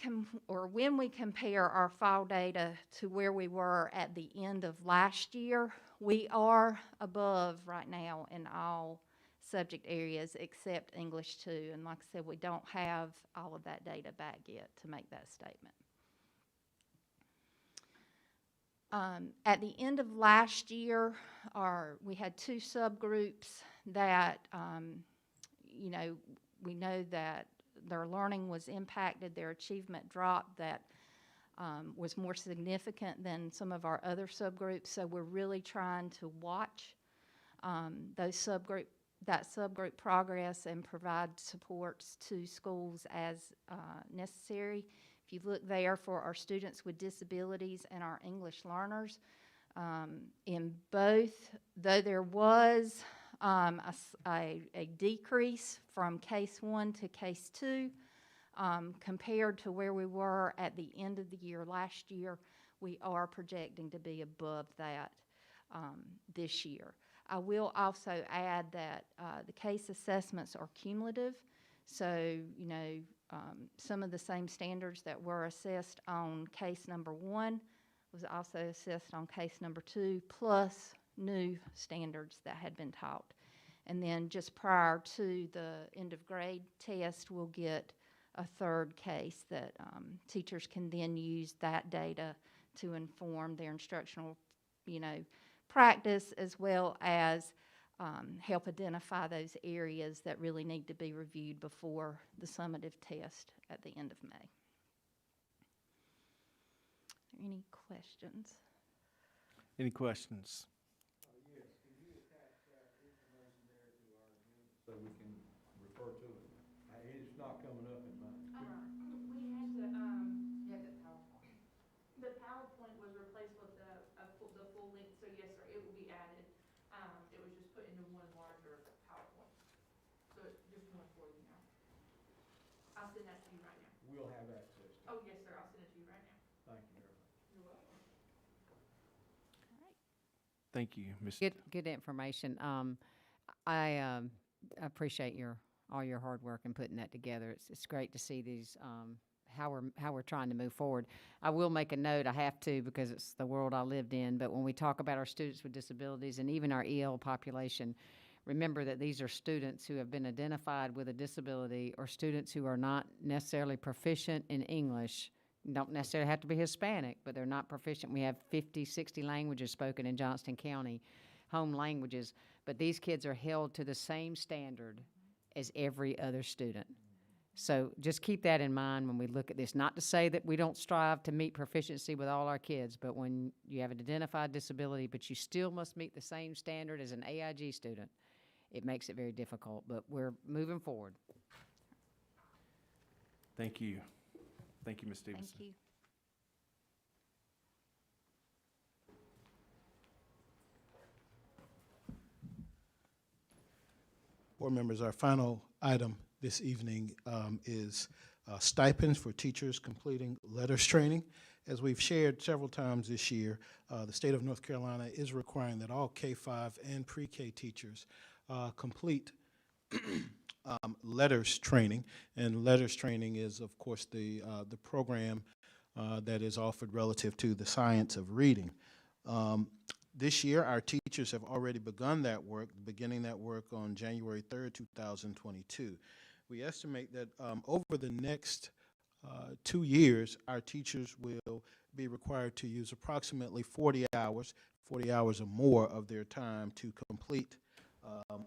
when we compare our fall data to where we were at the end of last year, we are above right now in all subject areas except English 2. And like I said, we don't have all of that data back yet to make that statement. At the end of last year, we had 2 subgroups that, we know that their learning was impacted, their achievement dropped, that was more significant than some of our other subgroups. So we're really trying to watch those subgroup that subgroup progress and provide supports to schools as necessary. If you look there for our students with disabilities and our English learners, in both, though there was a decrease from case 1 to case 2, compared to where we were at the end of the year last year, we are projecting to be above that this year. I will also add that the case assessments are cumulative, so some of the same standards that were assessed on case number 1 was also assessed on case number 2, plus new standards that had been taught. And then just prior to the end of grade test, we'll get a third case that teachers can then use that data to inform their instructional, practice, as well as help identify those areas that really need to be reviewed before the summative test at the end of May. Are there any questions? Any questions? Yes, can you attach that information there to our agenda so we can refer to it? It's not coming up in mine. We had you have the PowerPoint. The PowerPoint was replaced with the full link, so yes, sir, it will be added. It was just put into one larger PowerPoint. So it's just one for you now. I'll send that to you right now. We'll have access to it. Oh, yes, sir, I'll send it to you right now. Thank you very much. You're welcome. Thank you, Ms. Good information. I appreciate all your hard work in putting that together. It's great to see these, how we're trying to move forward. I will make a note, I have to, because it's the world I lived in, but when we talk about our students with disabilities and even our EL population, remember that these are students who have been identified with a disability, or students who are not necessarily proficient in English. Don't necessarily have to be Hispanic, but they're not proficient. We have 50, 60 languages spoken in Johnston County, home languages, but these kids are held to the same standard as every other student. So just keep that in mind when we look at this. Not to say that we don't strive to meet proficiency with all our kids, but when you have an identified disability, but you still must meet the same standard as an AIG student, it makes it very difficult, but we're moving forward. Thank you. Thank you, Ms. Stevenson. Thank you. Board members, our final item this evening is stipends for teachers completing letters training. As we've shared several times this year, the state of North Carolina is requiring that all K-5 and pre-K teachers complete letters training, and letters training is, of course, the program that is offered relative to the science of reading. This year, our teachers have already begun that work, beginning that work on January 3rd, 2022. We estimate that over the next 2 years, our teachers will be required to use approximately 40 hours or more of their time to complete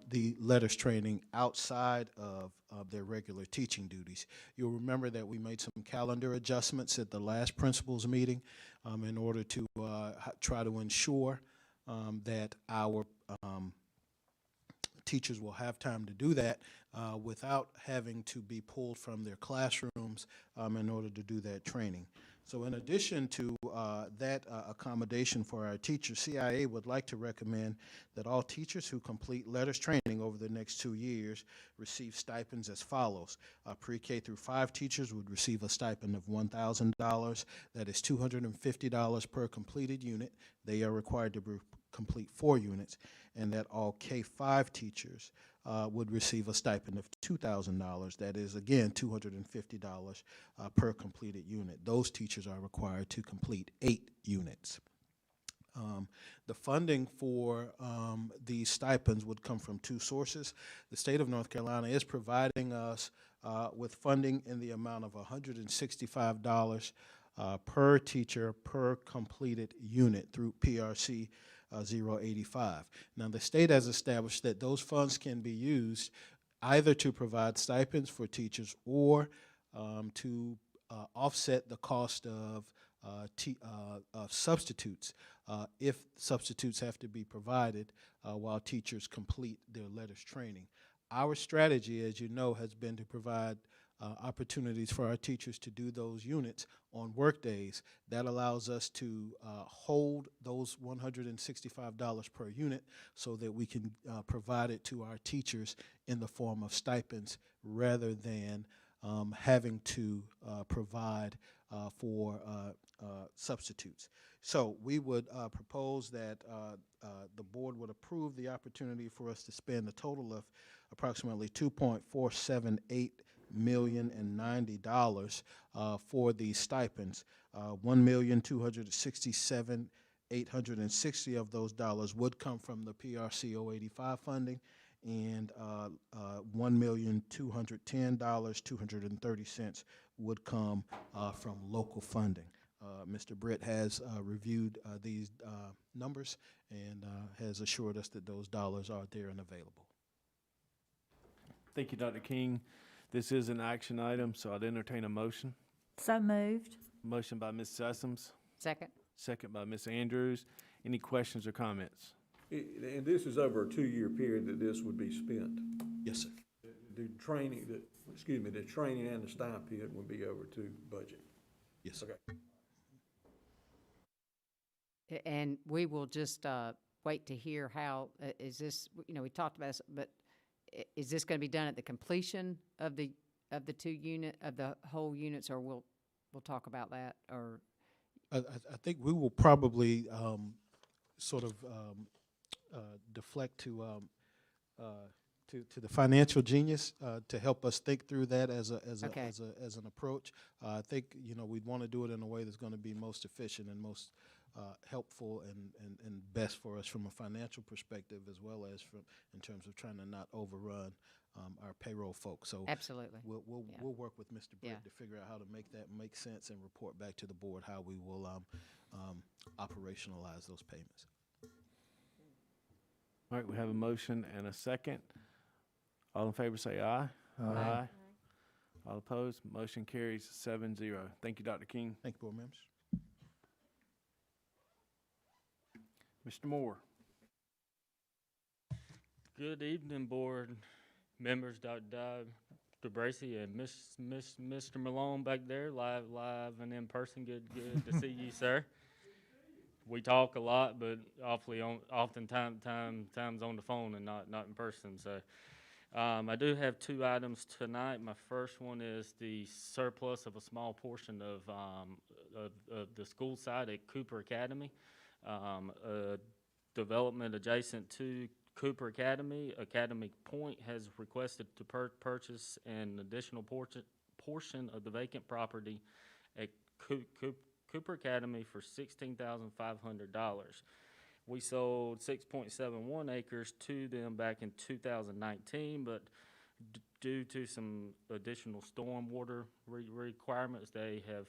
the letters training outside of their regular teaching duties. You'll remember that we made some calendar adjustments at the last principals meeting in order to try to ensure that our teachers will have time to do that without having to be pulled from their classrooms in order to do that training. So in addition to that accommodation for our teachers, CIA would like to recommend that all teachers who complete letters training over the next 2 years receive stipends as follows. Pre-K through 5 teachers would receive a stipend of $1,000. That is $250 per completed unit. They are required to complete 4 units, and that all K-5 teachers would receive a stipend of $2,000. That is, again, $250 per completed unit. Those teachers are required to complete 8 units. The funding for these stipends would come from 2 sources. The state of North Carolina is providing us with funding in the amount of $165 per teacher per completed unit through PRC 085. Now, the state has established that those funds can be used either to provide stipends for teachers or to offset the cost of substitutes, if substitutes have to be provided while teachers complete their letters training. Our strategy, as you know, has been to provide opportunities for our teachers to do those units on work days. That allows us to hold those $165 per unit so that we can provide it to our teachers in the form of stipends rather than having to provide for substitutes. So we would propose that the board would approve the opportunity for us to spend a total of approximately $2.478 million and $90 for these stipends. $1,267,860 of those dollars would come from the PRC 085 funding, and $1,210,230 would come from local funding. Mr. Britt has reviewed these numbers and has assured us that those dollars are there and available. Thank you, Dr. King. This is an action item, so I'd entertain a motion. So moved. Motion by Ms. Sessoms, Second. second by Ms. Andrews. Any questions or comments? And this is over a 2-year period that this would be spent. Yes, sir. The training, the training and the stipend would be over to budget. Yes, sir. Okay. And we will just wait to hear how, is this, we talked about this, but is this going to be done at the completion of the whole units, or we'll talk about that, or? I think we will probably sort of deflect to the financial genius to help us think through that as an approach. I think we'd want to do it in a way that's going to be most efficient and most helpful and best for us from a financial perspective, as well as in terms of trying to not overrun our payroll folks. So absolutely, we'll work with Mr. Britt to figure out how to make that make sense and report back to the board how we will operationalize those payments. All right, we have a motion and a second. All in favor say aye. Aye. All opposed, motion carries 7-0. Thank you, Dr. King. Thank you, board members. Mr. Moore. Good evening, board members, Dr. Bracy and Mr. Malone back there, live and in person. Good to see you, sir. We talk a lot, but oftentimes on the phone and not in person. So I do have 2 items tonight. My first one is the surplus of a small portion of the school site at Cooper Academy. Development adjacent to Cooper Academy, Academy Point has requested to purchase an additional portion of the vacant property at Cooper Academy for $16,500. We sold 6.71 acres to them back in 2019, but due to some additional stormwater requirements, they have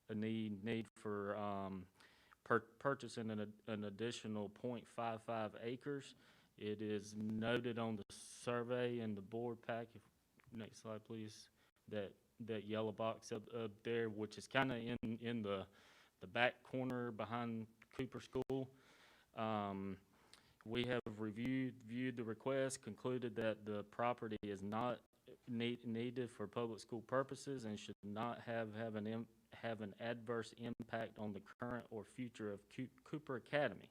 a need for purchasing an additional 0.55 acres. It is noted on the survey in the board pack. Next slide, please. That yellow box up there, which is kind of in the back corner behind Cooper School. We have viewed the request, concluded that the property is not needed for public school purposes and should not have an adverse impact on the current or future of Cooper Academy.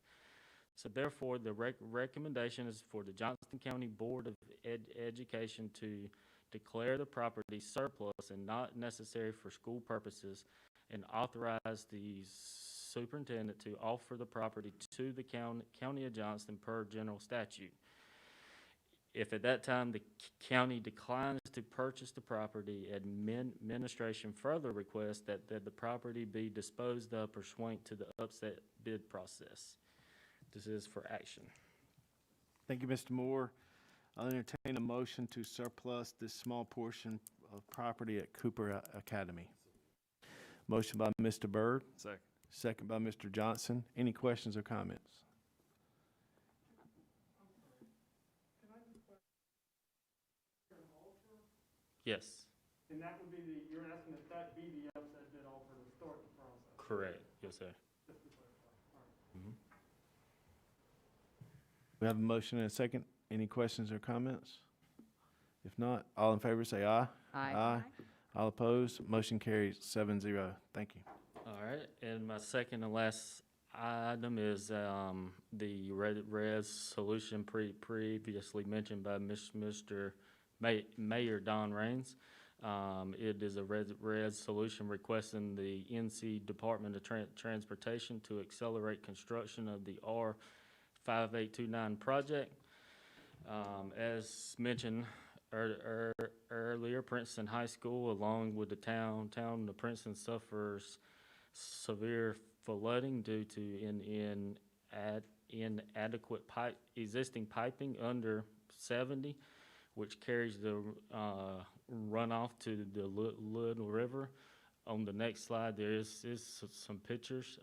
So therefore, the recommendation is for the Johnston County Board of Education to declare the property surplus and not necessary for school purposes, and authorize the superintendent to offer the property to the county of Johnston per general statute. If at that time the county declines to purchase the property, administration further requests that the property be disposed of pursuant to the upset bid process. This is for action. Thank you, Mr. Moore. I'll entertain a motion to surplus this small portion of property at Cooper Academy. Motion by Mr. Byrd. Second. Second by Mr. Johnson. Any questions or comments? Yes. And that would be you're asking that be the upset bid offer to start the process? Correct. Yes, sir. We have a motion and a second. Any questions or comments? If not, all in favor say aye. Aye. All opposed, motion carries 7-0. Thank you. All right, and my second and last item is the res solution previously mentioned by Mr. Mayor Don Raines. It is a res solution requesting the NC Department of Transportation to accelerate construction of the R5829 project. As mentioned earlier, Princeton High School, along with the town of Princeton, suffers severe flooding due to inadequate existing piping under 70, which carries the runoff to the Little River. On the next slide, there is some pictures.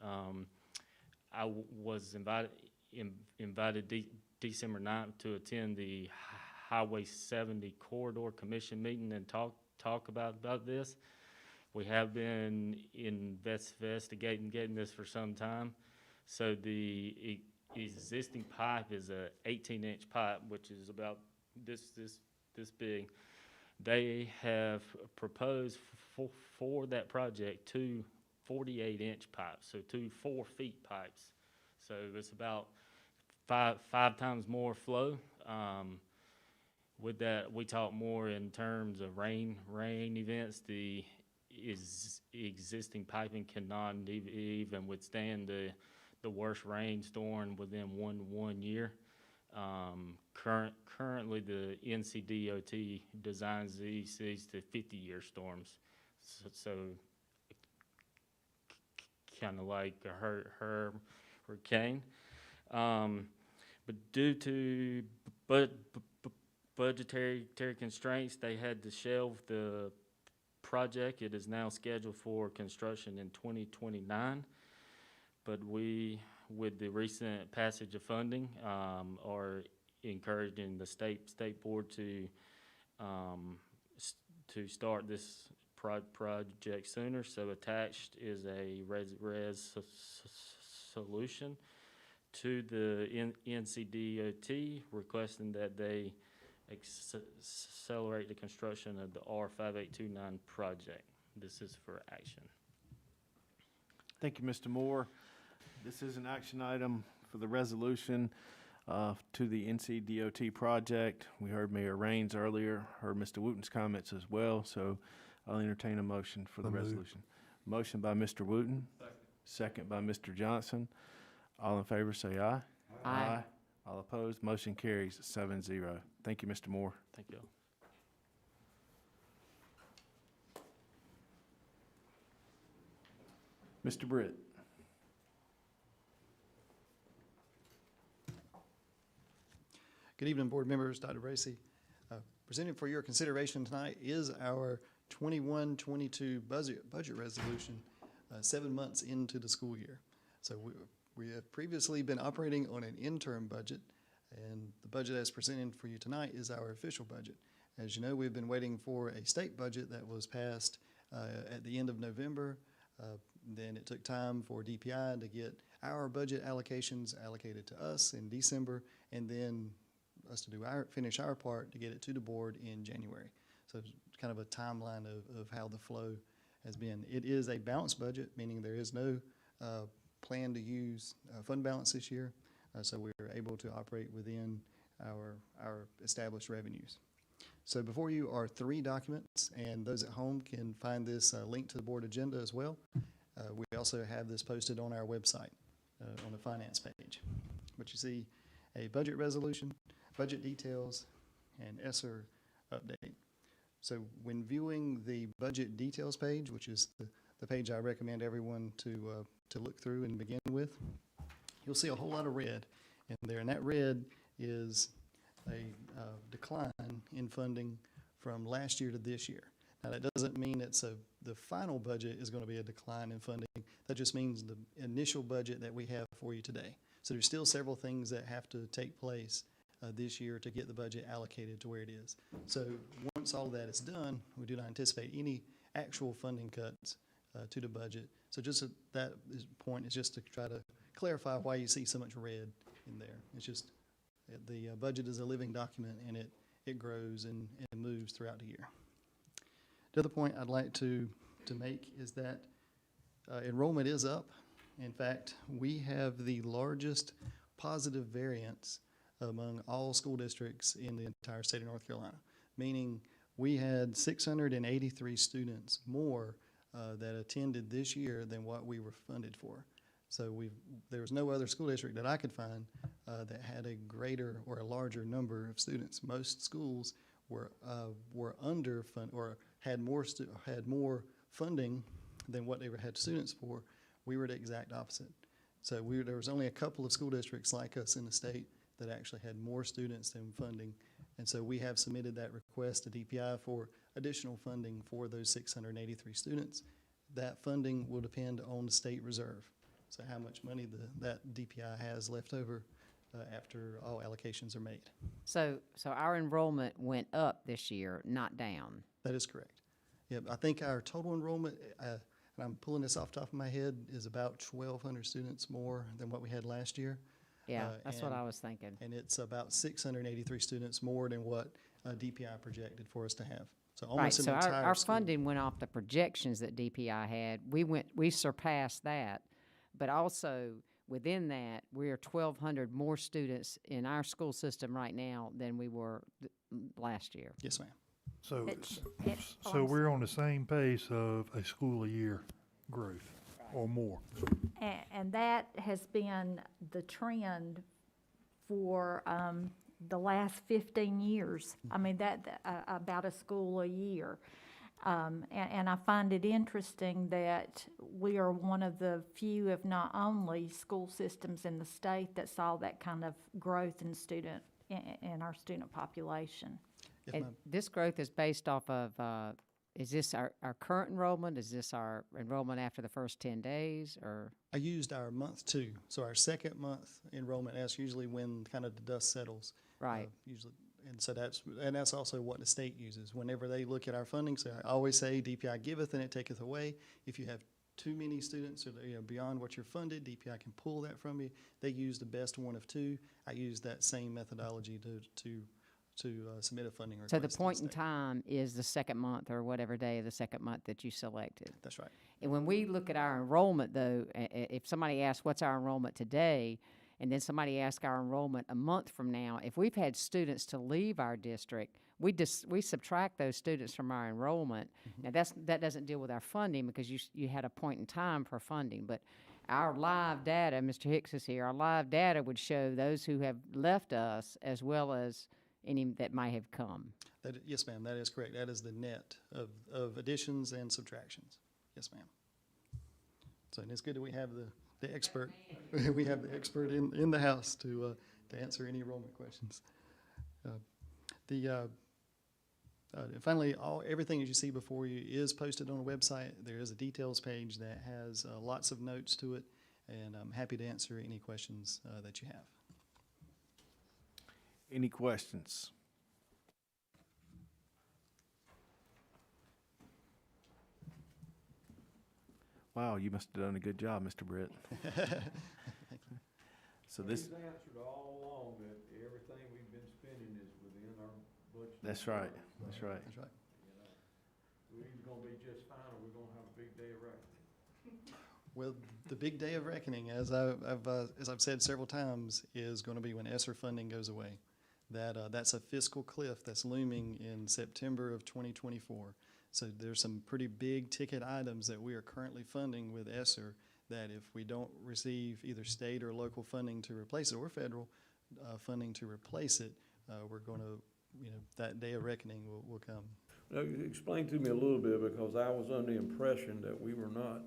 I was invited December 9th to attend the Highway 70 Corridor Commission meeting and talk about this. We have been investigating this for some time. So the existing pipe is a 18-inch pipe, which is about this big. They have proposed for that project two 48-inch pipes, so two 4-foot pipes. So it's about five times more flow. With that, we talk more in terms of rain events. The existing piping cannot even withstand the worst rainstorm within one year. Currently, the NCDOT designs these to 50-year storms, so kind of like a hurricane. But due to budgetary constraints, they had to shelve the project. It is now scheduled for construction in 2029. But we, with the recent passage of funding, are encouraging the state board to start this project sooner. So attached is a res solution to the NCDOT requesting that they accelerate the construction of the R5829 project. This is for action. Thank you, Mr. Moore. This is an action item for the resolution to the NCDOT project. We heard Mayor Raines earlier, heard Mr. Wooten's comments as well, so I'll entertain a motion for the resolution. Motion by Mr. Wooten. Second by Mr. Johnston. All in favor say aye. Aye. All opposed, motion carries 7-0. Thank you, Mr. Moore. Thank you. Mr. Britt. Good evening, board members, Dr. Bracy. Presented for your consideration tonight is our 21-22 budget resolution, 7 months into the school year. So we have previously been operating on an interim budget, and the budget as presented for you tonight is our official budget. As you know, we've been waiting for a state budget that was passed at the end of November. Then it took time for DPI to get our budget allocations allocated to us in December, and then us to do finish our part to get it to the board in January. So it's kind of a timeline of how the flow has been. It is a balanced budget, meaning there is no plan to use fund balance this year, so we were able to operate within our established revenues. So before you are 3 documents, and those at home can find this link to the board agenda as well. We also have this posted on our website on the finance page. But you see a budget resolution, budget details, and ESSER update. So when viewing the budget details page, which is the page I recommend everyone to look through and begin with, you'll see a whole lot of red in there, and that red is a decline in funding from last year to this year. Now that doesn't mean the final budget is going to be a decline in funding. That just means the initial budget that we have for you today. So there's still several things that have to take place this year to get the budget allocated to where it is. So once all of that is done, we do not anticipate any actual funding cuts to the budget. So just point is just to try to clarify why you see so much red in there. It's just the budget is a living document, and it grows and moves throughout the year. The other point I'd like to make is that enrollment is up. In fact, we have the largest positive variance among all school districts in the entire state of North Carolina, meaning we had 683 students more that attended this year than what we were funded for. So there was no other school district that I could find that had a greater or a larger number of students. Most schools were underfunded or had more funding than what they had students for. We were the exact opposite. So there was only a couple of school districts like us in the state that actually had more students than funding. And so we have submitted that request to DPI for additional funding for those 683 students. That funding will depend on the state reserve. So how much money that DPI has left over after all allocations are made. So our enrollment went up this year, not down. That is correct. Yep, I think our total enrollment, and I'm pulling this off the top of my head, is about 1,200 students more than what we had last year. Yeah, that's what I was thinking. And it's about 683 students more than what DPI projected for us to have. So almost right. an So entire our school. funding went off the projections that DPI had. We surpassed that, but also within that, we are 1,200 more students in our school system right now than we were last year. Yes, ma'am. So, I'm we're on the same pace of a school a year growth or more. And that has been the trend for the last 15 years. I mean, about a school a year. And I find it interesting that we are one of the few, if not only, school systems in the state that saw that kind of growth in our student population. And this growth is based off of, is this our current enrollment? Is this our enrollment after the first 10 days, or? I used our month 2, so our second month enrollment. That's usually when kind of the dust settles. Right. Usually, and so that's also what the state uses whenever they look at our funding. So I always say, DPI giveth and it taketh away. If you have too many students or beyond what you're funded, DPI can pull that from you. They use the best one of 2. I use that same methodology to submit a funding request. So the point in time is the second month or whatever day of the second month that you selected. That's right. And when we look at our enrollment, though, if somebody asks what's our enrollment today, and then somebody asks our enrollment a month from now, if we've had students to leave our district, we subtract those students from our enrollment. Mm-hmm. Now that doesn't deal with our funding because you had a point in time for funding, but our live data, Mr. Hicks is here, our live data would show those who have left us as well as any that might have come. Yes, ma'am, that is correct. That is the net of additions and subtractions. Yes, ma'am. So and it's good that we have the expert. We have the expert in the house to answer any enrollment questions. Finally, everything that you see before you is posted on the website. There is a details page that has lots of notes to it, and I'm happy to answer any questions that you have. Any questions? Wow, you must have done a good job, Mr. Britt. So this. He's answered all along that everything we've been spending is within our budget. That's right. That's right. That's right. We're either gonna be just fine or we're gonna have a big day of reckoning. Well, the big day of reckoning, as I've said several times, is going to be when ESSER funding goes away. That's a fiscal cliff that's looming in September of 2024. So there's some pretty big ticket items that we are currently funding with ESSER that if we don't receive either state or local funding to replace it or federal funding to replace it, we're going to, that day of reckoning will come. Now, explain to me a little bit, because I was under the impression that we were not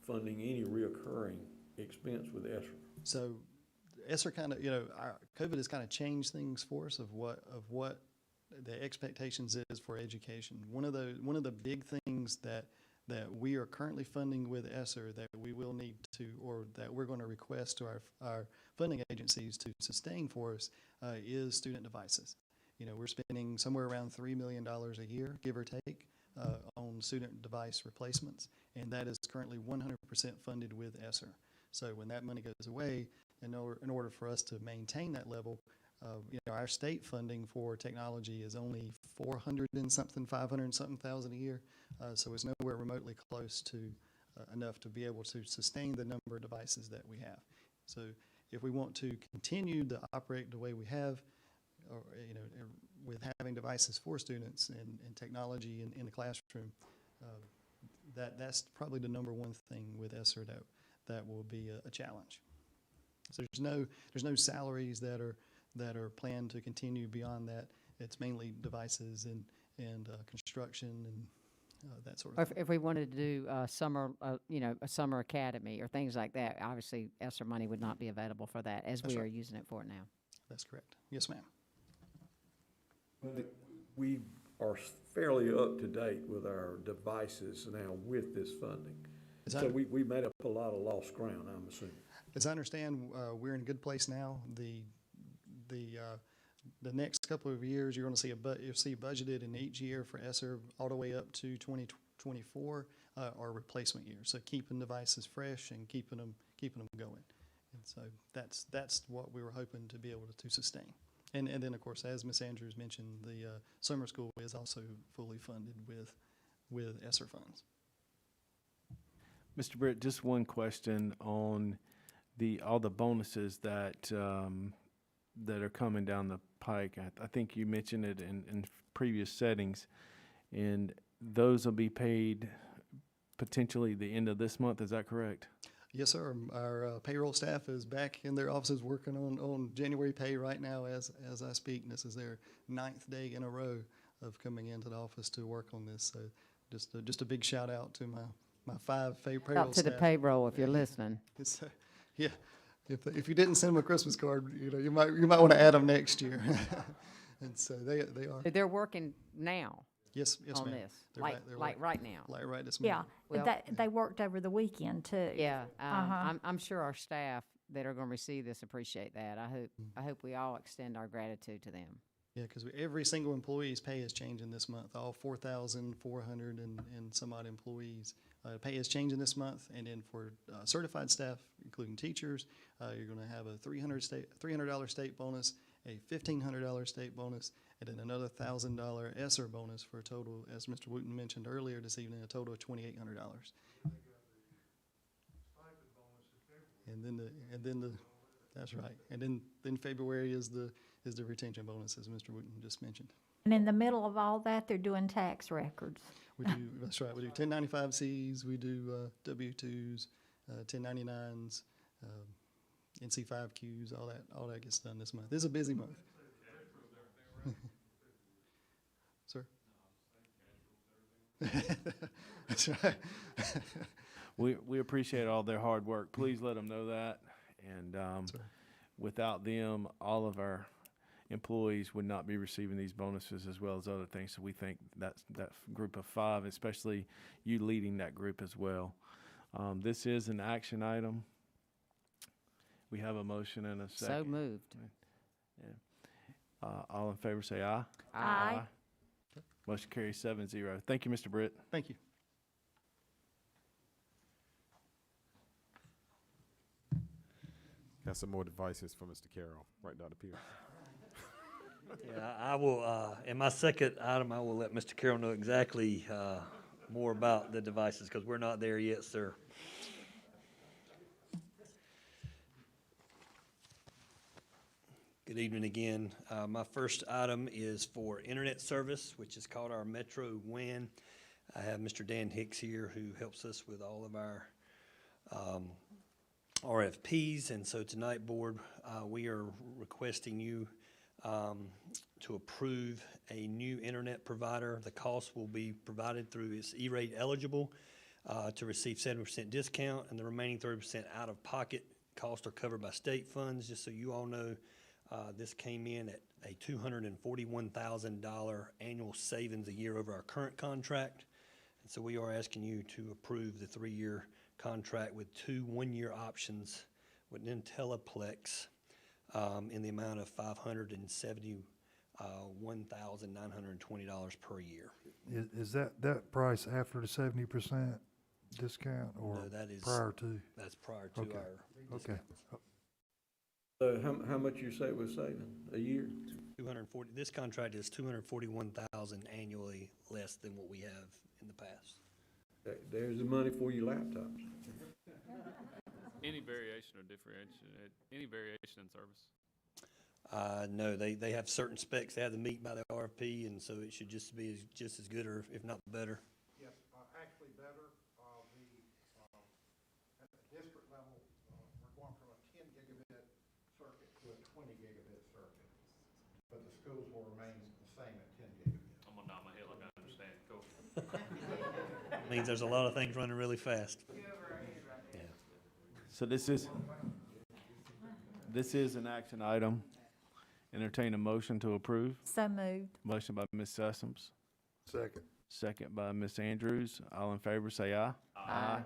funding any reoccurring expense with ESSER. So ESSER kind of, our COVID has kind of changed things for us of what the expectations is for education. One of the big things that we are currently funding with ESSER that we will need to, or that we're going to request to our funding agencies to sustain for us is student devices. We're spending somewhere around $3 million a year, give or take, on student device replacements, and that is currently 100% funded with ESSER. So when that money goes away, in order for us to maintain that level, our state funding for technology is only 400 and something, 500 and something thousand a year. So it's nowhere remotely close to enough to be able to sustain the number of devices that we have. So if we want to continue to operate the way we have, or, with having devices for students and technology in the classroom, that's probably the number one thing with ESSER that will be a challenge. So there's no salaries that are planned to continue beyond that. It's mainly devices and construction and that sort of thing. If we wanted to do a summer academy or things like that, obviously ESSER money would not be available for that, as That's we are right. using it for it now. That's correct. Yes, ma'am. We are fairly up to date with our devices now with this funding. So we made up a lot of lost ground, I'm assuming. As I understand, we're in a good place now. The next couple of years, you're going to see you'll see budgeted in each year for ESSER all the way up to 2024 are replacement years. So keeping devices fresh and keeping them going. And so that's what we were hoping to be able to sustain. And then, of course, as Ms. Andrews mentioned, the summer school is also fully funded with ESSER funds. Mr. Britt, just one question on all the bonuses that are coming down the pike. I think you mentioned it in previous settings, and those will be paid potentially the end of this month. Is that correct? Yes, sir. Our payroll staff is back in their offices working on January pay right now as I speak. And this is their 9th day in a row of coming into the office to work on this. So just a big shout out to my 5 payroll staff. Out to the payroll if you're listening. Yeah. If you didn't send them a Christmas card, you might want to add them next year. And so they are. They're working now. Yes, on ma'am. this, They're like right now. Like right this minute. Well, they worked over the weekend too. Yeah, I'm sure our staff that are going to receive this appreciate that. I hope we all extend our gratitude to them. Yeah, because every single employee's pay is changing this month. All 4,400 and some odd employees. Pay is changing this month, and then for certified staff, including teachers, you're going to have a $300 state bonus, a $1,500 state bonus, and then another $1,000 ESSER bonus for a total, as Mr. Wooten mentioned earlier this evening, a total of $2,800. And then that's right. And then February is the retention bonus, as Mr. Wooten just mentioned. And in the middle of all that, they're doing tax records. We do, that's right. We do 1095Cs, we do W-2s, 1099s, NC5Qs, all that gets done this month. This is a busy month. Sir? That's right. We appreciate all their hard work. Please let them know that. And without them, all of our employees would not be receiving these bonuses as well as other things. So we think that group of 5, especially you leading that group as well. This is an action item. We have a motion and a second. So moved. Yeah. All in favor say aye. Aye. Motion carries 7-0. Thank you, Mr. Britt. Thank you. Got some more devices for Mr. Carroll, right, Dr. Pierce? Yeah, I will, in my second item, I will let Mr. Carroll know exactly more about the devices, because we're not there yet, sir. Good evening again. My first item is for internet service, which is called our Metro WAN. I have Mr. Dan Hicks here, who helps us with all of our RFPs, and so tonight, board, we are requesting you to approve a new internet provider. The cost will be provided through its E-rate eligible to receive 70% discount, and the remaining 30% out of pocket costs are covered by state funds. Just so you all know, this came in at a $241,000 annual savings a year over our current contract. And so we are asking you to approve the 3-year contract with 2 one-year options with IntelliPlex in the amount of $570 $1,920 per year. Is that price after the 70% discount or No, that is prior to? That's prior to Okay. our Okay. discounts. So how much you say we're saving a year? 240. This contract is 241,000 annually less than what we have in the past. There's the money for your laptops. Any variation or differentiation, any variation in service? No, they have certain specs they have to meet by the RFP, and so it should just be just as good or if not better. Yes, actually better. At the district level, we're going from a 10 gigabit circuit to a 20 gigabit circuit, but the schools will remain the same at 10 gigabit. I'm gonna nod my head like I understand. Go. Means there's a lot of things running really fast. Yeah. So this is an action item. Entertain a motion to approve. So moved. Motion by Ms. Sessoms, Second. second by Ms. Andrews. All in favor, say aye. Aye.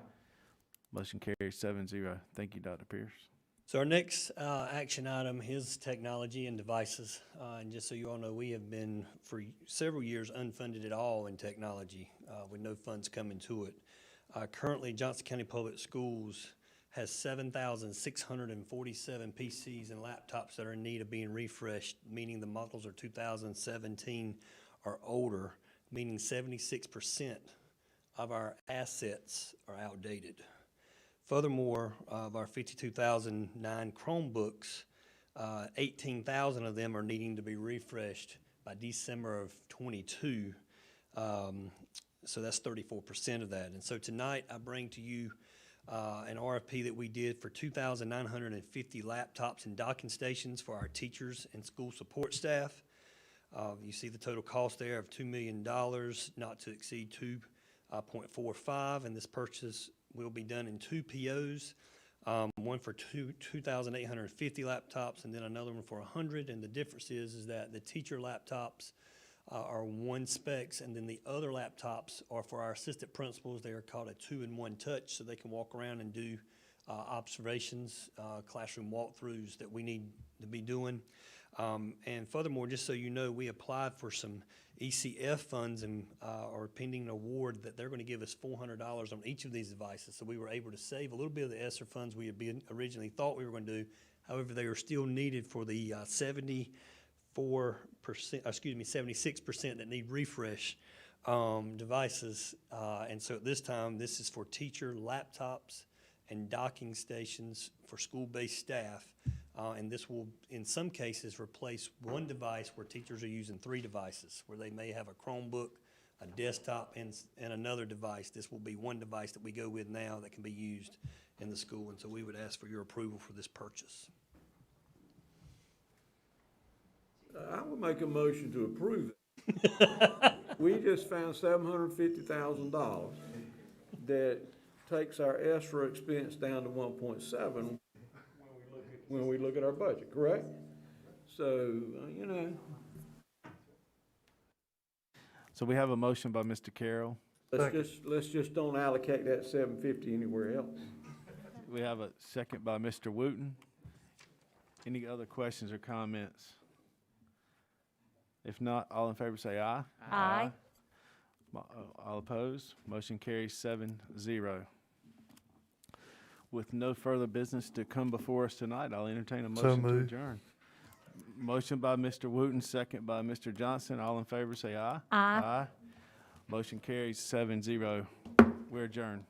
Motion carries 7-0. Thank you, Dr. Pierce. So our next action item is technology and devices. And just so you all know, we have been for several years unfunded at all in technology with no funds coming to it. Currently, Johnston County Public Schools has 7,647 PCs and laptops that are in need of being refreshed, meaning the models are 2017 or older, meaning 76% of our assets are outdated. Furthermore, of our 52,009 Chromebooks, 18,000 of them are needing to be refreshed by December of 22. So that's 34% of that. And so tonight I bring to you an RFP that we did for 2,950 laptops and docking stations for our teachers and school support staff. You see the total cost there of $2 million, not to exceed 2.45, and this purchase will be done in 2 POs, one for 2,850 laptops and then another one for 100. And the difference is that the teacher laptops are 1 specs, and then the other laptops are for our assistant principals. They are called a 2-in-1 touch, so they can walk around and do observations, classroom walkthroughs that we need to be doing. And furthermore, just so you know, we applied for some ECF funds and are pending an award that they're going to give us $400 on each of these devices. So we were able to save a little bit of the ESSER funds we had originally thought we were going to do. However, they are still needed for the 76% that need refresh devices. And so at this time, this is for teacher laptops and docking stations for school-based staff. And this will, in some cases, replace 1 device where teachers are using 3 devices, where they may have a Chromebook, a desktop, and another device. This will be 1 device that we go with now that can be used in the school. And so we would ask for your approval for this purchase. I would make a motion to approve it. We just found $750,000 that takes our ESSER expense down to 1.7 when we look at our budget, correct? So, you know. So we have a motion by Mr. Carroll. Let's just don't allocate that $750 anywhere else. We have a second by Mr. Wooten. Any other questions or comments? If not, all in favor say aye. Aye. All opposed? Motion carries 7-0. With no further business to come before us tonight, I'll entertain a motion to moved. adjourn. Motion by Mr. Wooten, second by Mr. Johnston. All in favor say aye. Aye. Motion carries 7-0. We're adjourned.